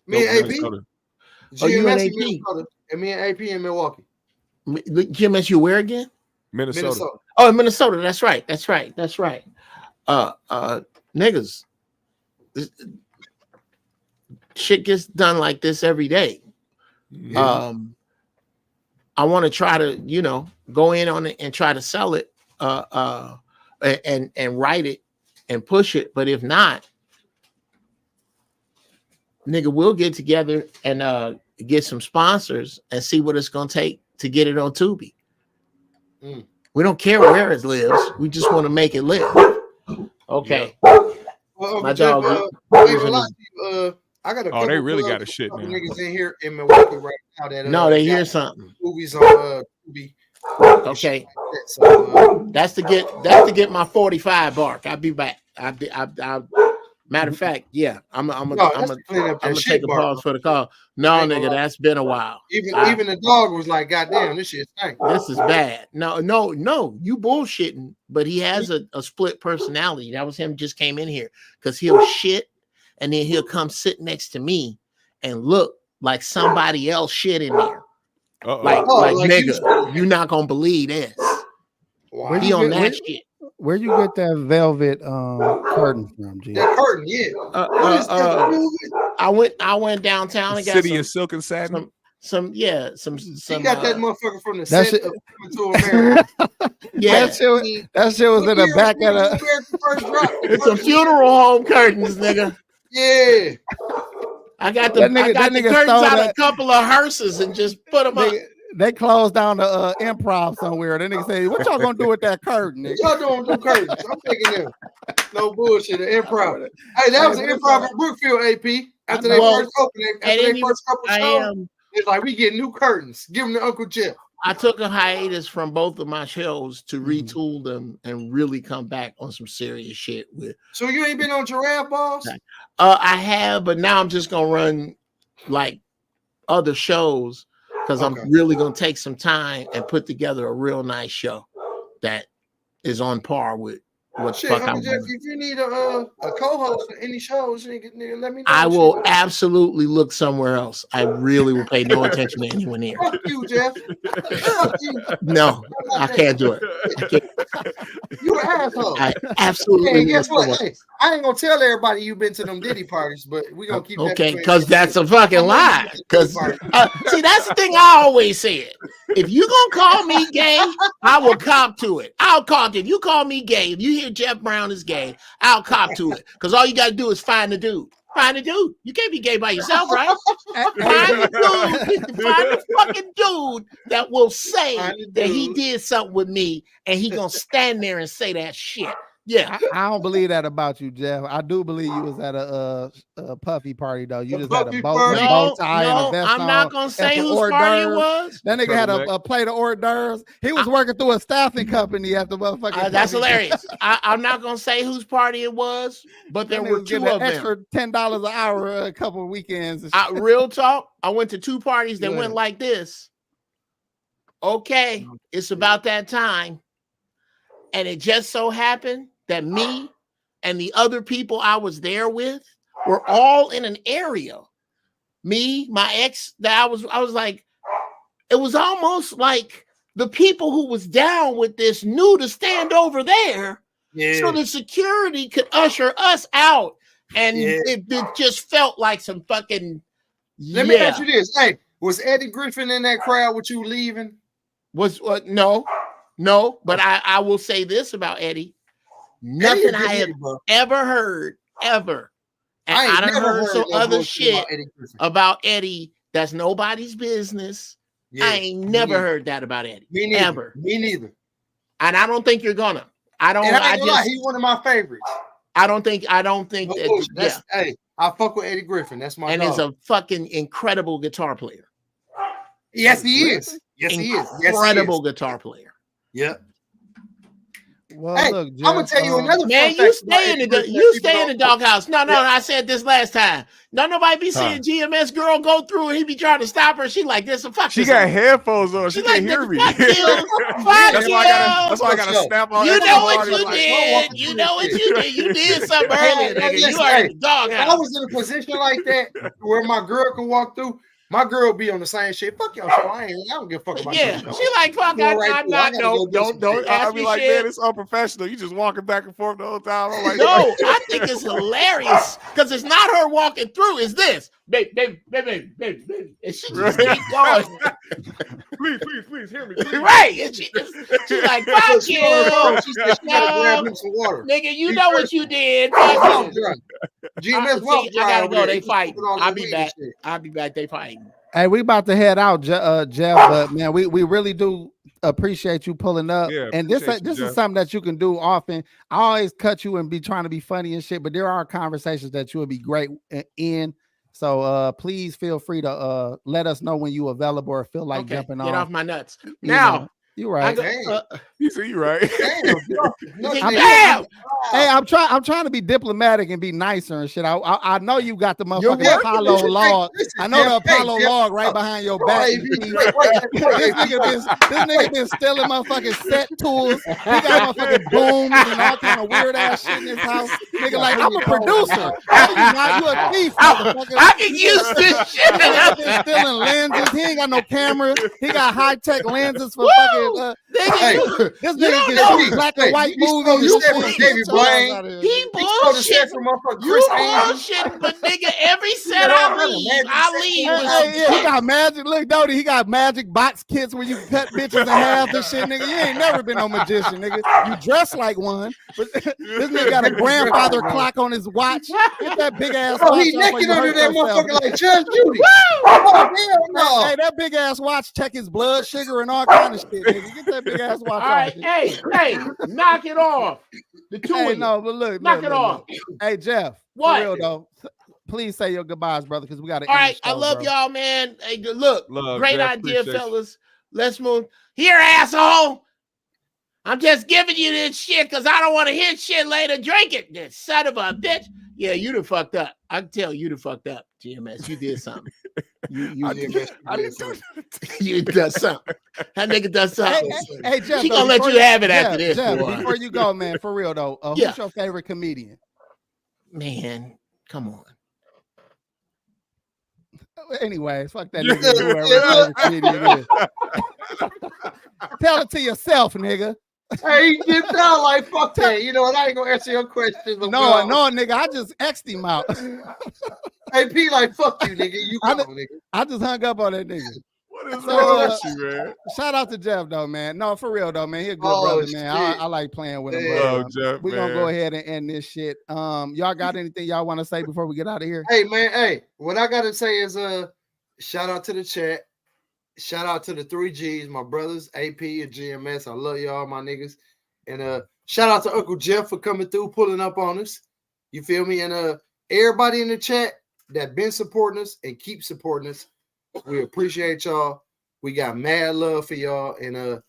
Me and AP. You and AP? Minnesota, and me and AP in Milwaukee. GMS, you where again? Minnesota. Oh, in Minnesota. That's right. Niggas, shit gets done like this every day. Yeah. I want to try to, go in on it and try to sell it. And write it and push it. But if not, nigga, we'll get together and get some sponsors and see what it's gonna take to get it on Tubi. We don't care where it lives. We just want to make it live. Okay. Well, my dog. I got a couple they really got a shit now. Niggas in here in Milwaukee right now that no, they hear something. Movies on Tubi. Okay. So, that's to get my 45 bark. I'll be back. Matter of fact, yeah, I'm gonna take a pause for the call. No, nigga, that's been a while. Even the dog was like, "Goddamn, this shit stinks." This is bad. No, you bullshitting. But he has a split personality. That was him. Just came in here because he'll shit, and then he'll come sit next to me and look like somebody else shit in there. Like nigga, you're not gonna believe this. Wow. He on that shit. Where you get that velvet curtain from, G? That curtain, yeah. I went downtown and got City of Silk and Satin. Some. He got that motherfucker from the set of Coming to America. Yeah, that shit was in the back of the. It's a funeral home curtains, nigga. Yeah. I got the curtains out of a couple of hearses and just put them up. They closed down the improv somewhere. Then they say, "What y'all gonna do with that curtain?" Y'all doing them curtains? I'm taking them. No bullshit. The improv. Hey, that was an improv in Brookfield, AP. After they first opened, after they first couple shows, it's like we get new curtains. Give them to Uncle Jeff. I took a hiatus from both of my shows to retool them and really come back on some serious shit with. So you ain't been on Giraffe Balls? I have, but now I'm just gonna run like other shows because I'm really gonna take some time and put together a real nice show that is on par with what the fuck I'm doing. If you need a co-host for any shows, nigga, let me know. I will absolutely look somewhere else. I really will pay no attention to anyone here. Fuck you, Jeff. Fuck you. No, I can't do it. You an asshole. I absolutely. Hey, guess what? Hey, I ain't gonna tell everybody you've been to them Diddy parties, but we gonna keep. Okay, because that's a fucking lie. Because see, that's the thing I always said. If you gonna call me gay, I will cop to it. I'll cop to it. If you call me gay, if you hear Jeff Brown is gay, I'll cop to it. Because all you gotta do is find the dude. Find a dude. You can't be gay by yourself, right? Find a dude. Find a fucking dude that will say that he did something with me, and he gonna stand there and say that shit. Yeah, I don't believe that about you, Jeff. I do believe you was at a puffy party though. You just had a bow tie and a vest on. I'm not gonna say whose party it was. That nigga had a plate of hors d'oeuvres. He was working through a staffing company at the motherfucking. That's hilarious. I'm not gonna say whose party it was, but there were two of them. Extra $10 an hour a couple of weekends. Real talk. I went to 2 parties that went like this. Okay, it's about that time, and it just so happened that me and the other people I was there with were all in an area. Me, my ex, that I was like, it was almost like the people who was down with this knew to stand over there, so the security could usher us out, and it just felt like some fucking. Let me ask you this: hey, was Eddie Griffin in that crowd with you leaving? No, but I will say this about Eddie. Nothing I have ever heard, ever. And I done heard some other shit about Eddie that's nobody's business. Yeah, I ain't never heard that about Eddie. Me neither. Ever. Me neither. And I don't think you're gonna. He's one of my favorites. I don't think that. Hey, I fuck with Eddie Griffin. That's my. And dog. He's a fucking incredible guitar player. Yes, he is. Yes, he is. Incredible guitar player. Yep. Well, hey, look, Jeff, I'm gonna tell you another. Man, you stay in the doghouse. No, I said this last time. No, nobody be seeing GMS girl go through and he be trying to stop her. She like this. Fuck. She got headphones on. She can't hear me. That's why I gotta snap on. You know what you did. You know what you did. You did something earlier, nigga. You are in the doghouse. I was in a position like that where my girl could walk through. My girl be on the same shit. Fuck y'all show. I don't give a fuck about she like, fuck, I'm not, don't ask me like, shit. man, it's unprofessional. You just walking back and forth the whole time. I'm like, no, I think it's hilarious because it's not her walking through. It's this. Baby. And she just keep going. please, hear me. Right. And she's like, fuck you. Nigga, you know what you did. Fuck you. I gotta go. They fight. I'll be back. They fighting. Hey, we about to head out, Jeff. But man, we really do appreciate you pulling up. Yeah, and this is something that you can do often. I always cut you and be trying to be funny and shit, but there are conversations that you would be great in. So please feel free to let us know when you available or feel like jumping on. Get off my nuts. Now. You're right. You see, you're right. Damn. Hey, I'm trying to be diplomatic and be nicer and shit. I know you got the motherfucking Apollo log. I know the Apollo log right behind your back. This nigga been stealing motherfucking set tools. He got motherfucking booms and all kind of weird ass shit in his house. Nigga, like, I'm a producer. You a thief, motherfucker. I can use this shit. He's been stealing lenses. He ain't got no cameras. He got high-tech lenses for fucking. This nigga can shoot black and white movies. You said from David Blaine. He bullshit. You bullshit, but nigga, every set I leave. He got magic. Look, Dodie, he got magic box kits where you cut bitches in half and shit, nigga. You ain't never been no magician, nigga. You dress like one, but this nigga got a grandfather clock on his watch. Get that big ass. Oh, he naked under that motherfucker like Judge Judy. Oh, hell no. Hey, that big ass watch check his blood sugar and all kind of shit. Get that big ass watch. All right, hey, knock it off. The two of you. No, but look, knock it off. Hey, Jeff. What? For real though, please say your goodbyes, brother, because we got to. All right, I love y'all, man. Hey, look, great idea, fellas. Let's move. Here, asshole. I'm just giving you this shit because I don't want to hit shit later. Drink it, this son of a bitch. Yeah, you done fucked up. I can tell you done fucked up, GMS. You did something. You did something. That nigga does something. Hey, Jeff, she gonna let you have it after this. Jeff, before you go, man, for real though, who's your favorite comedian? Man, come on. Anyways, fuck that nigga. Tell it to yourself, nigga. Hey, he gets out like fuck that. You know what? I ain't gonna answer your questions. No, nigga. I just X'd him out. Hey, P, like fuck you, nigga. You nigga. I just hung up on that nigga. What is So, wrong with you, man? shout out to Jeff though, man. No, for real though, man. He a good Oh, brother, man. I shit. like playing with him. Yeah. But, Oh, Jeff, we're gonna man. go ahead and end this shit. Y'all got anything y'all want to say before we get out of here? Hey man, hey, what I gotta say is shout out to the chat. Shout out to the 3G's, my brothers, AP and GMS. I love y'all, my niggas. And shout out to Uncle Jeff for coming through, pulling up on us. You feel me? And everybody in the chat that been supporting us and keep supporting us. We appreciate y'all. We got mad love for y'all. And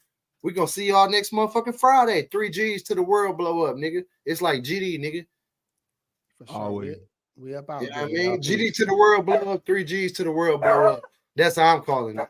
we gonna see y'all next motherfucking Friday. 3G's to the world blow up, nigga. It's like GD, nigga. For sure. Always. We up out. You know what I mean? GD to the world blow up, 3G's to the world blow up. That's how I'm calling it.